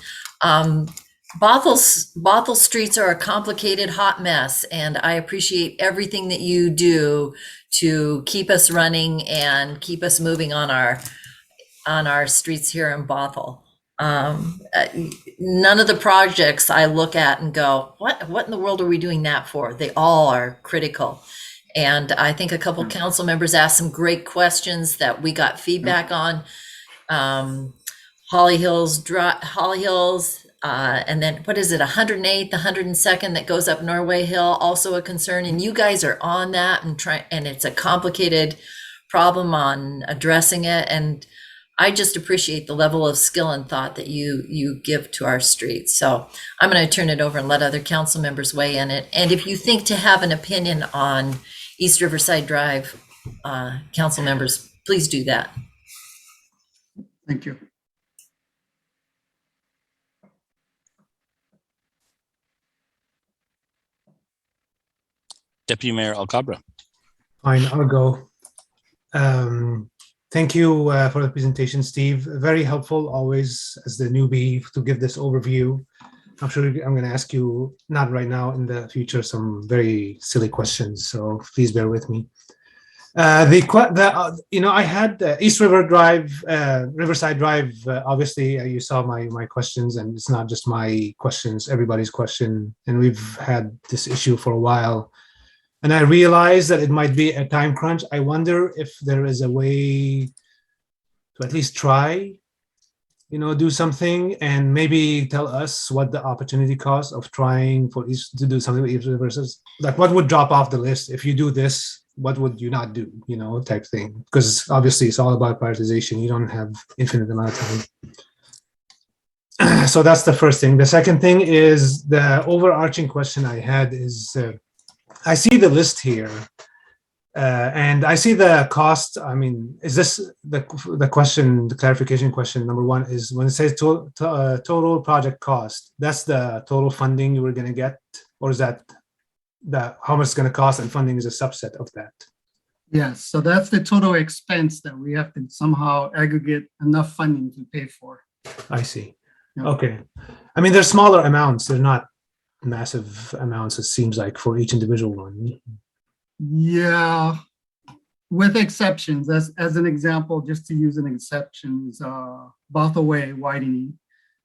Bothell streets are a complicated, hot mess, and I appreciate everything that you do to keep us running and keep us moving on our streets here in Bothell. None of the projects I look at and go, what in the world are we doing that for? They all are critical. And I think a couple council members asked some great questions that we got feedback on. Holly Hills, and then what is it, 108th, 102nd that goes up Norway Hill, also a concern. And you guys are on that and it's a complicated problem on addressing it. And I just appreciate the level of skill and thought that you give to our streets. So I'm going to turn it over and let other council members weigh in it. And if you think to have an opinion on East Riverside Drive, council members, please do that. Thank you. Deputy Mayor Alcabra. Fine, I'll go. Thank you for the presentation, Steve. Very helpful always as the newbie to give this overview. I'm sure I'm going to ask you, not right now, in the future, some very silly questions. So please bear with me. I had East Riverside Drive. Obviously, you saw my questions, and it's not just my questions, everybody's question. And we've had this issue for a while. And I realized that it might be a time crunch. I wonder if there is a way to at least try, do something and maybe tell us what the opportunity cost of trying for East to do something with East Riverside. Like, what would drop off the list if you do this? What would you not do? Type thing. Because obviously it's all about prioritization. You don't have infinite amount of time. So that's the first thing. The second thing is the overarching question I had is. I see the list here, and I see the cost. I mean, is this the question? The clarification question number one is when it says total project cost. That's the total funding you were going to get, or is that how much it's going to cost, and funding is a subset of that? Yes, so that's the total expense that we have to somehow aggregate enough funding to pay for. I see. Yeah. Okay, I mean, they're smaller amounts. They're not massive amounts, it seems like, for each individual one. Yeah, with exceptions. As an example, just to use an exception, is Bothell Way widening.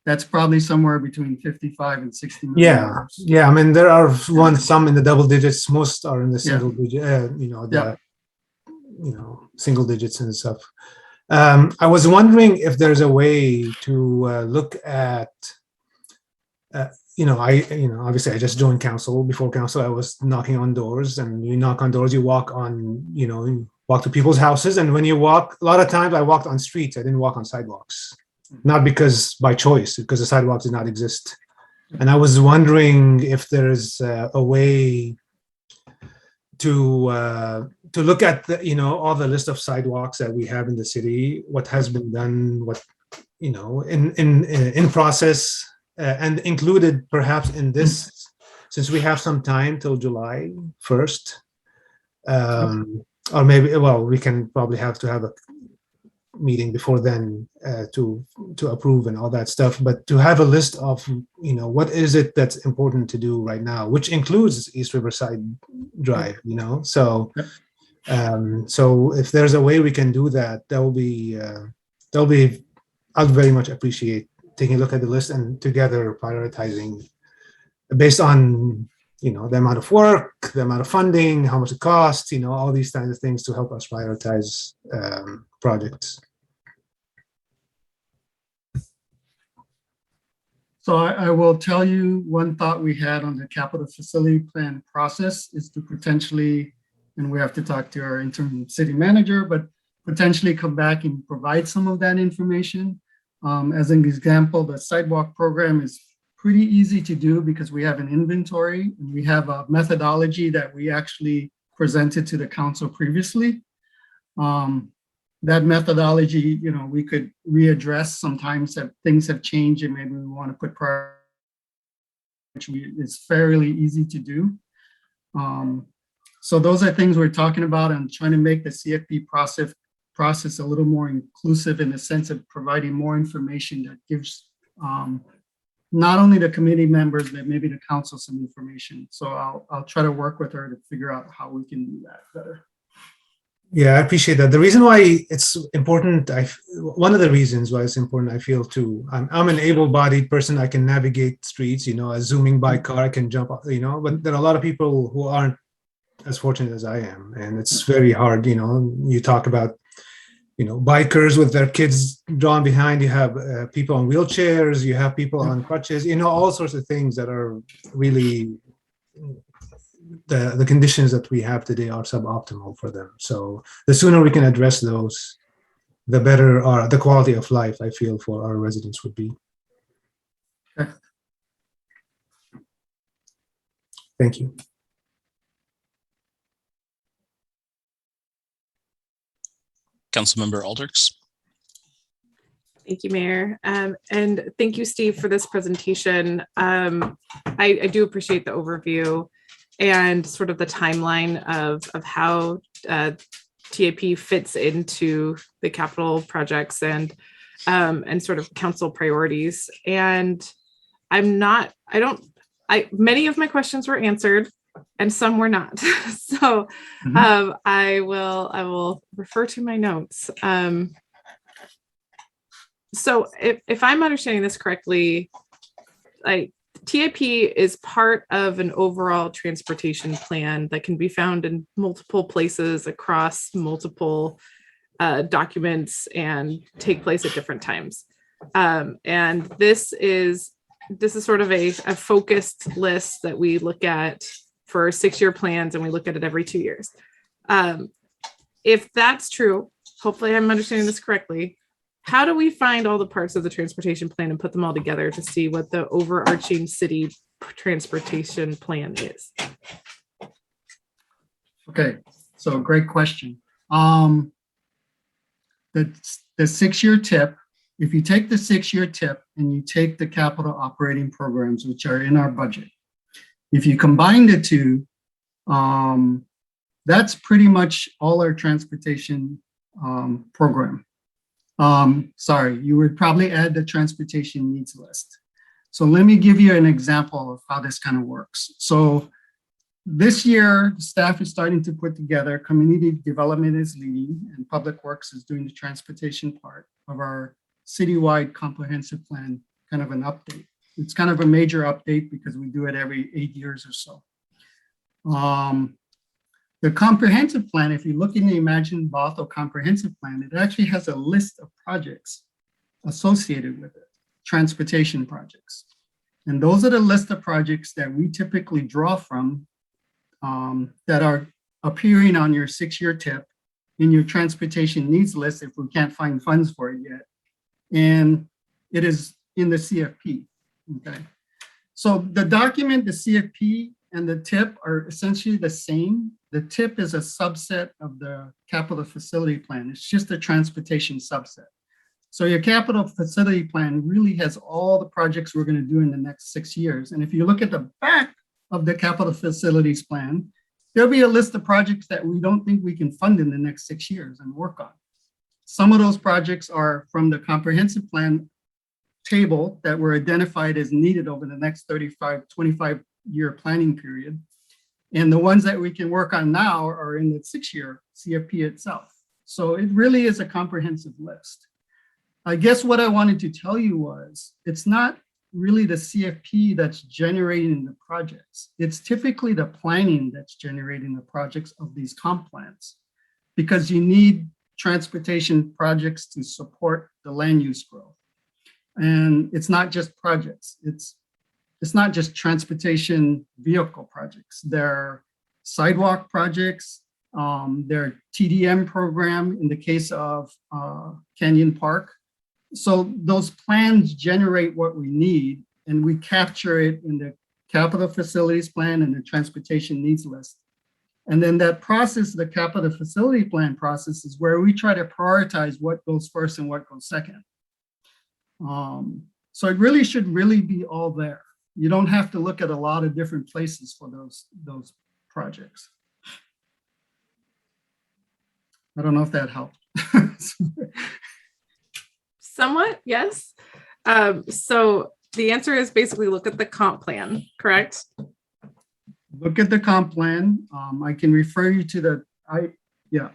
That's probably somewhere between 55 and 60 million. Yeah. I mean, there are some in the double digits. Most are in the single digit. Single digits and stuff. I was wondering if there's a way to look at. Obviously I just joined council. Before council, I was knocking on doors, and you knock on doors, you walk to people's houses. And when you walk, a lot of times I walked on streets. I didn't walk on sidewalks, not because by choice, because the sidewalks did not exist. And I was wondering if there's a way to look at all the list of sidewalks that we have in the city, what has been done, what, in process, and included perhaps in this, since we have some time till July 1st, or maybe, we can probably have a meeting before then to approve and all that stuff, but to have a list of, what is it that's important to do right now, which includes East Riverside Drive, so if there's a way we can do that, I'd very much appreciate taking a look at the list and together prioritizing based on, the amount of work, the amount of funding, how much it costs, all these kinds of things to help us prioritize projects. So I will tell you one thought we had on the capital facility plan process is to potentially, and we have to talk to our interim city manager, but potentially come back and provide some of that information. As an example, the sidewalk program is pretty easy to do because we have an inventory and we have a methodology that we actually presented to the council previously. That methodology, we could readdress sometimes that things have changed and maybe we want to put priority, which is fairly easy to do. So those are things we're talking about and trying to make the CFP process process a little more inclusive in the sense of providing more information that gives not only the committee members, but maybe the council some information. So I'll try to work with her to figure out how we can do that better. Yeah, I appreciate that. The reason why it's important, one of the reasons why it's important, I feel too, I'm an able-bodied person. I can navigate streets, a zooming by car, I can jump, but there are a lot of people who aren't as fortunate as I am. And it's very hard, you talk about, bikers with their kids drawn behind, you have people on wheelchairs, you have people on crutches, all sorts of things that are really, the conditions that we have today are suboptimal for them. So the sooner we can address those, the better the quality of life, I feel, for our residents would be. Okay. Thank you. Councilmember Alders. Thank you, Mayor. And thank you, Steve, for this presentation. I do appreciate the overview and sort of the timeline of how TAP fits into the capital projects and sort of council priorities. And many of my questions were answered and some were not. So I will refer to my notes. So if I'm understanding this correctly, TAP is part of an overall transportation plan that can be found in multiple places across multiple documents and take place at different times. And this is sort of a focused list that we look at for 6-year plans, and we look at it every 2 years. If that's true, hopefully I'm understanding this correctly, how do we find all the parts of the transportation plan and put them all together to see what the overarching city transportation plan is? Okay, so great question. The 6-year tip, if you take the 6-year tip and you take the capital operating programs, which are in our budget, if you combine the two, that's pretty much all our transportation program. Sorry, you would probably add the transportation needs list. So let me give you an example of how this kind of works. So this year, the staff is starting to put together, community development is leading, and public works is doing the transportation part of our citywide comprehensive plan, kind of an update. It's kind of a major update because we do it every 8 years or so. The comprehensive plan, if you look in the Imagine Bothell comprehensive plan, it actually has a list of projects associated with it, transportation projects. And those are the list of projects that we typically draw from that are appearing on your 6-year tip in your transportation needs list if we can't find funds for it yet. And it is in the CFP, okay? So the document, the CFP and the tip are essentially the same. The tip is a subset of the capital facility plan. It's just a transportation subset. So your capital facility plan really has all the projects we're going to do in the next 6 years. And if you look at the back of the capital facilities plan, there'll be a list of projects that we don't think we can fund in the next 6 years and work on. Some of those projects are from the comprehensive plan table that were identified as needed over the next 25-year planning period. And the ones that we can work on now are in the 6-year CFP itself. So it really is a comprehensive list. I guess what I wanted to tell you was, it's not really the CFP that's generating the projects. It's typically the planning that's generating the projects of these comp plans, because you need transportation projects to support the land use growth. And it's not just projects. It's not just transportation vehicle projects. There are sidewalk projects. There are TDM program in the case of Canyon Park. So those plans generate what we need, and we capture it in the capital facilities plan and the transportation needs list. And then that process, the capital facility plan process, is where we try to prioritize what goes first and what goes second. So it really should really be all there. You don't have to look at a lot of different places for those projects. I don't know if that helped. Somewhat, yes. So the answer is basically look at the comp plan, correct? Look at the comp plan. I can refer you to the, yeah.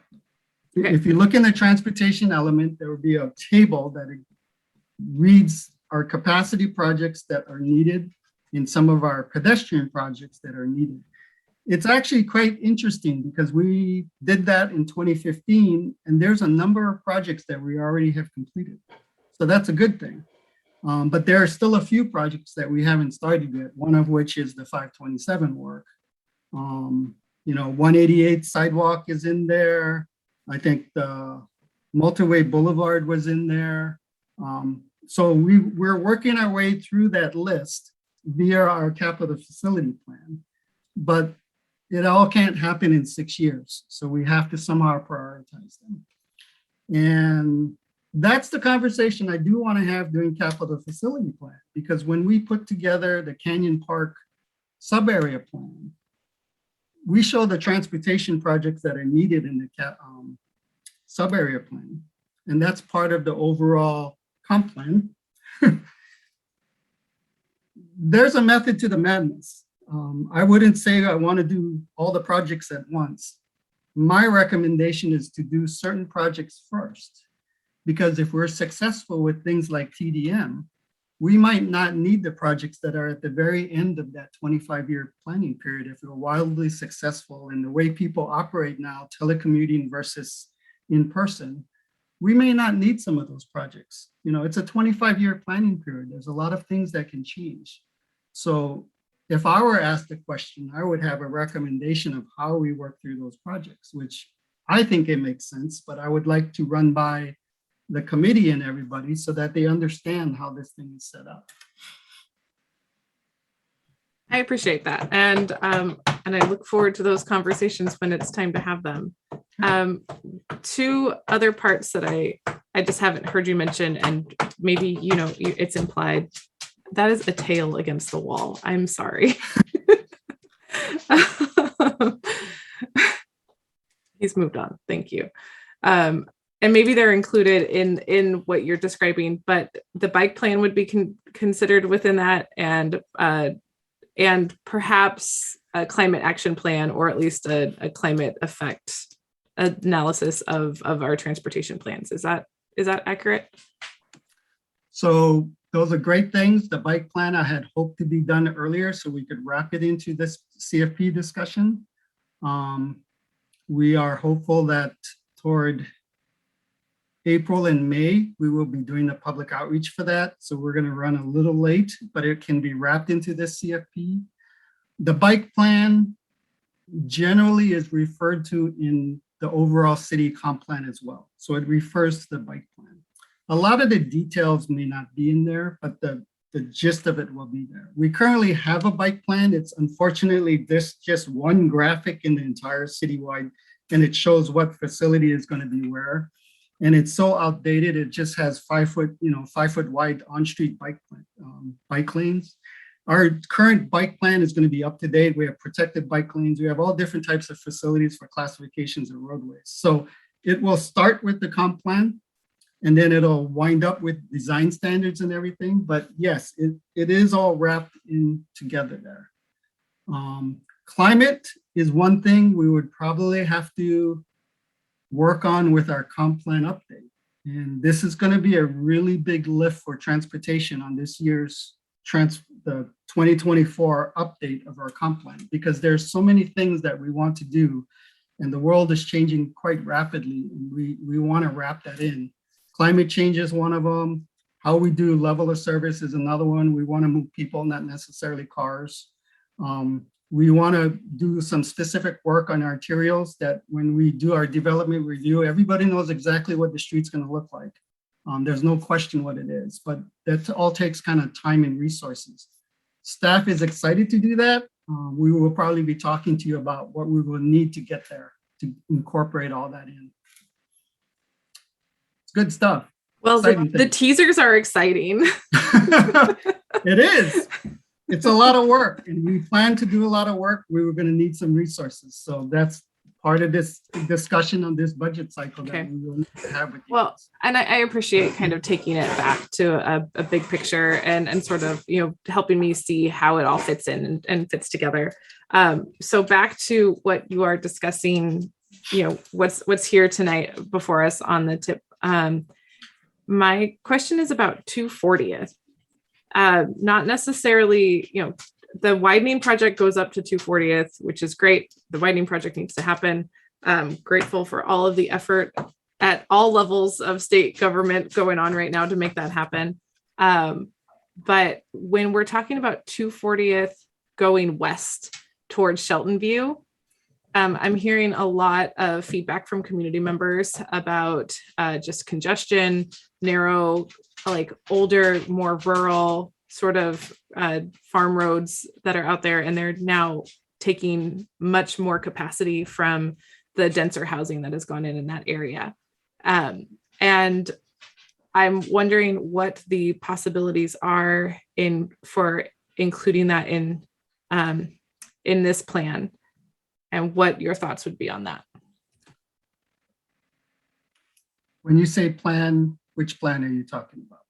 Okay. If you look in the transportation element, there will be a table that reads our capacity projects that are needed in some of our pedestrian projects that are needed. It's actually quite interesting because we did that in 2015, and there's a number of projects that we already have completed. So that's a good thing. But there are still a few projects that we haven't started yet, one of which is the 527 work. 188 sidewalk is in there. I think the Multiway Boulevard was in there. So we're working our way through that list via our capital facility plan, but it all can't happen in 6 years. So we have to somehow prioritize them. And that's the conversation I do want to have during capital facility plan, because when we put together the Canyon Park sub-area plan, we show the transportation projects that are needed in the sub-area plan. And that's part of the overall comp plan. There's a method to the madness. I wouldn't say I want to do all the projects at once. My recommendation is to do certain projects first, because if we're successful with things like TDM, we might not need the projects that are at the very end of that 25-year planning period. If we're wildly successful in the way people operate now, telecommuting versus in person, we may not need some of those projects. It's a 25-year planning period. There's a lot of things that can change. So if I were asked the question, I would have a recommendation of how we work through those projects, which I think it makes sense, but I would like to run by the committee and everybody so that they understand how this thing is set up. I appreciate that. And I look forward to those conversations when it's time to have them. Two other parts that I just haven't heard you mention, and maybe, it's implied, that is a tail against the wall. I'm sorry. He's moved on. Thank you. And maybe they're included in what you're describing, but the bike plan would be considered within that, and perhaps a climate action plan, or at least a climate effect analysis of our transportation plans. Is that accurate? So those are great things. The bike plan I had hoped to be done earlier so we could wrap it into this CFP discussion. We are hopeful that toward April and May, we will be doing a public outreach for that. So we're going to run a little late, but it can be wrapped into this CFP. The bike plan generally is referred to in the overall city comp plan as well. So it refers to the bike plan. A lot of the details may not be in there, but the gist of it will be there. We currently have a bike plan. It's unfortunately just one graphic in the entire citywide, and it shows what facility is going to be where. And it's so outdated. It just has 5 foot wide on-street bike lanes. Our current bike plan is going to be up to date. We have protected bike lanes. We have all different types of facilities for classifications of roadways. So it will start with the comp plan, and then it'll wind up with design standards and everything. But yes, it is all wrapped in together there. Climate is one thing we would probably have to work on with our comp plan update. And this is going to be a really big lift for transportation on this year's the 2024 update of our comp plan, because there's so many things that we want to do, and the world is changing quite rapidly. And we want to wrap that in. Climate change is one of them. How we do level of service is another one. We want to move people, not necessarily cars. We want to do some specific work on arterials that when we do our development review, everybody knows exactly what the street's going to look like. There's no question what it is, but that all takes kind of time and resources. Staff is excited to do that. We will probably be talking to you about what we will need to get there to incorporate all that in. It's good stuff. Well, the teasers are exciting. It is. It's a lot of work, and we plan to do a lot of work. We were going to need some resources. So that's part of this discussion on this budget cycle that Okay. we will need to have with you. Well, and I appreciate kind of taking it back to a big picture and sort of, helping me see how it all fits in and fits together. So back to what you are discussing, what's here tonight before us on the tip. My question is about 240th. Not necessarily, the widening project goes up to 240th, which is great. The widening project needs to happen. Grateful for all of the effort at all levels of state government going on right now to make that happen. But when we're talking about 240th going west towards Shelton View, I'm hearing a lot of feedback from community members about just congestion, narrow, like older, more rural sort of farm roads that are out there, and they're now taking much more capacity from the denser housing that has gone in that area. And I'm wondering what the possibilities are for including that in this plan, and what your thoughts would be on that. When you say plan, which plan are you talking about?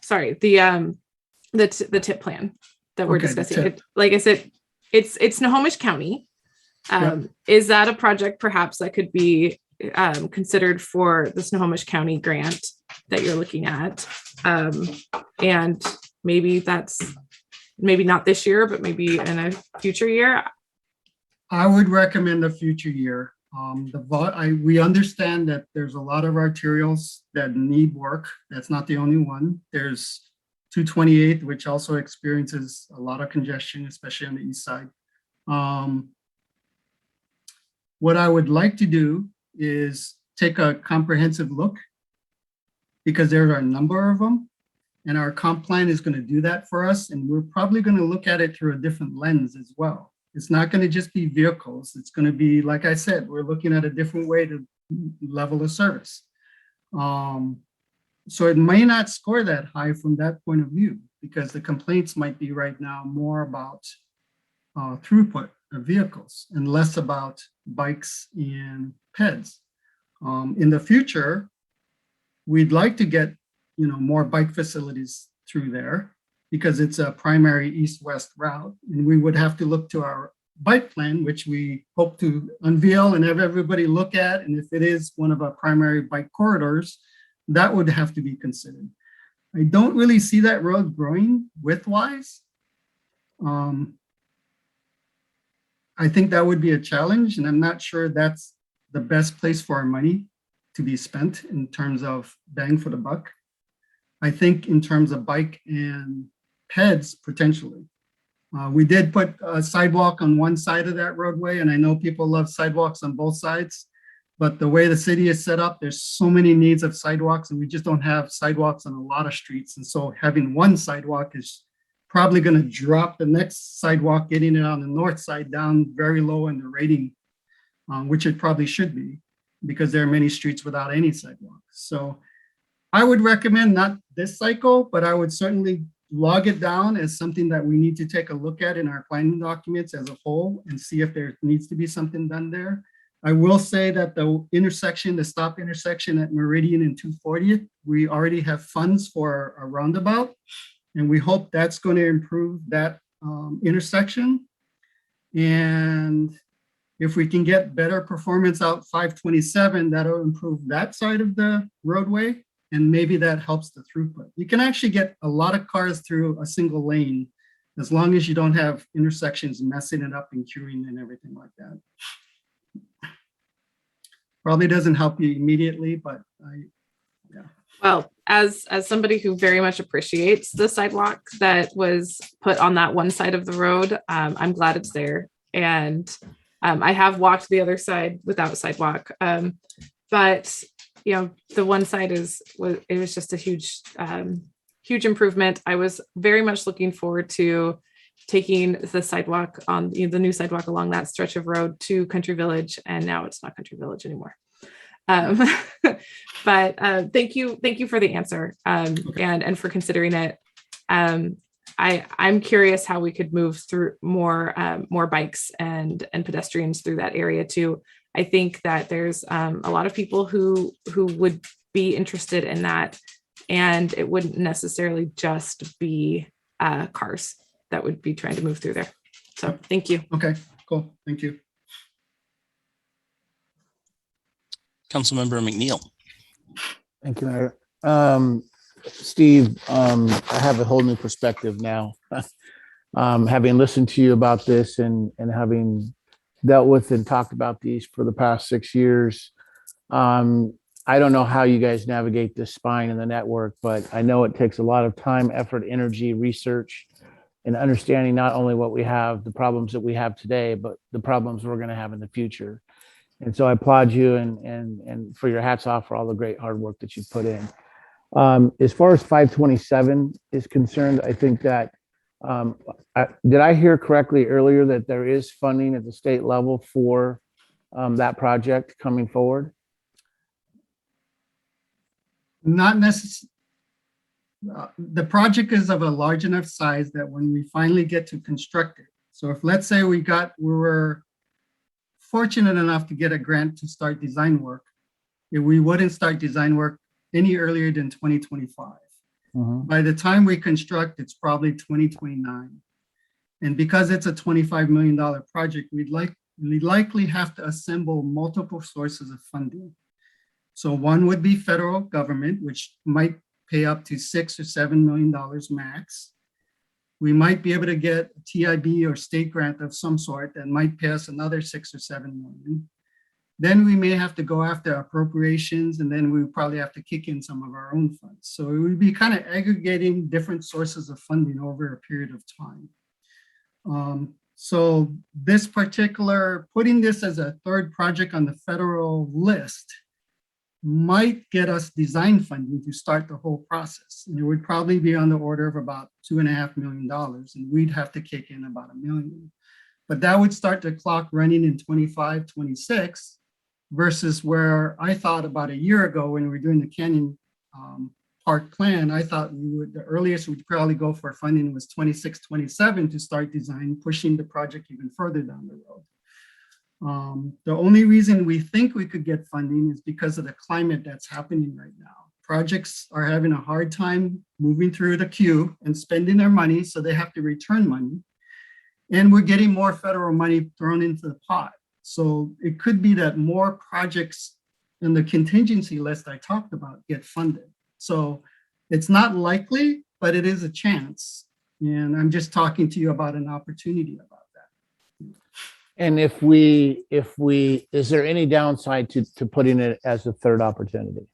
Sorry, the TIP plan that we're Okay, the discussing. TIP. Like I said, it's Snohomish County. Is that a project perhaps that could be considered for the Snohomish County grant that you're looking at? And maybe that's not this year, but maybe in a future year. I would recommend a future year. We understand that there's a lot of arterials that need work. That's not the only one. There's 228, which also experiences a lot of congestion, especially on the east side. What I would like to do is take a comprehensive look, because there are a number of them, and our comp plan is going to do that for us. And we're probably going to look at it through a different lens as well. It's not going to just be vehicles. It's going to be, like I said, we're looking at a different way to level of service. So it may not score that high from that point of view, because the complaints might be right now more about throughput of vehicles and less about bikes and peds. In the future, we'd like to get more bike facilities through there, because it's a primary east-west route, and we would have to look to our bike plan, which we hope to unveil and have everybody look at. And if it is one of our primary bike corridors, that would have to be considered. I don't really see that road growing width-wise. I think that would be a challenge, and I'm not sure that's the best place for our money to be spent in terms of bang for the buck. I think in terms of bike and peds, potentially. We did put a sidewalk on one side of that roadway, and I know people love sidewalks on both sides, but the way the city is set up, there's so many needs of sidewalks, and we just don't have sidewalks on a lot of streets. And so having one sidewalk is probably going to drop the next sidewalk, getting it on the north side down very low in the rating, which it probably should be, because there are many streets without any sidewalks. So I would recommend not this cycle, but I would certainly log it down as something that we need to take a look at in our planning documents as a whole and see if there needs to be something done there. I will say that the intersection, the stop intersection at Meridian and 240th, we already have funds for a roundabout, and we hope that's going to improve that intersection. And if we can get better performance out 527, that'll improve that side of the roadway. And maybe that helps the throughput. You can actually get a lot of cars through a single lane, as long as you don't have intersections messing it up and queuing and everything like that. Probably doesn't help you immediately, but yeah. Well, as somebody who very much appreciates the sidewalk that was put on that one side of the road, I'm glad it's there. And I have walked the other side without sidewalk, but the one side it was just a huge improvement. I was very much looking forward to taking the sidewalk on the new sidewalk along that stretch of road to Country Village, and now it's not Country Village anymore. But thank you for the answer, and for considering it. I'm curious how we could move through more bikes and pedestrians through that area too. I think that there's a lot of people who would be interested in that, and it wouldn't necessarily just be cars that would be trying to move through there. So thank you. Okay, cool. Thank you. Councilmember McNeil. Thank you, Mayor. Steve, I have a whole new perspective now. Having listened to you about this and having dealt with and talked about these for the past 6 years, I don't know how you guys navigate this spine in the network, but I know it takes a lot of time, effort, energy, research, and understanding not only what we have, the problems that we have today, but the problems we're going to have in the future. And so I applaud you and for your hats off for all the great hard work that you've put in. As far as 527 is concerned, I think that, did I hear correctly earlier that there is funding at the state level for that project coming forward? Not necessarily. The project is of a large enough size that when we finally get to construct it, so if let's say we were fortunate enough to get a grant to start design work, we wouldn't start design work any earlier than 2025. By the time we construct, it's probably 2029. And because it's a $25 million project, we'd likely have to assemble multiple sources of funding. So one would be federal government, which might pay up to $6 or $7 million max. We might be able to get a TIB or state grant of some sort that might pay us another $6 or $7 million. Then we may have to go after appropriations, and then we probably have to kick in some of our own funds. So it would be kind of aggregating different sources of funding over a period of time. So this particular, putting this as a third project on the federal list might get us design funding to start the whole process. And it would probably be on the order of about $2.5 million, and we'd have to kick in about $1 million. But that would start the clock running in 25, 26, versus where I thought about a year ago when we were doing the Canyon Park plan, I thought the earliest we'd probably go for funding was 26, 27 to start design, pushing the project even further down the road. The only reason we think we could get funding is because of the climate that's happening right now. Projects are having a hard time moving through the queue and spending their money, so they have to return money. And we're getting more federal money thrown into the pot. So it could be that more projects in the contingency list I talked about get funded. So it's not likely, but it is a chance. And I'm just talking to you about an opportunity about that. And is there any downside to putting it as a third opportunity?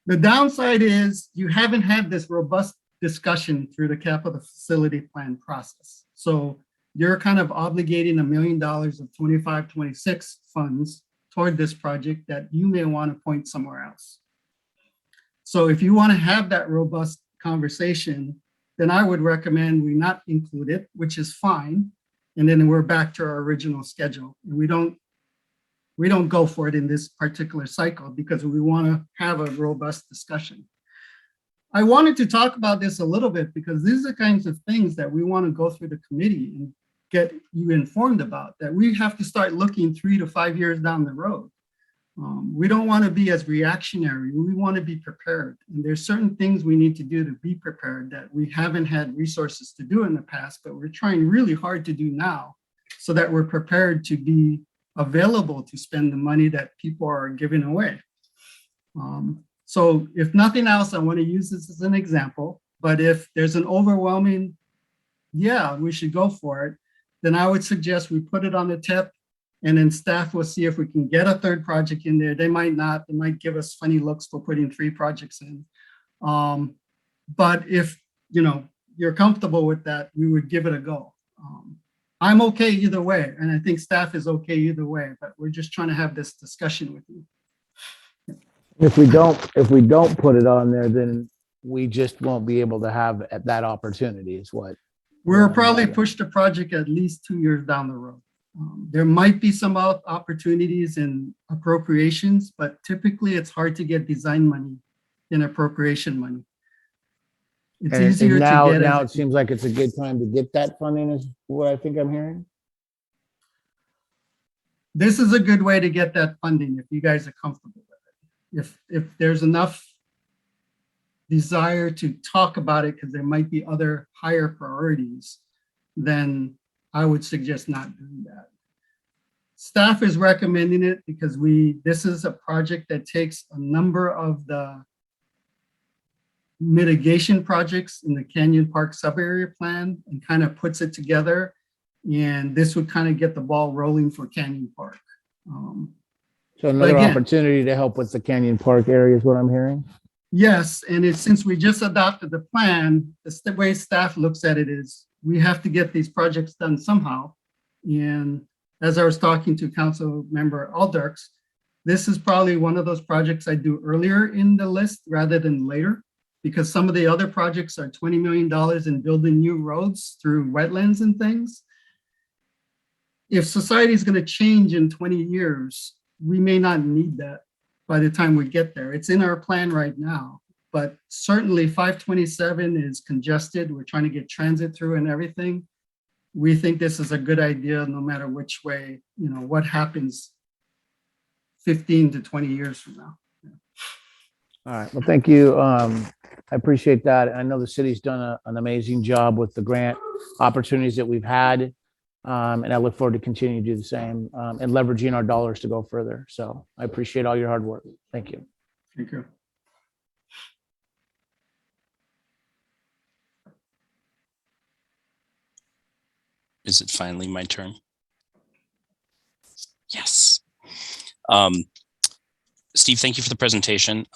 The downside is you haven't had this robust discussion through the capital facility plan process. So you're kind of obligating $1 million of 25, 26 funds toward this project that you may want to point somewhere else. So if you want to have that robust conversation, then I would recommend we not include it, which is fine. And then we're back to our original schedule. And we don't go for it in this particular cycle because we want to have a robust discussion. I wanted to talk about this a little bit because these are the kinds of things that we want to go through the committee and get you informed about, that we have to start looking 3 to 5 years down the road. We don't want to be as reactionary. We want to be prepared. And there's certain things we need to do to be prepared that we haven't had resources to do in the past, but we're trying really hard to do now so that we're prepared to be available to spend the money that people are giving away. So if nothing else, I want to use this as an example, but if there's an overwhelming, yeah, we should go for it, then I would suggest we put it on the tip, and then staff will see if we can get a third project in there. They might not, they might give us funny looks for putting 3 projects in. But if you're comfortable with that, we would give it a go. I'm okay either way, and I think staff is okay either way, but we're just trying to have this discussion with you. If we don't put it on there, then we just won't be able to have that opportunity is what. We'll probably push the project at least 2 years down the road. There might be some opportunities in appropriations, but typically it's hard to get design money in appropriation money. It's And easier to now, get. now it seems like it's a good time to get that funding is what I think I'm hearing. This is a good way to get that funding if you guys are comfortable with it. If there's enough desire to talk about it, because there might be other higher priorities, then I would suggest not doing that. Staff is recommending it because this is a project that takes a number of the mitigation projects in the Canyon Park subarea plan and kind of puts it together. And this would kind of get the ball rolling for Canyon Park. So another again, opportunity to help with the Canyon Park area is what I'm hearing. Yes, and it's since we just adopted the plan, the way staff looks at it is we have to get these projects done somehow. And as I was talking to Council Member Alders, this is probably one of those projects I do earlier in the list rather than later, because some of the other projects are $20 million in building new roads through wetlands and things. If society is going to change in 20 years, we may not need that by the time we get there. It's in our plan right now, but certainly 527 is congested. We're trying to get transit through and everything. We think this is a good idea no matter which way, what happens 15 to 20 years from now. All right. Well, thank you. I appreciate that. I know the city's done an amazing job with the grant opportunities that we've had. And I look forward to continuing to do the same and leveraging our dollars to go further. So I appreciate all your hard work. Thank you. Thank you. Is it finally my turn? Yes. Steve, thank you for the presentation.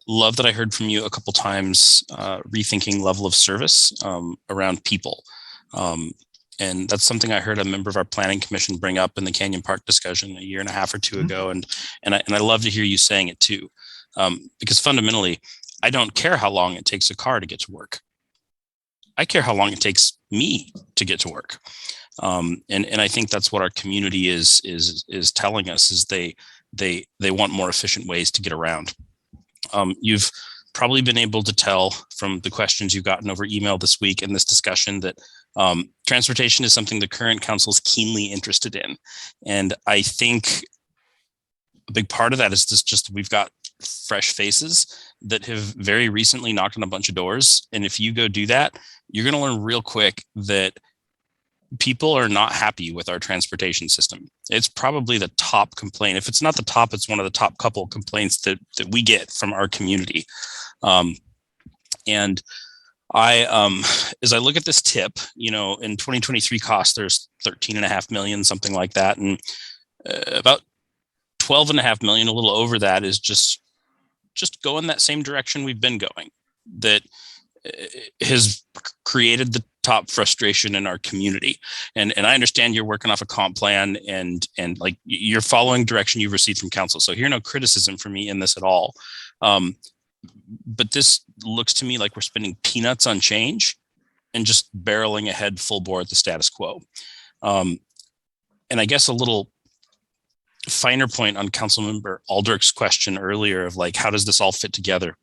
Love that I heard from you a couple times, rethinking level of service around people. And that's something I heard a member of our planning commission bring up in the Canyon Park discussion a year and a half or two ago. And I love to hear you saying it too, because fundamentally, I don't care how long it takes a car to get to work. I care how long it takes me to get to work. And I think that's what our community is telling us is they want more efficient ways to get around. You've probably been able to tell from the questions you've gotten over email this week in this discussion that transportation is something the current council is keenly interested in. And I think a big part of that is just we've got fresh faces that have very recently knocked on a bunch of doors. And if you go do that, you're going to learn real quick that people are not happy with our transportation system. It's probably the top complaint. If it's not the top, it's one of the top couple complaints that we get from our community. And I, as I look at this tip, in 2023 costs, there's 13.5 million, something like that. And about 12.5 million, a little over that, is just go in that same direction we've been going. That has created the top frustration in our community. And I understand you're working off a comp plan and like you're following direction you've received from council. So here's no criticism from me in this at all. But this looks to me like we're spending peanuts on change and just barreling ahead full bore at the status quo. And I guess a little finer point on Councilmember Aldrich's question earlier of like, how does this all fit together?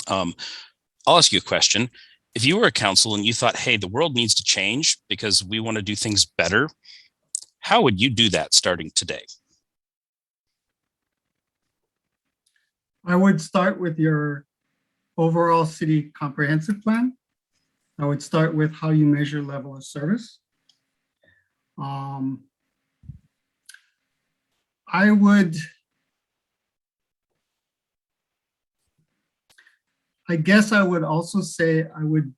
I'll ask you a question. If you were a council and you thought, hey, the world needs to change because we want to do things better, how would you do that starting today? I would start with your overall city comprehensive plan. I would start with how you measure level of service. I guess I would also say I would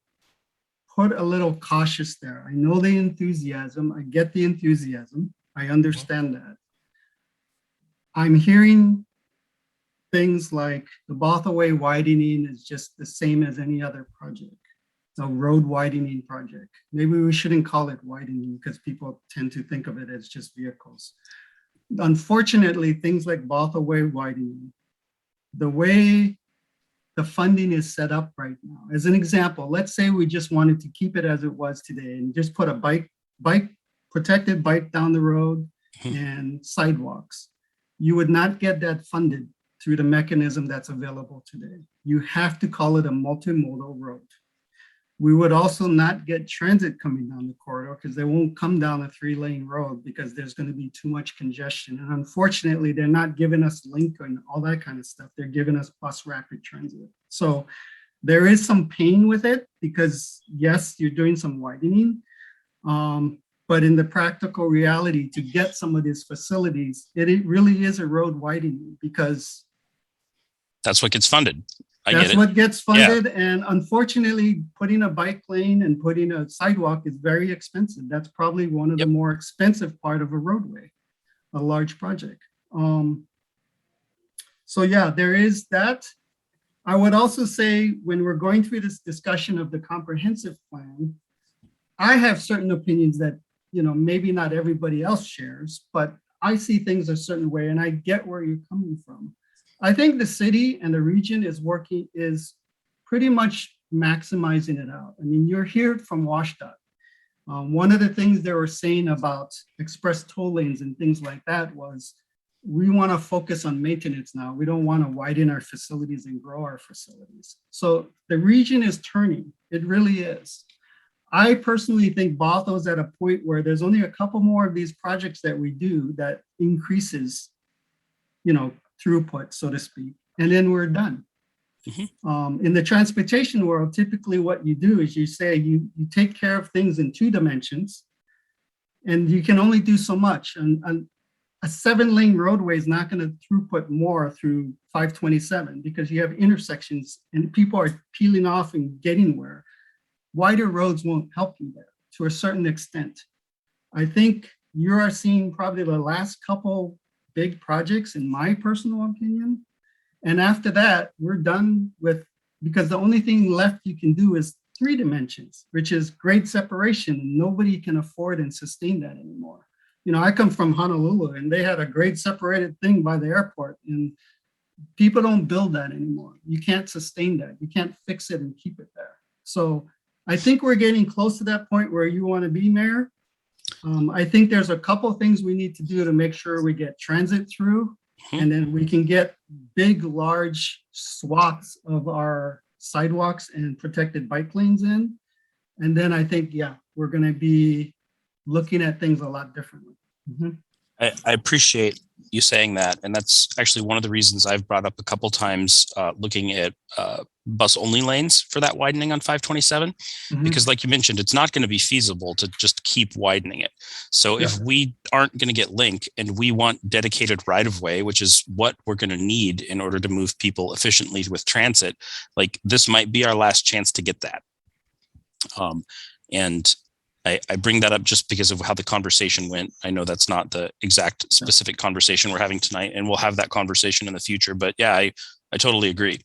put a little cautious there. I know the enthusiasm. I get the enthusiasm. I understand that. I'm hearing things like the Bothell Way widening is just the same as any other project. It's a road widening project. Maybe we shouldn't call it widening because people tend to think of it as just vehicles. Unfortunately, things like Bothell Way widening, the way the funding is set up right now. As an example, let's say we just wanted to keep it as it was today and just put a protected bike down the road and sidewalks. You would not get that funded through the mechanism that's available today. You have to call it a multimodal road. We would also not get transit coming down the corridor because they won't come down a 3-lane road because there's going to be too much congestion. And unfortunately, they're not giving us link and all that kind of stuff. They're giving us bus rapid transit. So there is some pain with it because yes, you're doing some widening. But in the practical reality, to get some of these facilities, it really is a road widening because that's what gets funded. That's what gets funded. Yeah. And unfortunately, putting a bike lane and putting a sidewalk is very expensive. That's probably one of the more expensive part of a roadway, a large project. So yeah, there is that. I would also say when we're going through this discussion of the comprehensive plan, I have certain opinions that, maybe not everybody else shares, but I see things a certain way and I get where you're coming from. I think the city and the region is pretty much maximizing it out. I mean, you're here from WashDOT. One of the things they were saying about express toll lanes and things like that was, we want to focus on maintenance now. We don't want to widen our facilities and grow our facilities. So the region is turning. It really is. I personally think Bothell is at a point where there's only a couple more of these projects that we do that increases, throughput, so to speak, and then we're done. Mm-hmm. In the transportation world, typically what you do is you say you take care of things in 2 dimensions, and you can only do so much. And a 7-lane roadway is not going to throughput more through 527 because you have intersections and people are peeling off and getting where. Wider roads won't help you there to a certain extent. I think you are seeing probably the last couple big projects, in my personal opinion. And after that, we're done with, because the only thing left you can do is 3 dimensions, which is grade separation. And nobody can afford and sustain that anymore. I come from Honolulu and they had a grade separated thing by the airport, and people don't build that anymore. You can't sustain that. You can't fix it and keep it there. So I think we're getting close to that point where you want to be, Mayor. I think there's a couple of things we need to do to make sure we get transit through, and then we can get big, large swaths of our sidewalks and protected bike lanes in. And then I think, we're going to be looking at things a lot differently. Mm-hmm. I appreciate you saying that. And that's actually one of the reasons I've brought up a couple times looking at bus only lanes for that widening on 527, mm-hmm. because like you mentioned, it's not going to be feasible to just keep widening it. So if we aren't going to get link and we want dedicated right of way, which is what we're going to need in order to move people efficiently with transit, like this might be our last chance to get that. And I bring that up just because of how the conversation went. I know that's not the exact specific conversation we're having tonight, and we'll have that conversation in the future. But yeah, I totally agree.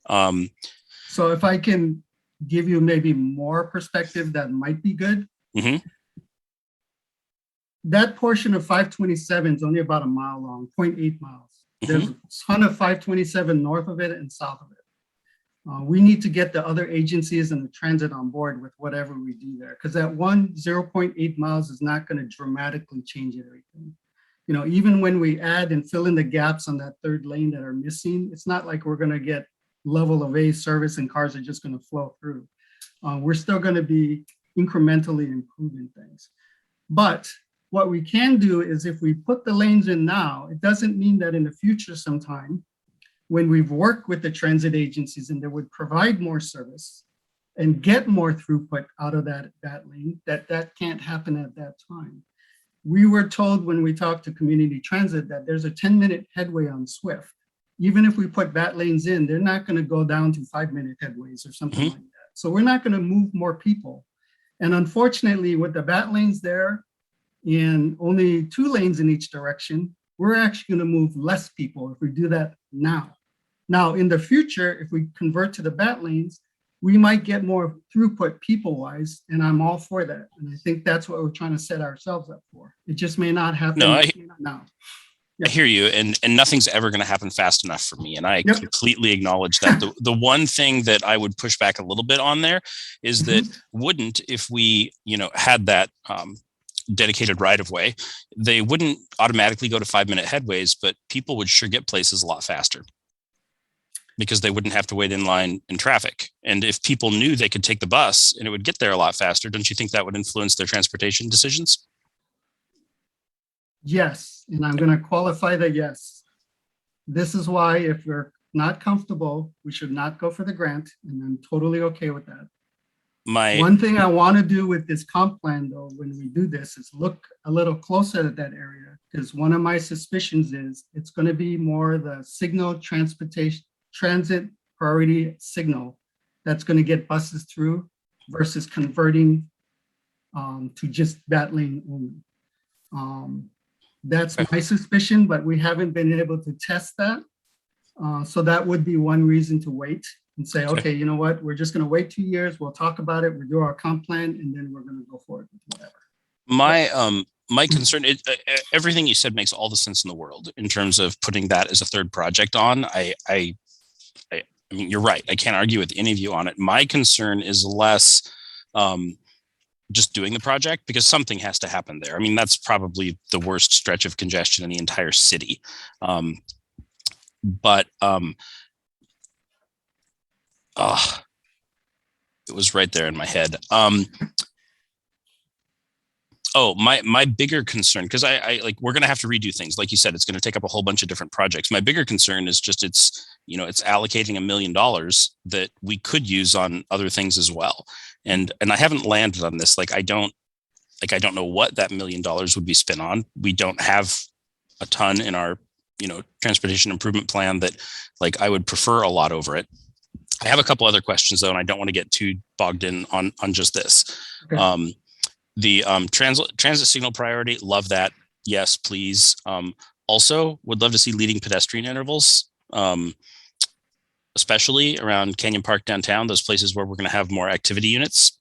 So if I can give you maybe more perspective that might be good. Mm-hmm. That portion of 527 is only about a mile long, 0.8 miles. Mm-hmm. There's a ton of 527 north of it and south of it. We need to get the other agencies and the transit on board with whatever we do there, because that 0.8 miles is not going to dramatically change everything. Even when we add and fill in the gaps on that 3rd lane that are missing, it's not like we're going to get level of A service and cars are just going to flow through. We're still going to be incrementally improving things. But what we can do is if we put the lanes in now, it doesn't mean that in the future sometime, when we've worked with the transit agencies and they would provide more service and get more throughput out of that lane, that can't happen at that time. We were told when we talked to community transit that there's a 10-minute headway on Swift. Even if we put bat lanes in, they're not going to go down to 5-minute headways or something like that. So we're not going to move more people. And unfortunately, with the bat lanes there and only 2 lanes in each direction, we're actually going to move less people if we do that now. Now, in the future, if we convert to the bat lanes, we might get more throughput people-wise, and I'm all for that. And I think that's what we're trying to set ourselves up for. It just may not happen now. I hear you, and nothing's ever going to happen fast enough for me, and I completely acknowledge that. The one thing that I would push back a little bit on there is that wouldn't, if we had that dedicated right of way, they wouldn't automatically go to 5-minute headways, but people would sure get places a lot faster because they wouldn't have to wait in line in traffic. And if people knew they could take the bus and it would get there a lot faster, don't you think that would influence their transportation decisions? Yes, and I'm going to qualify that yes. This is why if we're not comfortable, we should not go for the grant, and I'm totally okay with that. One thing I want to do with this comp plan, though, when we do this, is look a little closer at that area, because one of my suspicions is it's going to be more the signal transit priority signal that's going to get buses through versus converting to just that lane only. That's my suspicion, but we haven't been able to test that. So that would be one reason to wait and say, okay, you know what, we're just going to wait 2 years. We'll talk about it. We'll do our comp plan, and then we're going to go forward with whatever. My concern, everything you said makes all the sense in the world in terms of putting that as a third project on. I mean, you're right. I can't argue with any of you on it. My concern is less just doing the project, because something has to happen there. I mean, that's probably the worst stretch of congestion in the entire city. But it was right there in my head. My bigger concern, because I like, we're going to have to redo things. Like you said, it's going to take up a whole bunch of different projects. My bigger concern is just it's allocating $1 million that we could use on other things as well. And I haven't landed on this. I don't know what that $1 million would be spent on. We don't have a ton in our, transportation improvement plan that I would prefer a lot over it. I have a couple other questions though, and I don't want to get too bogged in on just this. Okay. The transit signal priority, love that. Yes, please. Also, would love to see leading pedestrian intervals, especially around Canyon Park downtown, those places where we're going to have more activity units.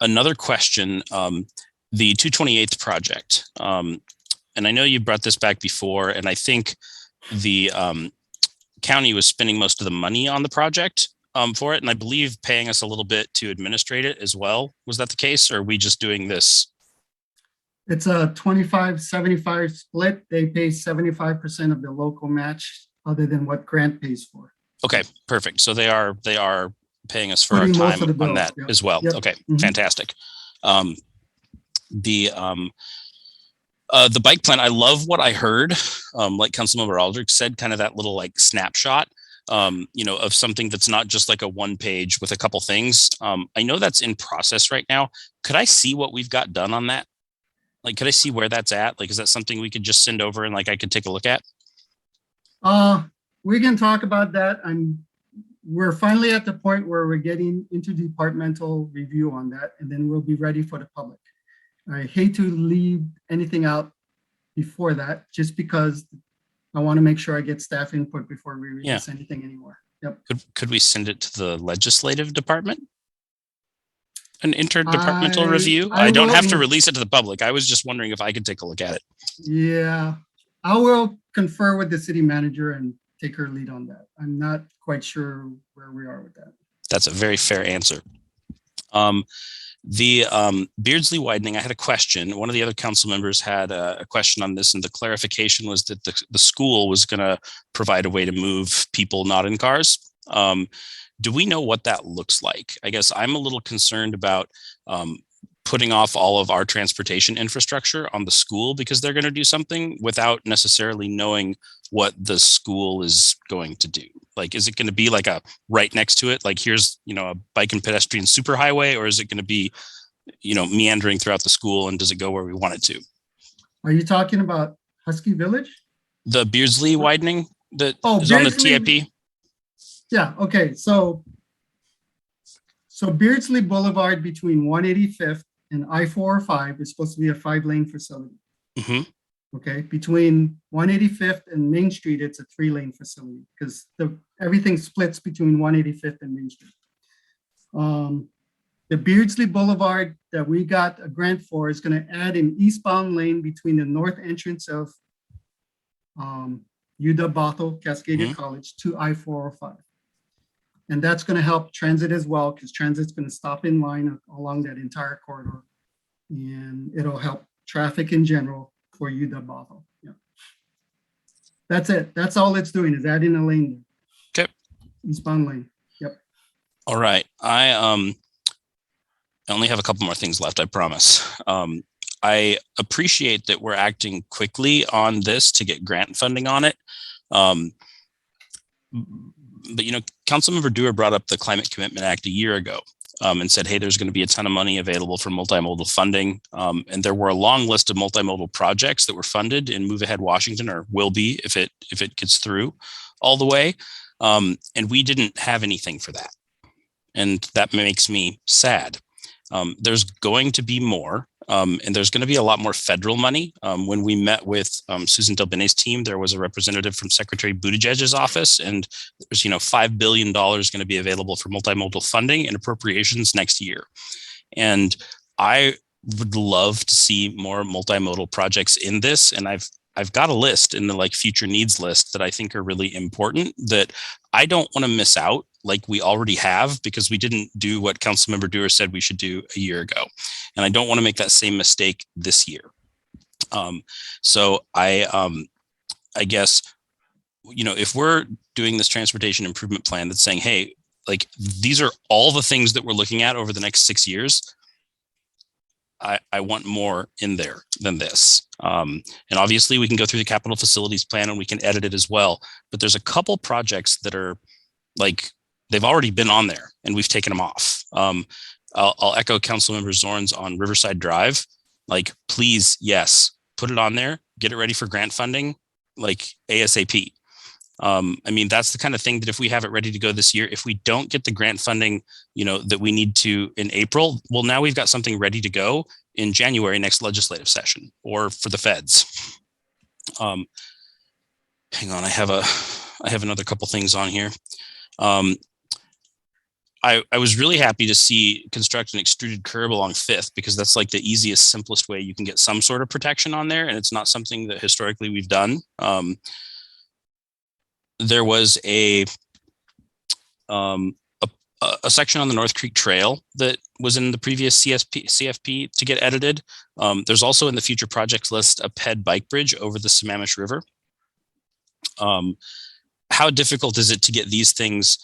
Another question, the 228th project. And I know you brought this back before, and I think the county was spending most of the money on the project for it, and I believe paying us a little bit to administrate it as well. Was that the case, or are we just doing this? It's a 25-75 split. They pay 75% of the local match, other than what grant pays for. Okay, perfect. So they are paying us for our time on that as well. Yep. Okay, fantastic. The bike plan, I love what I heard. Like Councilmember Aldrich said, kind of that little snapshot, of something that's not just a one page with a couple things. I know that's in process right now. Could I see what we've got done on that? Could I see where that's at? Is that something we could just send over and I could take a look at? We can talk about that. We're finally at the point where we're getting into departmental review on that, and then we'll be ready for the public. I hate to leave anything out before that, just because I want to make sure I get staff input before we release anything anymore. Yep. Could we send it to the legislative department? An interdepartmental review? I don't have to release it to the public. I was just wondering if I could take a look at it. Yeah, I will confer with the city manager and take her lead on that. I'm not quite sure where we are with that. That's a very fair answer. The Beardsley widening, I had a question. One of the other council members had a question on this, and the clarification was that the school was going to provide a way to move people not in cars. Do we know what that looks like? I guess I'm a little concerned about putting off all of our transportation infrastructure on the school because they're going to do something without necessarily knowing what the school is going to do. Is it going to be a right next to it? Here's, a bike and pedestrian superhighway, or is it going to be, meandering throughout the school, and does it go where we want it to? Are you talking about Husky Village? The Beardsley widening that is on the TIP? Yeah. Okay. So Beardsley Boulevard between 185th and I-405 is supposed to be a 5-lane facility. Mm-hmm. Okay. Between 185th and Main Street, it's a 3-lane facility because everything splits between 185th and Main Street. The Beardsley Boulevard that we got a grant for is going to add an eastbound lane between the north entrance of UW Bothell Cascadia College to I-405. And that's going to help transit as well, because transit's going to stop in line along that entire corridor. and it'll help traffic in general for UW Bothell. Yeah. That's it. That's all it's doing is adding a lane. Okay. Eastbound lane. Yep. All right. I only have a couple more things left, I promise. I appreciate that we're acting quickly on this to get grant funding on it. But, you know, Councilmember Dewar brought up the Climate Commitment Act a year ago and said, hey, there's going to be a ton of money available for multimodal funding. And there were a long list of multimodal projects that were funded in Move Ahead Washington, or will be if it gets through all the way. And we didn't have anything for that. And that makes me sad. There's going to be more, and there's going to be a lot more federal money. When we met with Susan Delbine's team, there was a representative from Secretary Buttigieg's office, and there's $5 billion going to be available for multimodal funding and appropriations next year. And I would love to see more multimodal projects in this. And I've got a list in the future needs list that I think are really important that I don't want to miss out like we already have, because we didn't do what Councilmember Dewar said we should do a year ago. And I don't want to make that same mistake this year. So I guess, if we're doing this transportation improvement plan that's saying, hey, these are all the things that we're looking at over the next 6 years, I want more in there than this. And obviously we can go through the capital facilities plan and we can edit it as well. But there's a couple projects that are they've already been on there and we've taken them off. I'll echo Councilmember Zorn's on Riverside Drive. Please, yes, put it on there, get it ready for grant funding, ASAP. That's the kind of thing that if we have it ready to go this year, if we don't get the grant funding, that we need to in April, well, now we've got something ready to go in January next legislative session or for the feds. Hang on, I have another couple things on here. I was really happy to see construct an extruded curb along 5th, because that's the easiest, simplest way you can get some sort of protection on there. And it's not something that historically we've done. There was a section on the North Creek Trail that was in the previous CFP to get edited. There's also in the future projects list a PED bike bridge over the Sammamish River. How difficult is it to get these things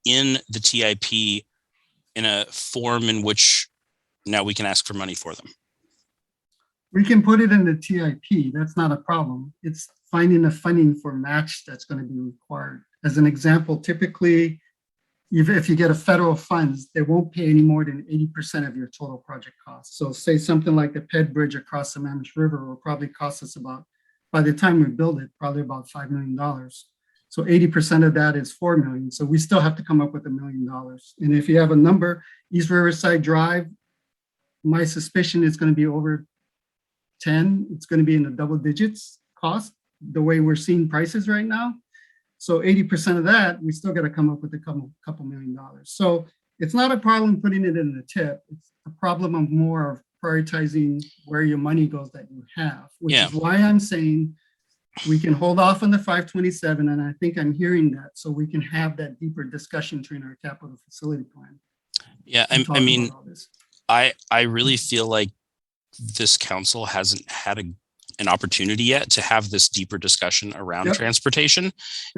in the TIP in a form in which now we can ask for money for them? We can put it in the TIP. That's not a problem. It's finding the funding for match that's going to be required. As an example, typically, if you get a federal funds, they won't pay any more than 80% of your total project cost. So say something like the PED bridge across the Sammamish River will probably cost us about, by the time we build it, probably about $5 million. So 80% of that is $4 million. So we still have to come up with $1 million. And if you have a number, East Riverside Drive, my suspicion is going to be over 10. It's going to be in the double digits cost, the way we're seeing prices right now. So 80% of that, we still got to come up with a couple $1 million. So it's not a problem putting it in the tip. It's a problem of more of prioritizing where your money goes that you have, which is why I'm saying we can hold off on the 527. And I think I'm hearing that, so we can have that deeper discussion during our capital facility plan. Yeah, I really feel like this council hasn't had an opportunity yet to have this deeper discussion around transportation.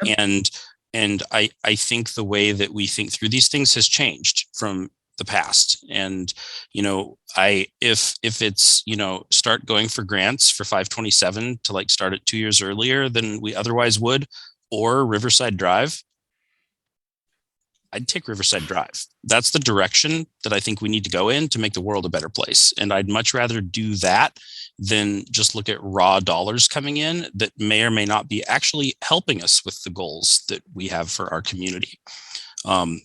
And I think the way that we think through these things has changed from the past. And, if it's, start going for grants for 527 to start it 2 years earlier than we otherwise would, or Riverside Drive, I'd take Riverside Drive. That's the direction that I think we need to go in to make the world a better place. And I'd much rather do that than just look at raw dollars coming in that may or may not be actually helping us with the goals that we have for our community. Let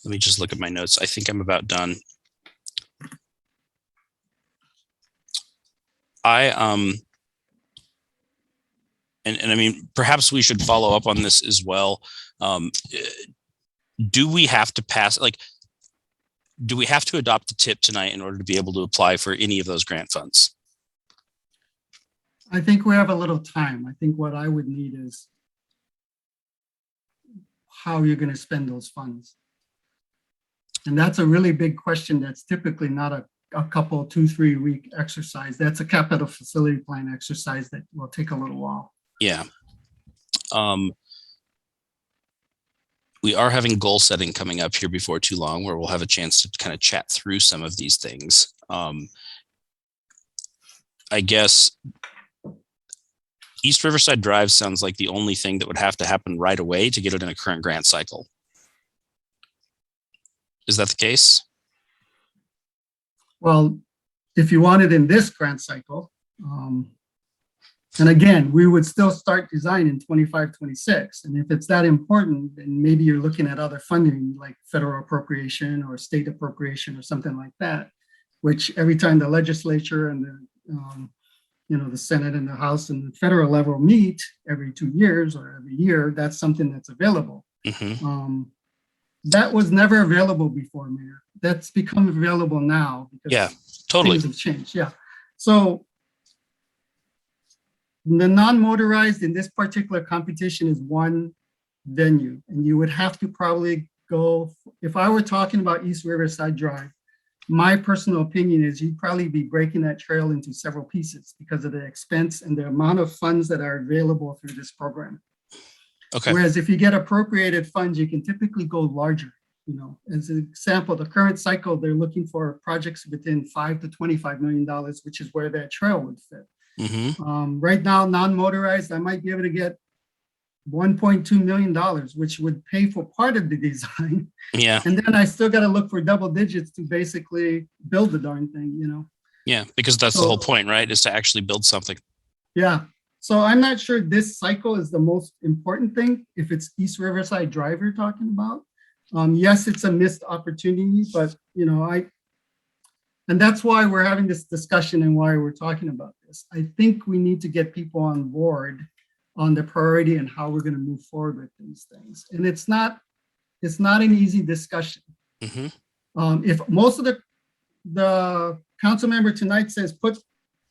me just look at my notes. I think I'm about done. Perhaps we should follow up on this as well. Do we have to pass, do we have to adopt the tip tonight in order to be able to apply for any of those grant funds? I think we have a little time. I think what I would need is how you're going to spend those funds. And that's a really big question. That's typically not a couple, 2-3 week exercise. That's a capital facility plan exercise that will take a little while. Yeah. We are having goal setting coming up here before too long, where we'll have a chance to kind of chat through some of these things. I guess East Riverside Drive sounds like the only thing that would have to happen right away to get it in a current grant cycle. Is that the case? Well, if you want it in this grant cycle, and again, we would still start design in 25, 26. And if it's that important, then maybe you're looking at other funding like federal appropriation or state appropriation or something like that, which every time the legislature and the Senate and the House and the federal level meet every 2 years or every year, that's something that's available. Mm-hmm. That was never available before, Mayor. That's become available now because yeah, totally. things have changed. Yeah. So the non-motorized in this particular competition is one venue, and you would have to probably go, if I were talking about East Riverside Drive, my personal opinion is you'd probably be breaking that trail into several pieces because of the expense and the amount of funds that are available through this program. Okay. Whereas if you get appropriated funds, you can typically go larger. As an example, the current cycle, they're looking for projects within $5 to $25 million, which is where that trail would fit. Mm-hmm. Right now, non-motorized, I might be able to get $1.2 million, which would pay for part of the design. Yeah. And then I still got to look for double digits to basically build the darn thing, Yeah, because that's the whole point, right? Is to actually build something. Yeah. So I'm not sure this cycle is the most important thing if it's East Riverside Drive you're talking about. Yes, it's a missed opportunity, but and that's why we're having this discussion and why we're talking about this. I think we need to get people on board on the priority and how we're going to move forward with these things. And it's not an easy discussion. Mm-hmm. If most of the council member tonight says put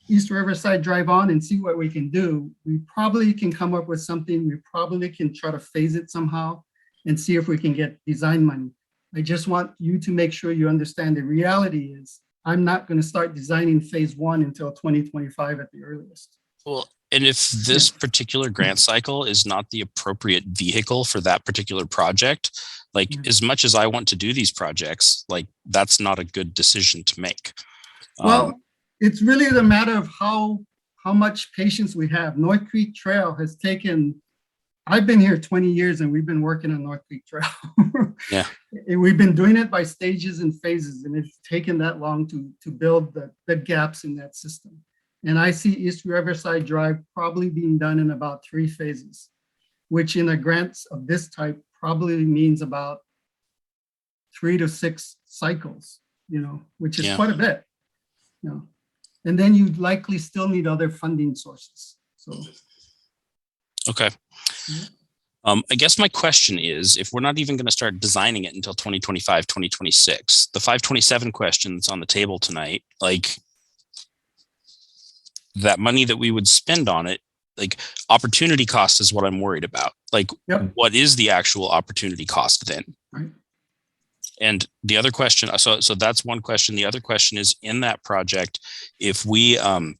East Riverside Drive on and see what we can do, we probably can come up with something. We probably can try to phase it somehow and see if we can get design money. I just want you to make sure you understand the reality is I'm not going to start designing phase 1 until 2025 at the earliest. Well, and if this particular grant cycle is not the appropriate vehicle for that particular project, as much as I want to do these projects, that's not a good decision to make. Well, it's really the matter of how much patience we have. North Creek Trail has taken, I've been here 20 years and we've been working on North Creek Trail. Yeah. We've been doing it by stages and phases, and it's taken that long to build the gaps in that system. And I see East Riverside Drive probably being done in about 3 phases, which in a grants of this type probably means about 3 to 6 cycles, which is quite a bit. And then you'd likely still need other funding sources. So. Okay. I guess my question is, if we're not even going to start designing it until 2025, 2026, the 527 question that's on the table tonight, that money that we would spend on it, opportunity cost is what I'm worried about. What is the actual opportunity cost then? Right. And the other question, so that's one question. The other question is, in that project, if we, I've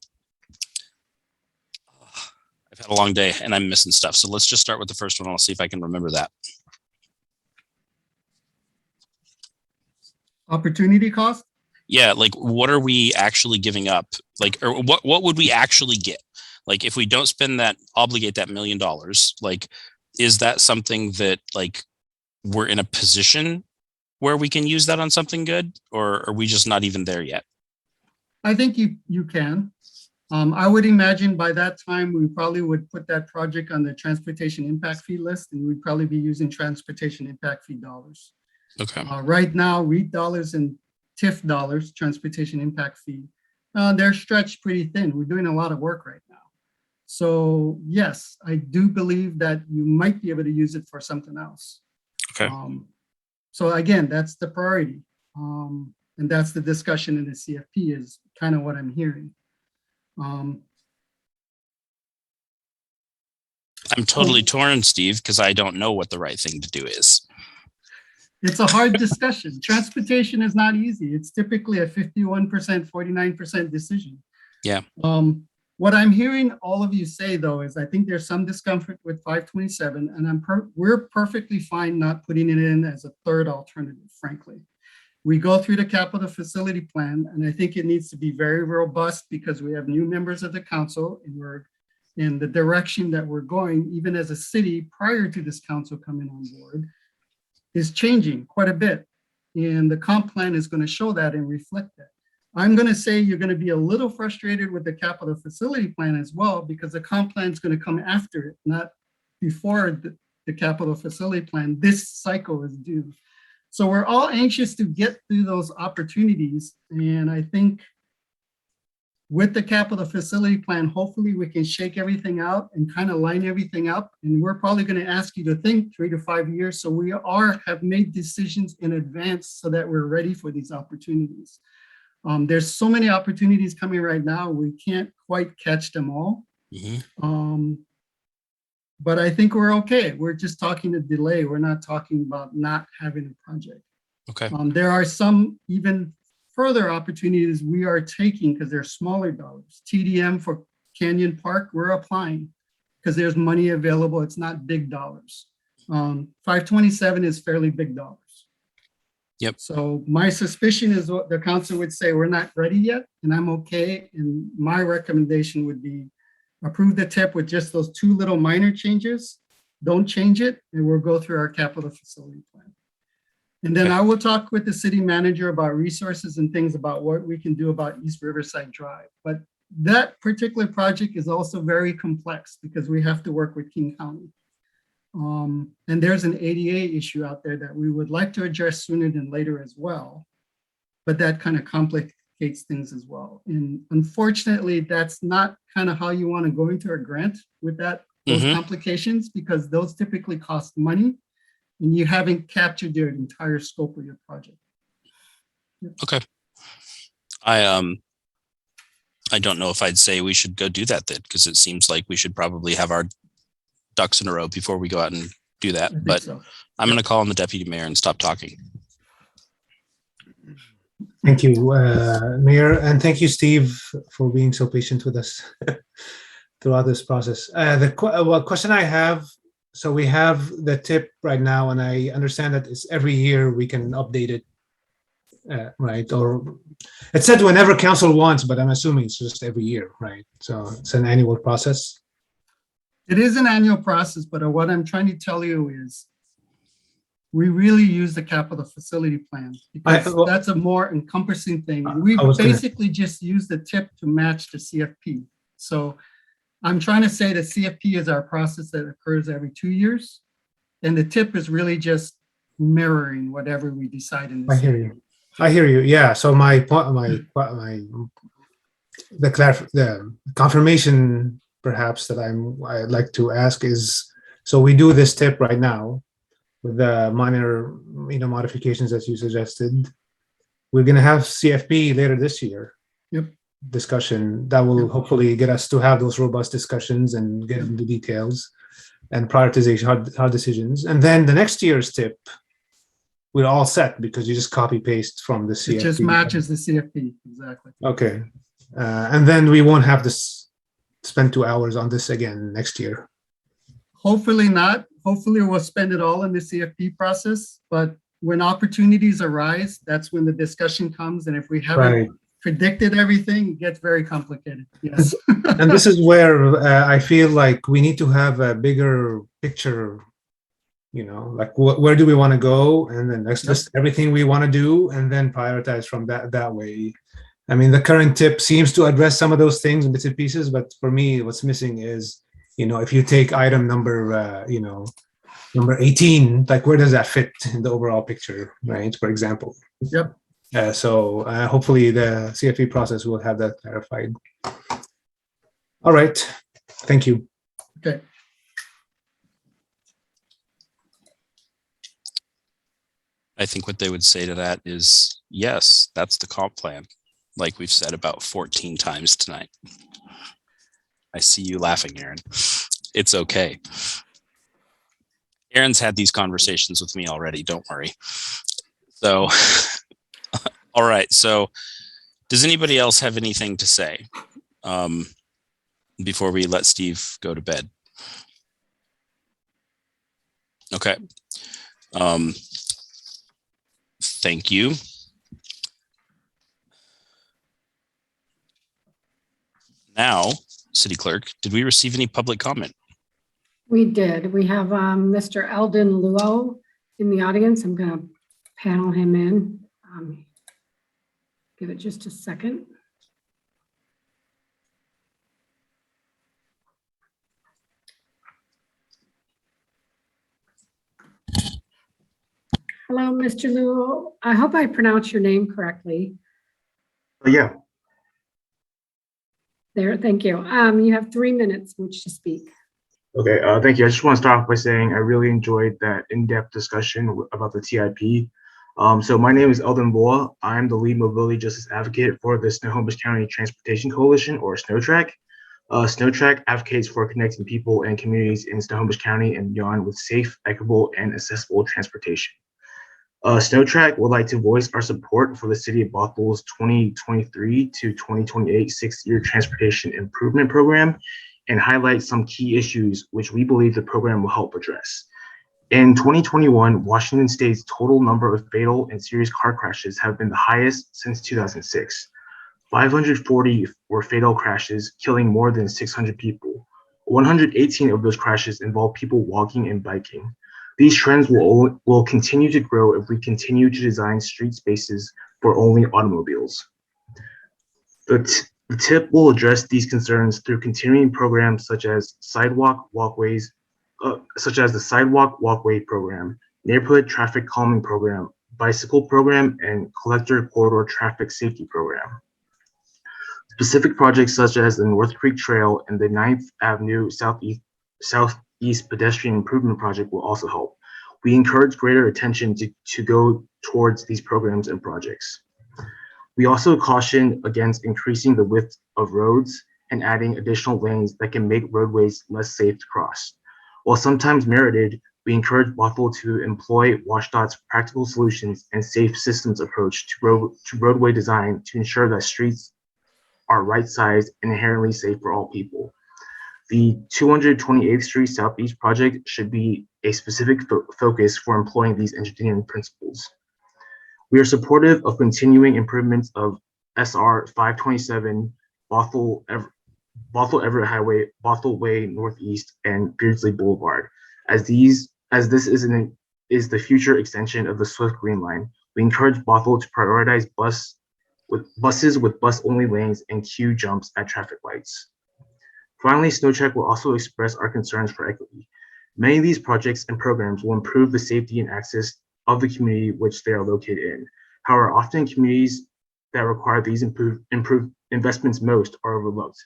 had a long day and I'm missing stuff. So let's just start with the first one. I'll see if I can remember that. Opportunity cost? Yeah. What are we actually giving up? Or what would we actually get? If we don't spend that, obligate that $1 million, is that something that we're in a position where we can use that on something good, or are we just not even there yet? I think you can. I would imagine by that time, we probably would put that project on the transportation impact fee list, and we'd probably be using transportation impact fee dollars. Okay. Right now, REIT dollars and TIF dollars, transportation impact fee, they're stretched pretty thin. We're doing a lot of work right now. So yes, I do believe that you might be able to use it for something else. Okay. So again, that's the priority. And that's the discussion in the CFP is kind of what I'm hearing. I'm totally torn, Steve, because I don't know what the right thing to do is. It's a hard discussion. Transportation is not easy. It's typically a 51%, 49% decision. Yeah. What I'm hearing all of you say, though, is I think there's some discomfort with 527, and we're perfectly fine not putting it in as a third alternative, frankly. We go through the capital facility plan, and I think it needs to be very robust because we have new members of the council, and we're in the direction that we're going, even as a city prior to this council coming on board, is changing quite a bit. And the comp plan is going to show that and reflect that. I'm going to say you're going to be a little frustrated with the capital facility plan as well, because the comp plan is going to come after it, not before the capital facility plan. This cycle is due. So we're all anxious to get through those opportunities. And I think with the capital facility plan, hopefully we can shake everything out and kind of line everything up. And we're probably going to ask you to think 3 to 5 years. So we have made decisions in advance so that we're ready for these opportunities. There's so many opportunities coming right now. We can't quite catch them all. But I think we're okay. We're just talking a delay. We're not talking about not having a project. Okay. There are some even further opportunities we are taking because they're smaller dollars. TDM for Canyon Park, we're applying because there's money available. It's not big dollars. 527 is fairly big dollars. Yep. So my suspicion is what the council would say, we're not ready yet, and I'm okay. And my recommendation would be approve the TIP with just those 2 little minor changes. Don't change it, and we'll go through our capital facility plan. And then I will talk with the city manager about resources and things about what we can do about East Riverside Drive. But that particular project is also very complex because we have to work with King County. And there's an ADA issue out there that we would like to address sooner than later as well. But that kind of complicates things as well. And unfortunately, that's not kind of how you want to go into a grant with those complications, because those typically cost money and you haven't captured the entire scope of your project. Okay. I don't know if I'd say we should go do that then, because it seems like we should probably have our ducks in a row before we go out and do that. But so. I'm going to call on the deputy mayor and stop talking. Thank you, Mayor, and thank you, Steve, for being so patient with us throughout this process. The question I have, so we have the TIP right now, and I understand that it's every year we can update it, right? Or it said whenever council wants, but I'm assuming it's just every year, right? So it's an annual process. It is an annual process, but what I'm trying to tell you is we really use the capital facility plan because that's a more encompassing thing. We basically just use the TIP to match the CFP. So I'm trying to say the CFP is our process that occurs every 2 years, and the TIP is really just mirroring whatever we decide in this. I hear you. Yeah. So the confirmation perhaps that I'd like to ask is, so we do this TIP right now with the minor, modifications as you suggested. We're going to have CFP later this year. Yep. Discussion that will hopefully get us to have those robust discussions and get into details and prioritization, hard decisions. And then the next year's TIP, we're all set because you just copy paste from the CFP. It just matches the CFP, exactly. Okay. And then we won't have to spend 2 hours on this again next year. Hopefully not. Hopefully we'll spend it all in the CFP process. But when opportunities arise, that's when the discussion comes. And if we haven't predicted everything, it gets very complicated. Yes. And this is where I feel like we need to have a bigger picture, like where do we want to go? And then let's list everything we want to do and then prioritize from that way. I mean, the current TIP seems to address some of those things in bits and pieces, but for me, what's missing is, if you take item number, number 18, like where does that fit in the overall picture, right? For example. Yep. So hopefully the CFP process will have that clarified. All right. Thank you. Okay. I think what they would say to that is, yes, that's the comp plan, like we've said about 14 times tonight. I see you laughing, Aaron. It's okay. Aaron's had these conversations with me already. Don't worry. So, all right. So, does anybody else have anything to say before we let Steve go to bed? Okay. Thank you. Now, City Clerk, did we receive any public comment? We did. We have Mr. Eldon Luo in the audience. I'm going to panel him in. Give it just a second. Hello, Mr. Luo. I hope I pronounced your name correctly. Yeah. There, thank you. You have 3 minutes which to speak. Okay. Thank you. I just want to start off by saying I really enjoyed that in-depth discussion about the TIP. So my name is Eldon Boa. I'm the lead mobility justice advocate for the Snohomish County Transportation Coalition, or SNOTRAC. SNOTRAC advocates for connecting people and communities in Snohomish County and beyond with safe, equitable, and accessible transportation. SNOTRAC would like to voice our support for the City of Bothell's 2023 to 2028 6-year transportation improvement program and highlight some key issues which we believe the program will help address. In 2021, Washington State's total number of fatal and serious car crashes have been the highest since 2006. 540 were fatal crashes, killing more than 600 people. 118 of those crashes involved people walking and biking. These trends will continue to grow if we continue to design street spaces for only automobiles. The TIP will address these concerns through continuing programs such as the Sidewalk Walkway Program, Neighborhood Traffic Calming Program, Bicycle Program, and Collector Corridor Traffic Safety Program. Specific projects such as the North Creek Trail and the 9th Avenue Southeast Pedestrian Improvement Project will also help. We encourage greater attention to go towards these programs and projects. We also caution against increasing the width of roads and adding additional lanes that can make roadways less safe to cross. While sometimes merited, we encourage Bothell to employ WashDOT's practical solutions and safe systems approach to roadway design to ensure that streets are right-sized and inherently safe for all people. The 228th Street Southeast project should be a specific focus for employing these engineering principles. We are supportive of continuing improvements of SR 527, Bothell Everett Highway, Bothell Way Northeast, and Beardsley Boulevard, as this is the future extension of the Swift Green Line. We encourage Bothell to prioritize buses with bus-only lanes and queue jumps at traffic lights. Finally, SNOTRAC will also express our concerns for equity. Many of these projects and programs will improve the safety and access of the community which they are located in. However, often communities that require these improved investments most are overlooked.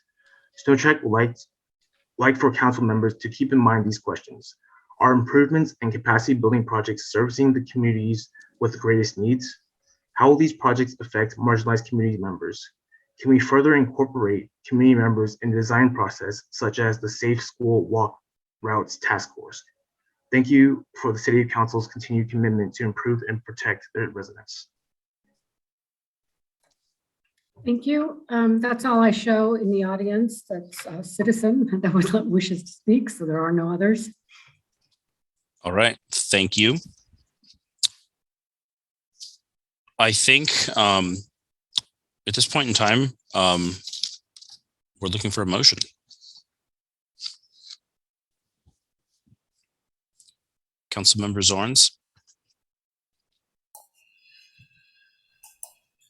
SNOTRAC would like for council members to keep in mind these questions. Are improvements and capacity building projects servicing the communities with the greatest needs? How will these projects affect marginalized community members? Can we further incorporate community members in the design process, such as the Safe School Walk Routes Task Force? Thank you for the City Council's continued commitment to improve and protect their residents. Thank you. That's all I show in the audience. That's a citizen that wishes to speak, so there are no others. All right, thank you. I think at this point in time, we're looking for a motion. Councilmember Zorns.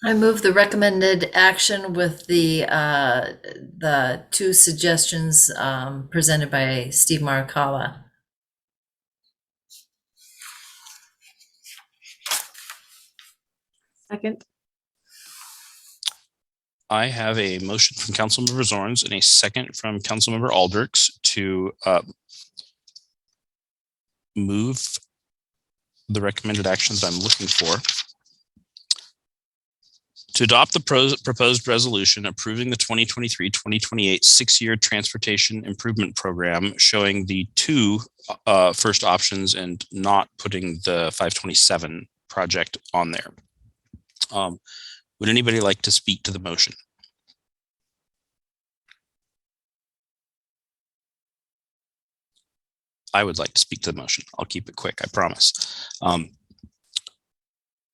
I move the recommended action with the 2 suggestions presented by Steve Marakawa. Second. I have a motion from Councilmember Zorns and a second from Councilmember Aldrichs to move the recommended actions I'm looking for To adopt the proposed resolution approving the 2023-2028 6-year transportation improvement program, showing the two first options and not putting the 527 project on there. Would anybody like to speak to the motion? I would like to speak to the motion. I'll keep it quick, I promise.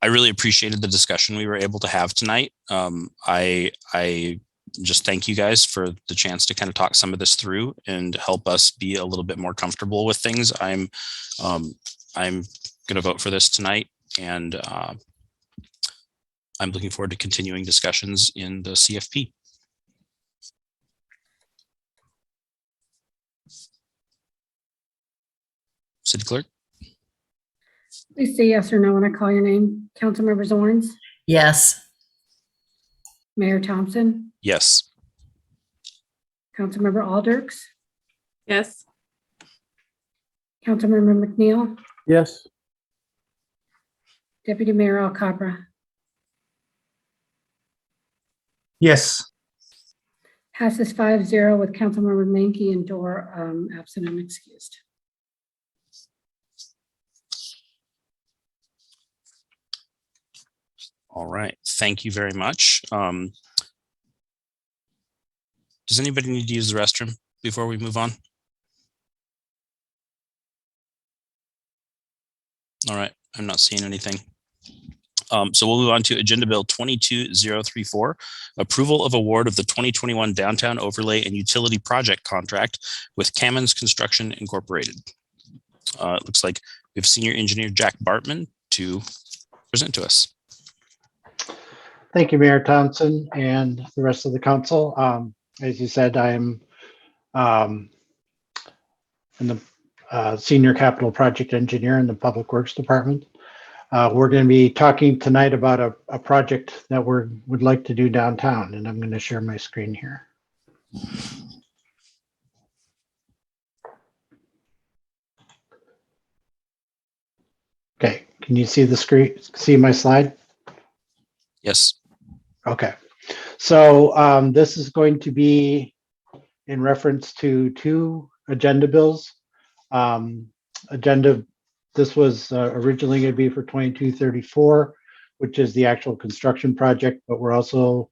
I really appreciated the discussion we were able to have tonight. I just thank you guys for the chance to kind of talk some of this through and help us be a little bit more comfortable with things. I'm going to vote for this tonight, and I'm looking forward to continuing discussions in the CFP. City Clerk? Please say yes or no when I call your name. Councilmember Zorns, Yes. Mayor Thompson, Yes. Councilmember Alders, Yes. Councilmember McNeil, Yes. Deputy Mayor Alcabra. Yes. Passes 5-0 with Councilmember Mankey and Dorr absent and excused. All right. Thank you very much. Does anybody need to use the restroom before we move on? All right. I'm not seeing anything. So we'll move on to Agenda Bill 22034, approval of award of the 2021 Downtown Overlay and Utility Project Contract with Kamins Construction Incorporated. It looks like we have Senior Engineer Jack Bartman to present to us. Thank you, Mayor Thompson and the rest of the council. As you said, I'm in the Senior Capital Project Engineer in the Public Works Department. We're going to be talking tonight about a project that we would like to do downtown, and I'm going to share my screen here. Okay, can you see the screen? See my slide? Yes. Okay, so this is going to be in reference to two agenda bills. This was originally going to be for 2234, which is the actual construction project, but we're also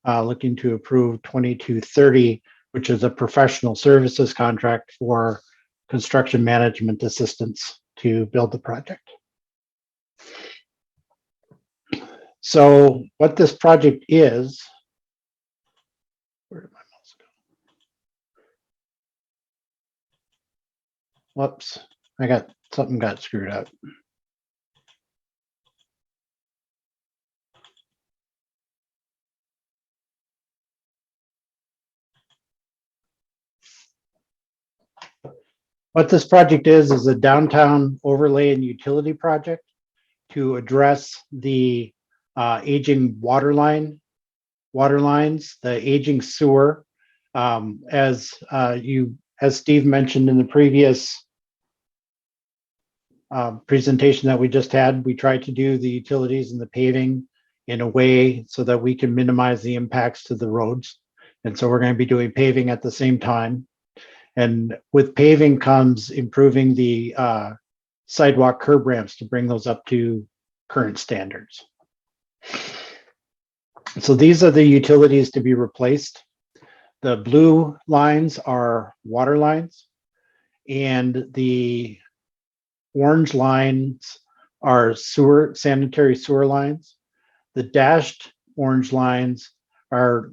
looking to approve 2230, which is a professional services contract for construction management assistance to build the project. So what this project is, where did my mouse go? Whoops, something got screwed up. What this project is a downtown overlay and utility project to address the aging water lines, the aging sewer. As Steve mentioned in the previous presentation that we just had, we tried to do the utilities and the paving in a way so that we can minimize the impacts to the roads. And so we're going to be doing paving at the same time. And with paving comes improving the sidewalk curb ramps to bring those up to current standards. So these are the utilities to be replaced. The blue lines are water lines, and the orange lines are sanitary sewer lines. The dashed orange lines are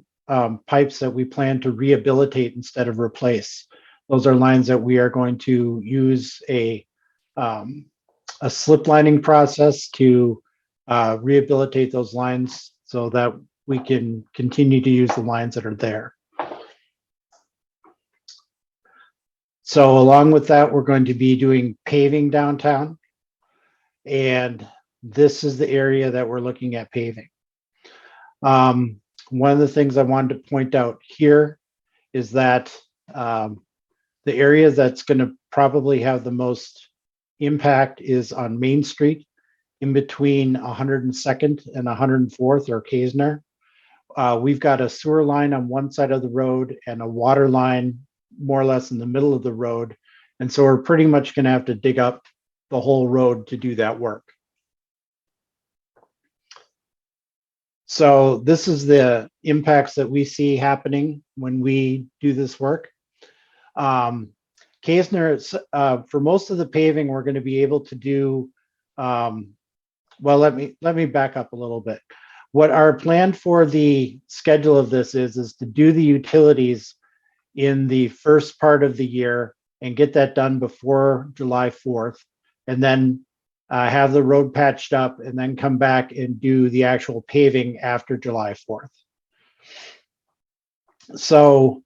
pipes that we plan to rehabilitate instead of replace. Those are lines that we are going to use a slip lining process to rehabilitate those lines so that we can continue to use the lines that are there. So along with that, we're going to be doing paving downtown. And this is the area that we're looking at paving. One of the things I wanted to point out here is that the area that's going to probably have the most impact is on Main Street, in between 102nd and 104th or Kaesner. we've got a sewer line on one side of the road and a water line more or less in the middle of the road. And so we're pretty much going to have to dig up the whole road to do that work. So this is the impacts that we see happening when we do this work. Kaesner, for most of the paving, we're going to be able to do, well, let me back up a little bit. What our plan for the schedule of this is to do the utilities in the first part of the year and get that done before July 4th, and then have the road patched up, and then come back and do the actual paving after July 4th. So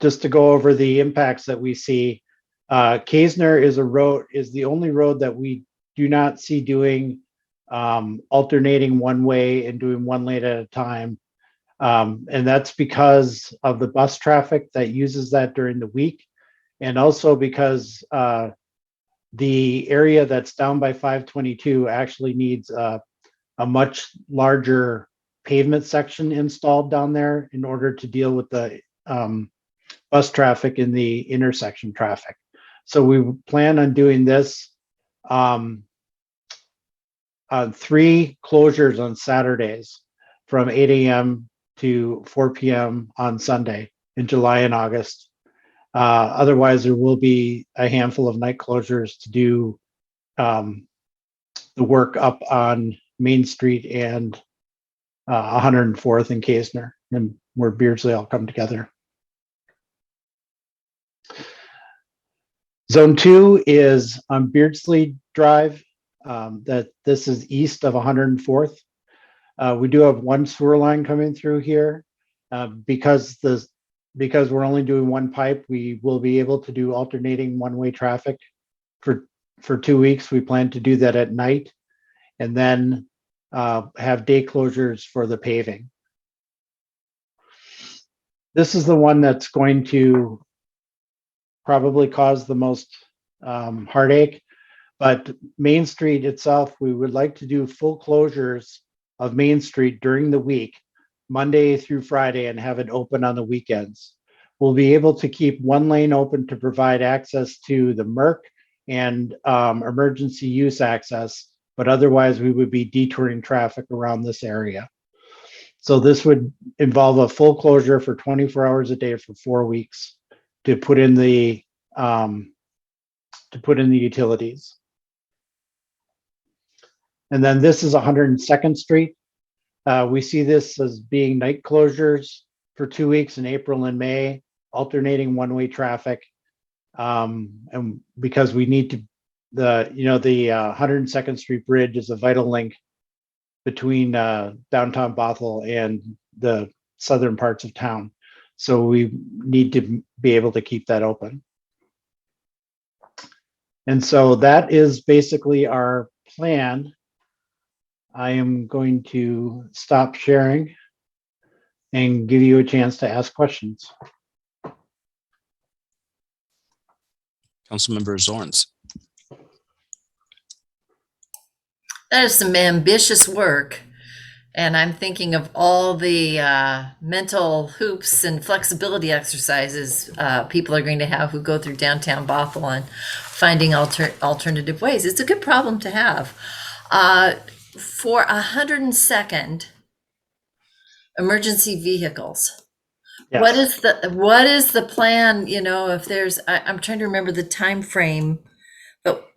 just to go over the impacts that we see, Kaesner is the only road that we do not see doing alternating one way and doing one lane at a time. And that's because of the bus traffic that uses that during the week. And also because the area that's down by 522 actually needs a much larger pavement section installed down there in order to deal with the bus traffic and the intersection traffic. So we plan on doing this on 3 closures on Saturdays from 8 a.m. to 4 p.m. on Sunday in July and August. Otherwise, there will be a handful of night closures to do the work up on Main Street and 104th and Kaesner, and where Beardsley all come together. Zone 2 is on Beardsley Drive. This is east of 104th. We do have one sewer line coming through here. Because we're only doing one pipe, we will be able to do alternating one-way traffic for 2 weeks. We plan to do that at night, and then have day closures for the paving. This is the one that's going to probably cause the most heartache, but Main Street itself, we would like to do full closures of Main Street during the week, Monday through Friday, and have it open on the weekends. We'll be able to keep one lane open to provide access to the MERC and emergency use access, but otherwise we would be detouring traffic around this area. So this would involve a full closure for 24 hours a day for 4 weeks to put in the utilities. And then this is 102nd Street. We see this as being night closures for 2 weeks in April and May, alternating one-way traffic. And because we need to, the 102nd Street Bridge is a vital link between downtown Bothell and the southern parts of town. So we need to be able to keep that open. And so that is basically our plan. I am going to stop sharing and give you a chance to ask questions. Councilmember Zorns. That is some ambitious work. And I'm thinking of all the mental hoops and flexibility exercises people are going to have who go through downtown Bothell and finding alternative ways. It's a good problem to have. For 102nd, emergency vehicles. Yes. What is the plan? You know, if there's, I'm trying to remember the time frame, but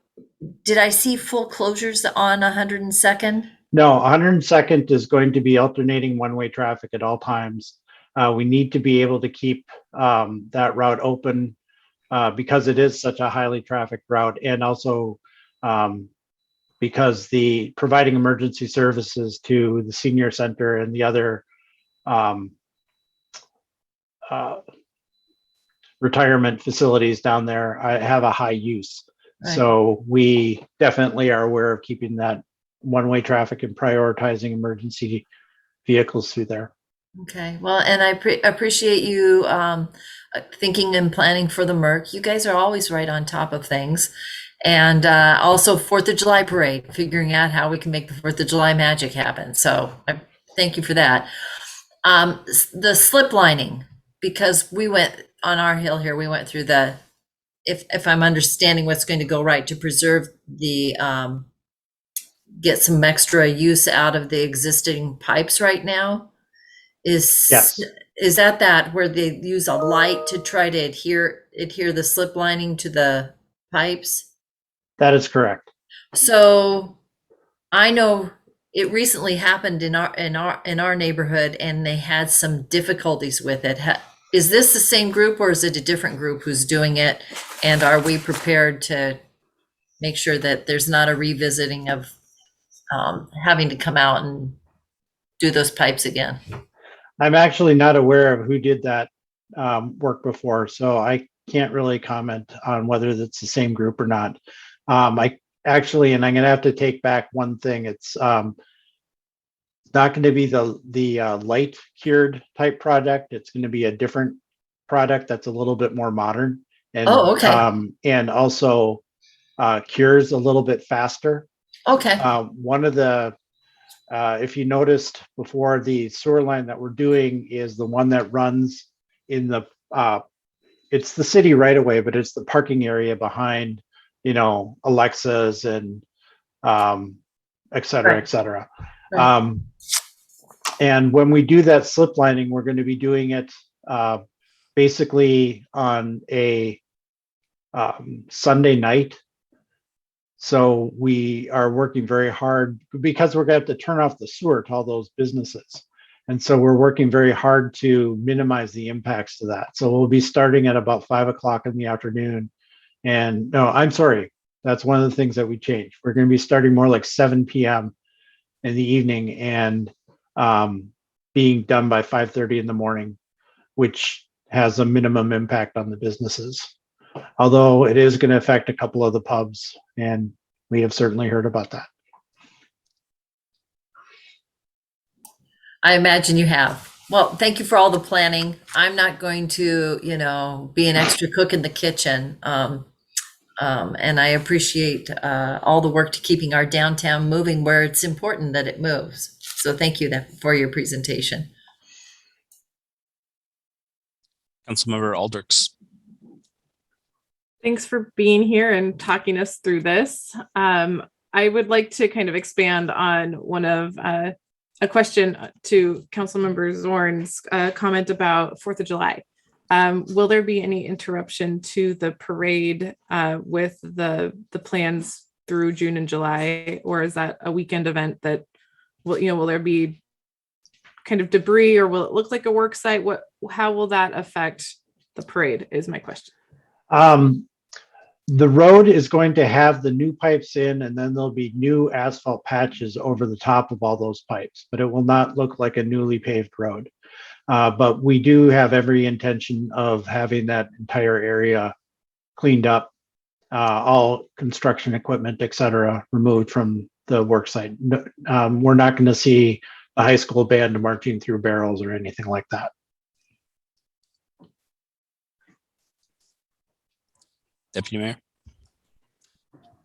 did I see full closures on 102nd? No, 102nd is going to be alternating one-way traffic at all times. We need to be able to keep that route open because it is such a highly trafficked route, and also because the providing emergency services to the senior center and the other retirement facilities down there have a high use. Right. So we definitely are aware of keeping that one-way traffic and prioritizing emergency vehicles through there. Okay, well, and I appreciate you thinking and planning for the MERC. You guys are always right on top of things. And also 4th of July parade, figuring out how we can make the 4th of July magic happen. So Thank you for that. The slip lining, because we went on our hill here, we went through the, if I'm understanding what's going to go right, to preserve the, get some extra use out of the existing pipes right now. Yes. Is that where they use a light to try to adhere the slip lining to the pipes? That is correct. So I know it recently happened in our neighborhood, and they had some difficulties with it. Is this the same group, or is it a different group who's doing it? And are we prepared to make sure that there's not a revisiting of having to come out and do those pipes again? I'm actually not aware of who did that work before, so I can't really comment on whether that's the same group or not. I actually, and I'm going to have to take back one thing. It's not going to be the light cured type product. It's going to be a different product that's a little bit more modern, and and also cures a little bit faster. Okay. One of the if you noticed before, the sewer line that we're doing is the one that runs in the it's the city right away, but it's the parking area behind, Alexa's and et cetera, et cetera. Right. And when we do that slip lining, we're going to be doing it basically on a Sunday night. So we are working very hard because we're going to have to turn off the sewer to all those businesses. And so we're working very hard to minimize the impacts to that. So we'll be starting at about 5 o'clock in the afternoon. And no, I'm sorry. That's one of the things that we changed. We're going to be starting more like 7 p.m. in the evening and being done by 5:30 in the morning, which has a minimum impact on the businesses. Although it is going to affect a couple of the pubs, and we have certainly heard about that. I imagine you have. Well, thank you for all the planning. I'm not going to, be an extra cook in the kitchen. And I appreciate all the work to keeping our downtown moving where it's important that it moves. So thank you for your presentation. Councilmember Aldrichs. Thanks for being here and talking us through this. I would like to kind of expand on one of a question to Councilmember Zorn's comment about 4th of July. Will there be any interruption to the parade with the plans through June and July, or is that a weekend event that will there be kind of debris, or will it look like a work site? How will that affect the parade is my question. The road is going to have the new pipes in, and then there'll be new asphalt patches over the top of all those pipes, but it will not look like a newly paved road. But we do have every intention of having that entire area cleaned up, all construction equipment, et cetera, removed from the work site. We're not going to see the high school band marching through barrels or anything like that. Deputy Mayor.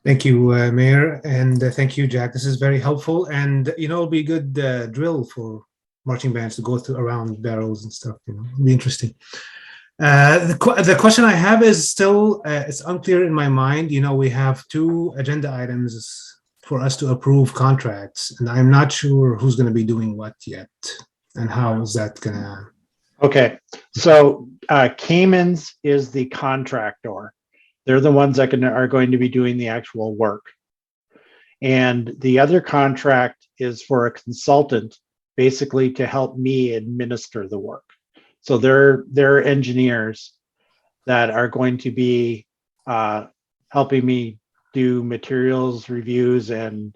Thank you, Mayor, and thank you, Jack. This is very helpful, and it'll be a good drill for marching bands to go around barrels and stuff. It'll be interesting. The question I have is still it's unclear in my mind. We have 2 agenda items for us to approve contracts, and I'm not sure who's going to be doing what yet, and how is that gonna. Okay, so Kamins is the contractor. They're the ones that are going to be doing the actual work. And the other contract is for a consultant, basically to help me administer the work. So they're engineers that are going to be helping me do materials reviews and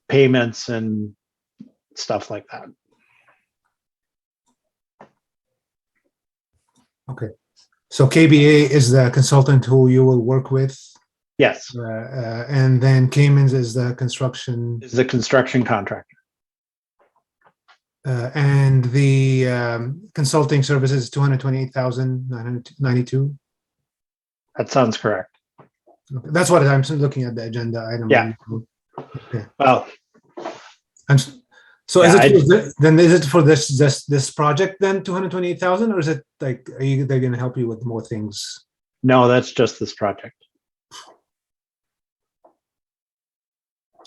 payments and stuff like that. Okay. So KBA is the consultant who you will work with? Yes. And then Kamins is the construction? Is the construction contractor. And the consulting services, $228,992? That sounds correct. Okay. That's what I'm looking at the agenda item. Yeah. Okay. Well, So Yeah, is it for this project then 228,000, or is it like they're going to help you with more things? No, that's just this project.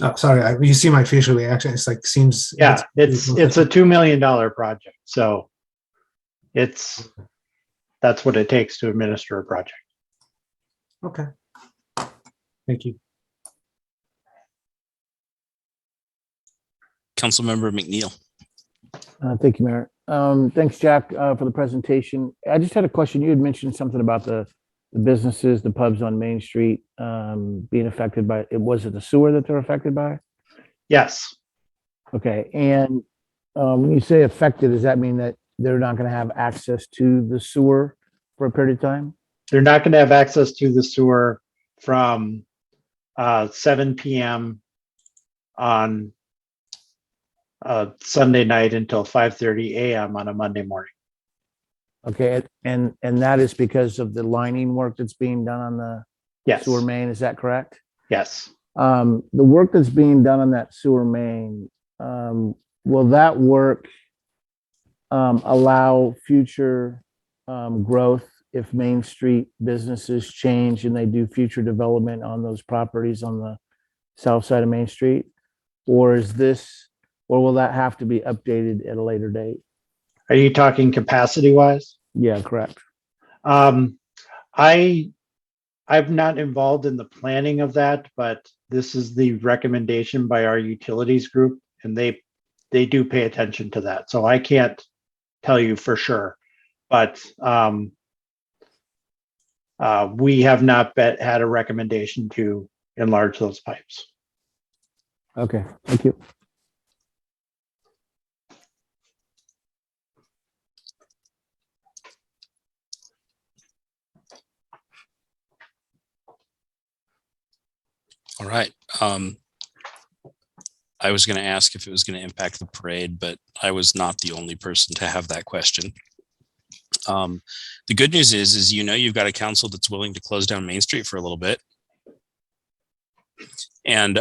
Oh, sorry, you see my facial reaction. It's like seems. Yeah, it's a $2 million project. So that's what it takes to administer a project. Okay. Thank you. Councilmember McNeil. Thank you, Mayor. Thanks, Jack, for the presentation. I just had a question. You had mentioned something about the businesses, the pubs on Main Street being affected by, was it the sewer that they're affected by? Yes. Okay, and when you say affected, does that mean that they're not going to have access to the sewer for a period of time? They're not going to have access to the sewer from 7 p.m. on Sunday night until 5:30 a.m. on a Monday morning. Okay, and that is because of the lining work that's being done on the Yes. sewer main, is that correct? Yes. The work that's being done on that sewer main, will that work allow future growth if Main Street businesses change and they do future development on those properties on the south side of Main Street? Or will that have to be updated at a later date? Are you talking capacity wise? Yeah, correct. I'm not involved in the planning of that, but this is the recommendation by our utilities group, and they do pay attention to that. So I can't tell you for sure, but we have not had a recommendation to enlarge those pipes. Okay, thank you. All right. I was going to ask if it was going to impact the parade, but I was not the only person to have that question. The good news is you've got a council that's willing to close down Main Street for a little bit. And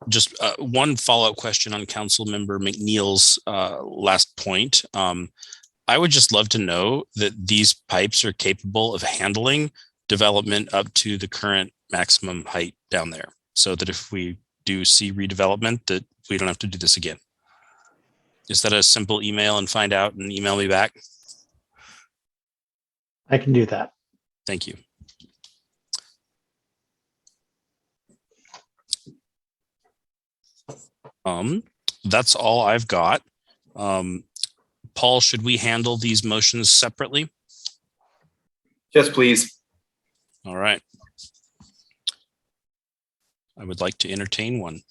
just one follow-up question on Councilmember McNeil's last point. I would just love to know that these pipes are capable of handling development up to the current maximum height down there, so that if we do see redevelopment, that we don't have to do this again. Is that a simple email and find out and email me back? I can do that. Thank you. That's all I've got. Paul, should we handle these motions separately? Yes, please. All right. I would like to entertain one.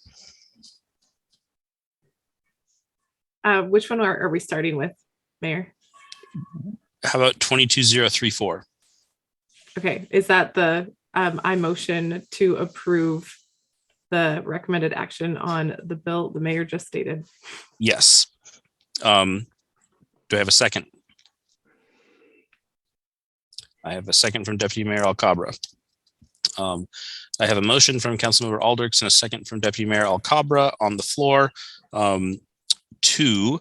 Which one are we starting with, Mayor? How about 22034? Okay, is that the I motion to approve the recommended action on the bill the mayor just stated? Yes. Do I have a second? I have a second from Deputy Mayor Alcabra. I have a motion from Councilmember Aldrich and a second from Deputy Mayor Alcabra on the floor to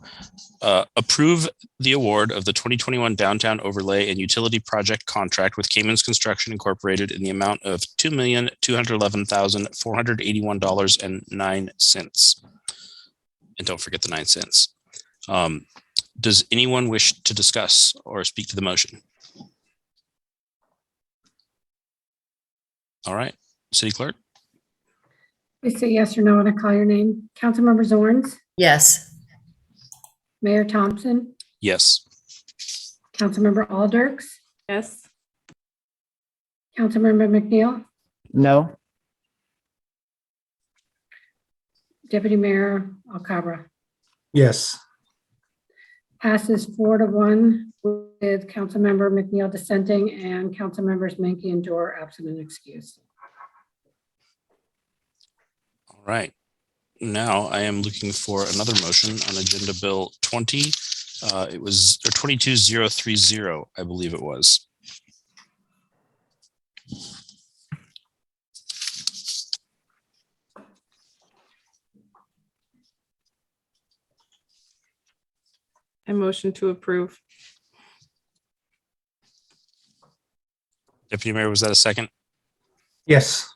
approve the award of the 2021 Downtown Overlay and Utility Project Contract with Kamins Construction Incorporated in the amount of $2,211,481.09. And don't forget the 9 cents. Does anyone wish to discuss or speak to the motion? All right, City Clerk. Please say yes or no when I call your name. Councilmember Zorns, Yes. Mayor Thompson, Yes. Councilmember Alders, Yes. Councilmember McNeil, No. Deputy Mayor Alcabra. Yes. Passes 4-1 with Councilmember McNeil dissenting and Councilmembers Menke and Dorr absent and excused. All right. Now I am looking for another motion on Agenda Bill 20. It was 22030, I believe it was. I motion to approve. Deputy Mayor, was that a second? Yes.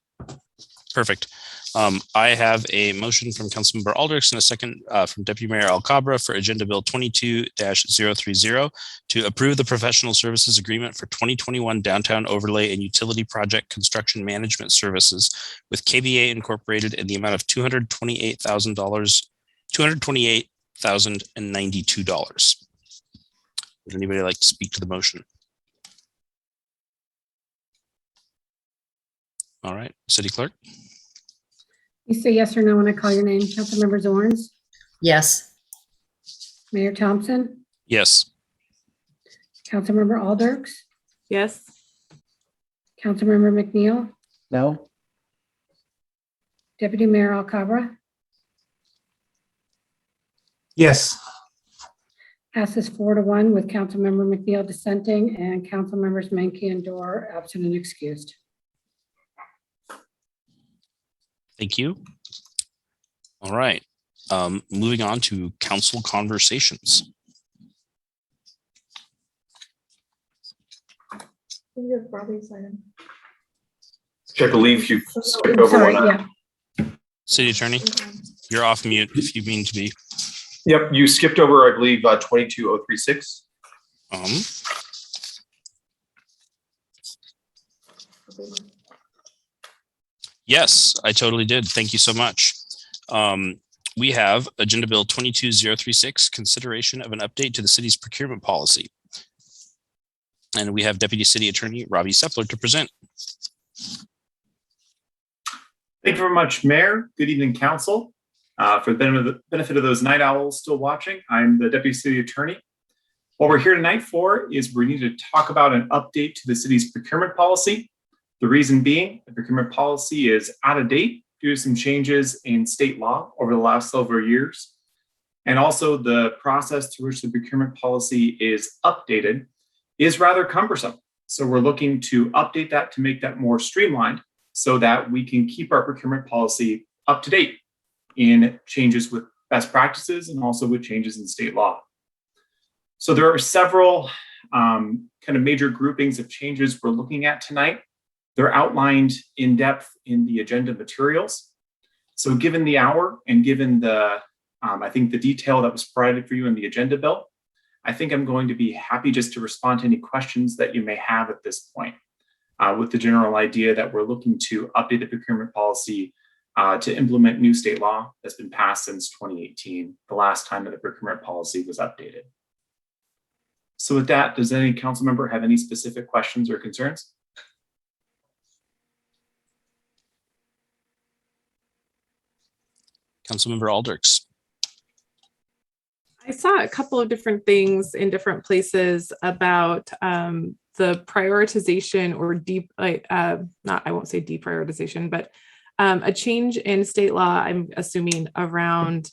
Perfect. I have a motion from Councilmember Aldrich and a second from Deputy Mayor Alcabra for Agenda Bill 22-030 to approve the professional services agreement for 2021 downtown overlay and utility project construction management services with KBA Incorporated in the amount of $228,092. Would anybody like to speak to the motion? All right, City Clerk. You say yes or no when I call your name. Councilmember Zorns, Yes. Mayor Thompson, Yes. Councilmember Alders, Yes. Councilmember McNeil, No? Deputy Mayor Alcabra, Yes. passes 4-1 with Councilmember McNeil dissenting and Councilmembers Menke and Dorr absent and excused. Thank you. All right. Moving on to council conversations. I believe you skipped over Sorry, one. yeah. City Attorney, you're off mute if you mean to be. Yep, you skipped over, I believe, 22036. Yes, I totally did. Thank you so much. We have Agenda Bill 22036, consideration of an update to the city's procurement policy. And we have Deputy City Attorney Robbie Sepler to present. Thank you very much, Mayor. Good evening, Council. For the benefit of those night owls still watching, I'm the Deputy City Attorney. What we're here tonight for is we need to talk about an update to the city's procurement policy. The reason being, the procurement policy is out of date due to some changes in state law over the last several years. And also the process through which the procurement policy is updated is rather cumbersome. So we're looking to update that to make that more streamlined so that we can keep our procurement policy up to date in changes with best practices and also with changes in state law. So there are several kind of major groupings of changes we're looking at tonight. They're outlined in depth in the agenda materials. So given the hour and given the, I think the detail that was provided for you in the agenda bill, I think I'm going to be happy just to respond to any questions that you may have at this point with the general idea that we're looking to update the procurement policy to implement new state law that's been passed since 2018, the last time that the procurement policy was updated. So with that, does any council member have any specific questions or concerns? Councilmember Aldrich. I saw a couple of different things in different places about the prioritization or I won't say deprioritization, but a change in state law, I'm assuming, around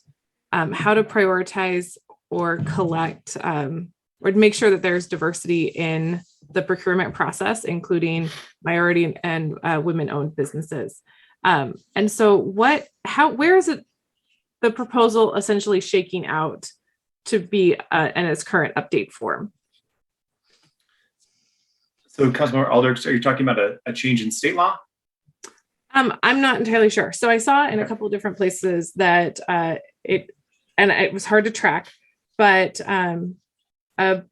how to prioritize or collect or to make sure that there's diversity in the procurement process, including minority and women-owned businesses. And so where is it the proposal essentially shaking out to be in its current update form? So Councilmember Aldrich, are you talking about a change in state law? I'm not entirely sure. So I saw in a couple of different places that it was hard to track, but a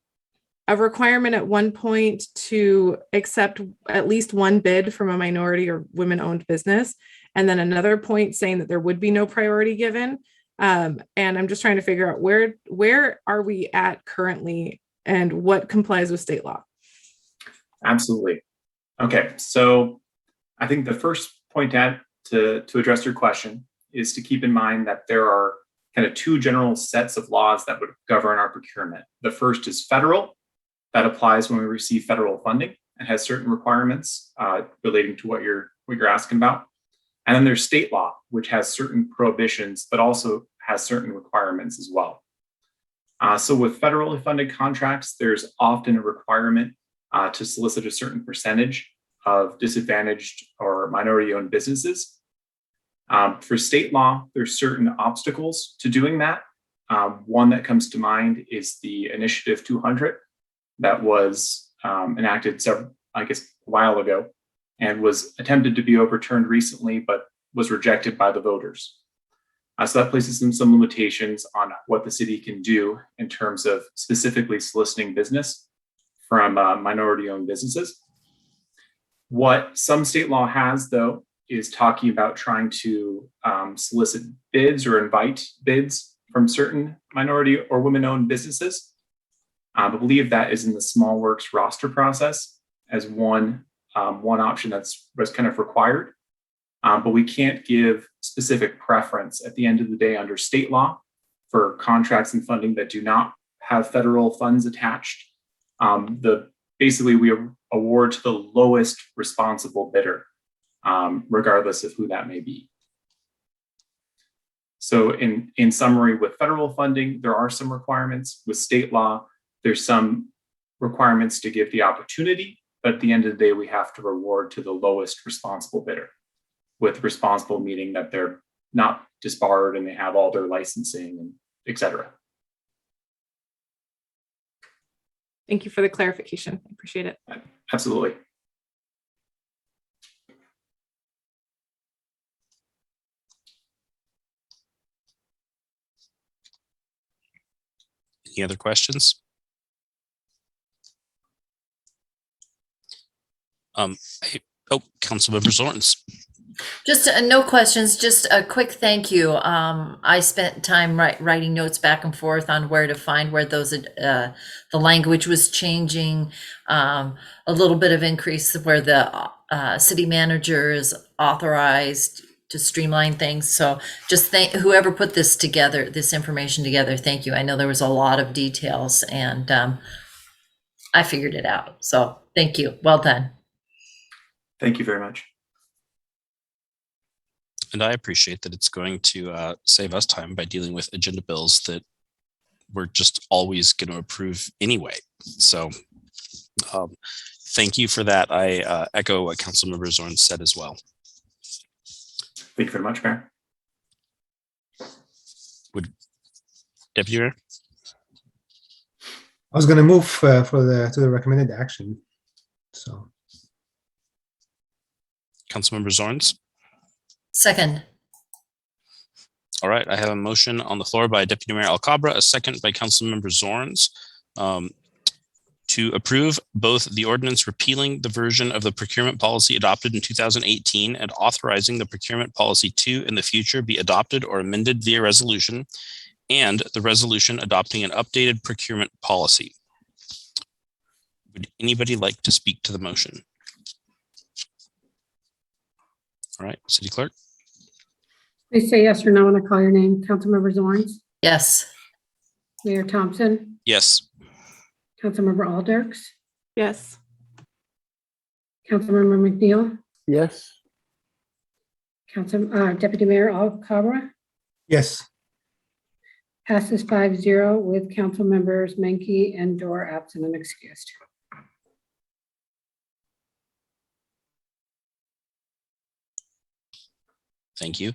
requirement at one point to accept at least one bid from a minority or women-owned business, and then another point saying that there would be no priority given. And I'm just trying to figure out where are we at currently and what complies with state law? Absolutely. Okay, so I think the first point to address your question is to keep in mind that there are kind of two general sets of laws that would govern our procurement. The first is federal, that applies when we receive federal funding and has certain requirements relating to what you're asking about. And then there's state law, which has certain prohibitions, but also has certain requirements as well. So with federally funded contracts, there's often a requirement to solicit a certain percentage of disadvantaged or minority-owned businesses. For state law, there's certain obstacles to doing that. One that comes to mind is the Initiative 200 that was enacted a while ago and was attempted to be overturned recently, but was rejected by the voters. So that places some limitations on what the city can do in terms of specifically soliciting business from minority-owned businesses. What some state law has, though, is talking about trying to solicit bids or invite bids from certain minority or women-owned businesses. I believe that is in the Small Works roster process as one option was kind of required. But we can't give specific preference at the end of the day under state law for contracts and funding that do not have federal funds attached. Basically, we award to the lowest responsible bidder, regardless of who that may be. So in summary, with federal funding, there are some requirements. With state law, there's some requirements to give the opportunity, but at the end of the day, we have to reward to the lowest responsible bidder, with responsible meaning that they're not disbarred and they have all their licensing and et cetera. Thank you for the clarification. I appreciate it. Absolutely. Any other questions? Councilmember Zorns. Just no questions, just a quick thank you. I spent time writing notes back and forth on where to find where those the language was changing, a little bit of increase where the city manager is authorized to streamline things. So just thank whoever put this together, this information together. Thank you. I know there was a lot of details and I figured it out. So thank you. Well done. Thank you very much. And I appreciate that it's going to save us time by dealing with agenda bills that we're just always going to approve anyway. So thank you for that. I echo what Councilmember Zorn said as well. Thank you very much, Mayor. Deputy Mayor? I was going to move to the recommended action. So, Councilmember Zorns? Second. All right, I have a motion on the floor by Deputy Mayor Alcabra, a second by Councilmember Zorns, to approve both the ordinance repealing the version of the procurement policy adopted in 2018 and authorizing the procurement policy to in the future be adopted or amended via resolution, and the resolution adopting an updated procurement policy. Would anybody like to speak to the motion? All right, City Clerk. Please say yes or no when I call your name. Councilmember Zorns, Yes. Mayor Thompson, Yes. Councilmember Alderks, Yes. Councilmember McNeil, Yes. Deputy Mayor Alcabra. yes. Passes 5-0 with council members Menke and Dorr absent and excused. Thank you.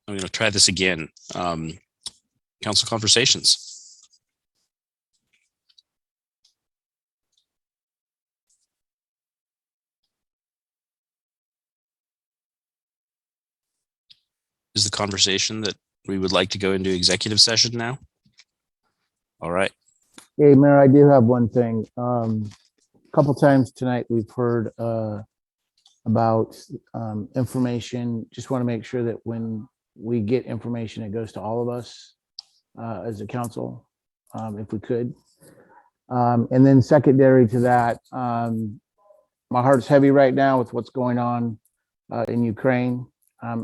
I'm going to try this again. Council conversations. Is the conversation that we would like to go into executive session now? All right. Hey, Mayor, I do have one thing. A couple times tonight we've heard about information. Just want to make sure that when we get information, it goes to all of us as a council, if we could. And then secondary to that, my heart's heavy right now with what's going on in Ukraine,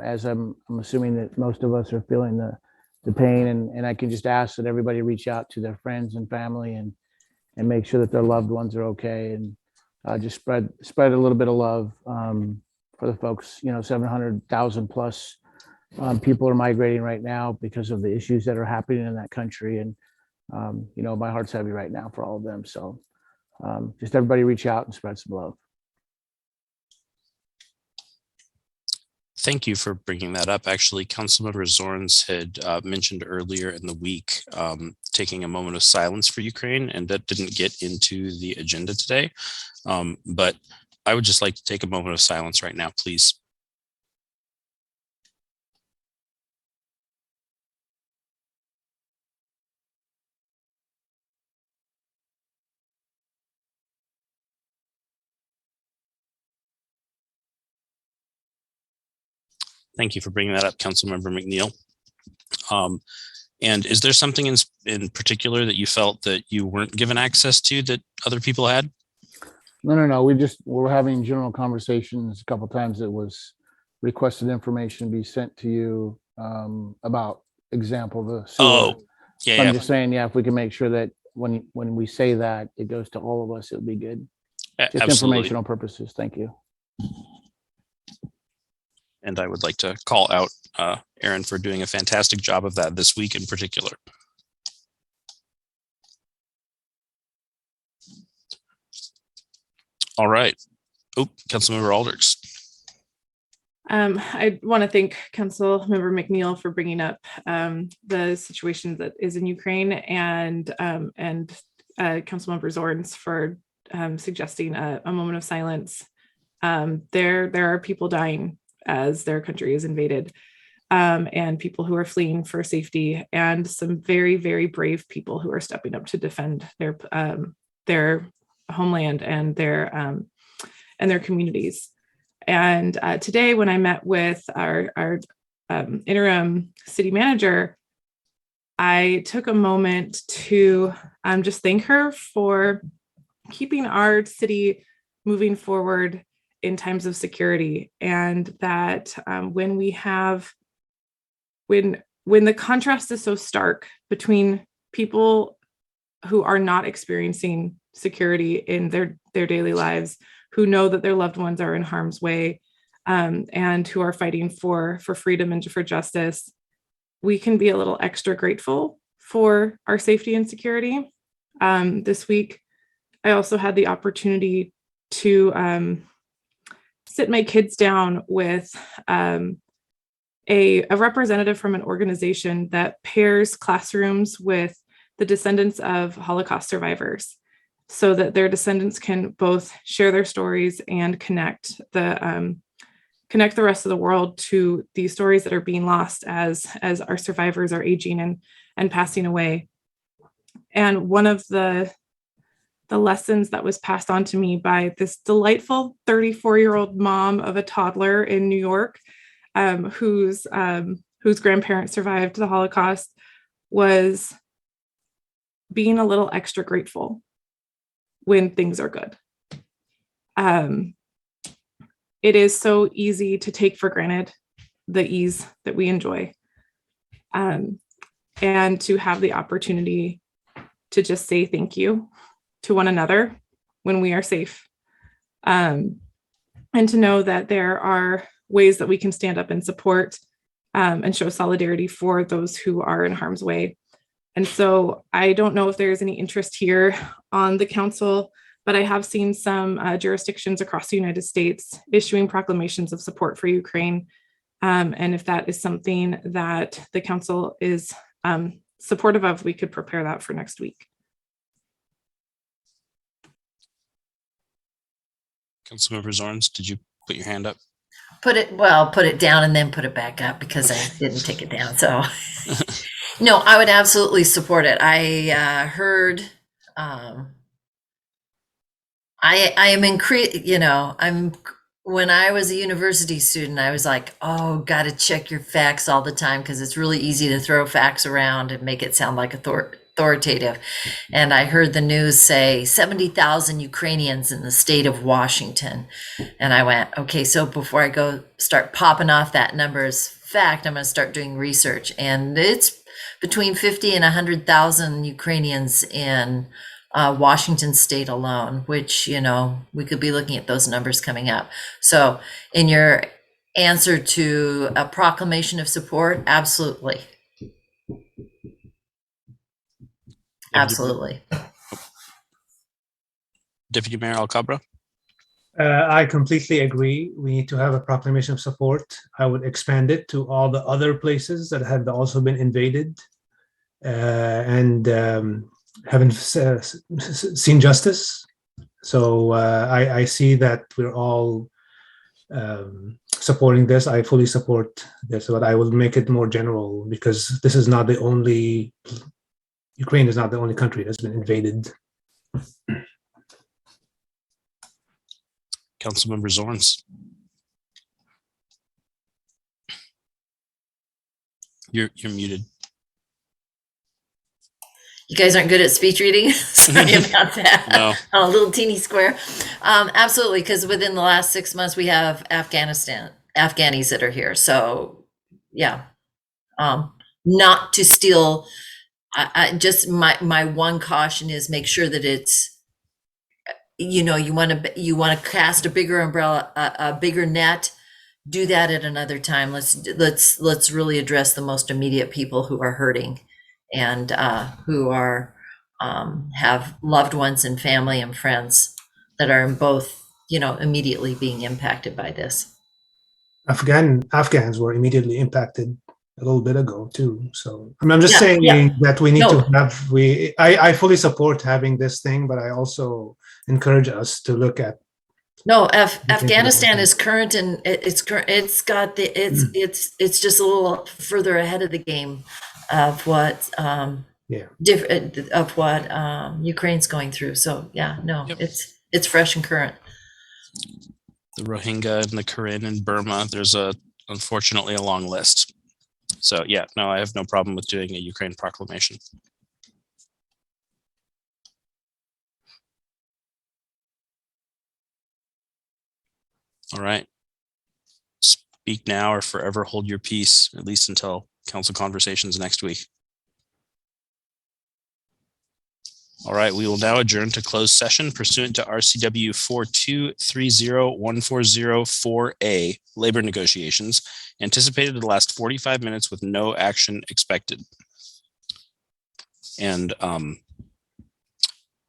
as I'm assuming that most of us are feeling the pain, and I can just ask that everybody reach out to their friends and family and make sure that their loved ones are okay, and just spread a little bit of love for the folks. 700,000 plus people are migrating right now because of the issues that are happening in that country, and my heart's heavy right now for all of them. So just everybody reach out and spread some love. Thank you for bringing that up. Actually, Councilmember Zorns had mentioned earlier in the week taking a moment of silence for Ukraine, and that didn't get into the agenda today. But I would just like to take a moment of silence right now, please. Thank you for bringing that up, Councilmember McNeil. And is there something in particular that you felt that you weren't given access to that other people had? No. We're having general conversations. A couple times it was requested information be sent to you about example, the sewer. Oh, yeah. I'm just saying, yeah, if we can make sure that when we say that, it goes to all of us, it would be good. Just Absolutely. informational purposes. Thank you. And I would like to call out Aaron for doing a fantastic job of that this week in particular. All right. Oh, Councilmember Alders. I want to thank Councilmember McNeil for bringing up the situation that is in Ukraine, and Councilmember Zorns for suggesting a moment of silence. There are people dying as their country is invaded, and people who are fleeing for safety, and some very, very brave people who are stepping up to defend their homeland and their communities. And today, when I met with our interim city manager, I took a moment to just thank her for keeping our city moving forward in times of security, and that when the contrast is so stark between people who are not experiencing security in their daily lives, who know that their loved ones are in harm's way, and who are fighting for freedom and for justice, we can be a little extra grateful for our safety and security. This week, I also had the opportunity to sit my kids down with a representative from an organization that pairs classrooms with the descendants of Holocaust survivors, so that their descendants can both share their stories and connect the rest of the world to these stories that are being lost as our survivors are aging and passing away. And one of the lessons that was passed on to me by this delightful 34-year-old mom of a toddler in New York, whose grandparents survived the Holocaust, was being a little extra grateful when things are good. It is so easy to take for granted the ease that we enjoy, and to have the opportunity to just say thank you to one another when we are safe, and to know that there are ways that we can stand up and support and show solidarity for those who are in harm's way. And so I don't know if there's any interest here on the council, but I have seen some jurisdictions across the United States issuing proclamations of support for Ukraine. And if that is something that the council is supportive of, we could prepare that for next week. Councilmember Zorns, did you put your hand up? Put it down and then put it back up because I didn't take it down. So no, I would absolutely support it. I heard, I am when I was a university student, I was like, oh, got to check your facts all the time because it's really easy to throw facts around and make it sound like authoritative. And I heard the news say 70,000 Ukrainians in the state of Washington. And I went, okay, so before I go start popping off that number as fact, I'm going to start doing research. And it's between 50 and 100,000 Ukrainians in Washington state alone, which, we could be looking at those numbers coming up. So in your answer to a proclamation of support, absolutely. Absolutely. Deputy Mayor Alcabra. I completely agree. We need to have a proclamation of support. I would expand it to all the other places that have also been invaded and haven't seen justice. So I see that we're all supporting this. I fully support this, but I will make it more general because this is not the only, Ukraine is not the only country that's been invaded. Councilmember Zorns. You're muted. You guys aren't good at speech reading. Sorry about that. No. On a little teeny square. Absolutely, because within the last 6 months, we have Afghanis that are here. So, yeah. Not to steal. I just my one caution is make sure that it's, you want to cast a bigger umbrella, a bigger net. Do that at another time. Let's really address the most immediate people who are hurting and who are have loved ones and family and friends that are in both, immediately being impacted by this. Afghans were immediately impacted a little bit ago too. So I'm just saying that we need to have, I fully support having this thing, but I also encourage us to look at. No, Afghanistan is current, and it's current. It's got the it's just a little further ahead of the game of what different of what Ukraine's going through. So it's fresh and current. The Rohingya and the Karen in Burma. There's unfortunately a long list. So no, I have no problem with doing a Ukraine proclamation. All right. Speak now or forever hold your peace, at least until council conversations next week. All right, we will now adjourn to closed session pursuant to RCW 4230140-4A, labor negotiations, anticipated to last 45 minutes with no action expected. And I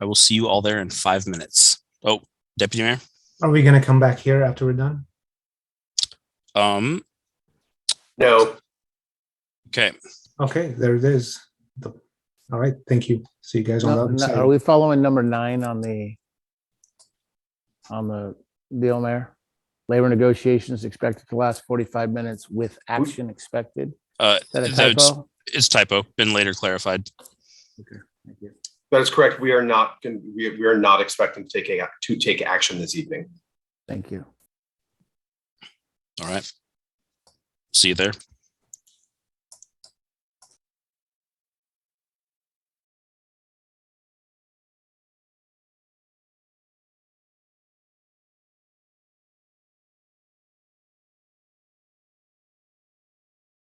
will see you all there in 5 minutes. Oh, Deputy Mayor? Are we going to come back here after we're done? No. Okay, there it is. All right, thank you. See you guys on the other side. Are we following number 9 on the deal, Mayor? Labor negotiations expected to last 45 minutes with action expected. Is that a typo? It's typo. Been later clarified. Okay, thank you. That is correct. We are not expecting to take action this evening. Thank you. All right. See you there.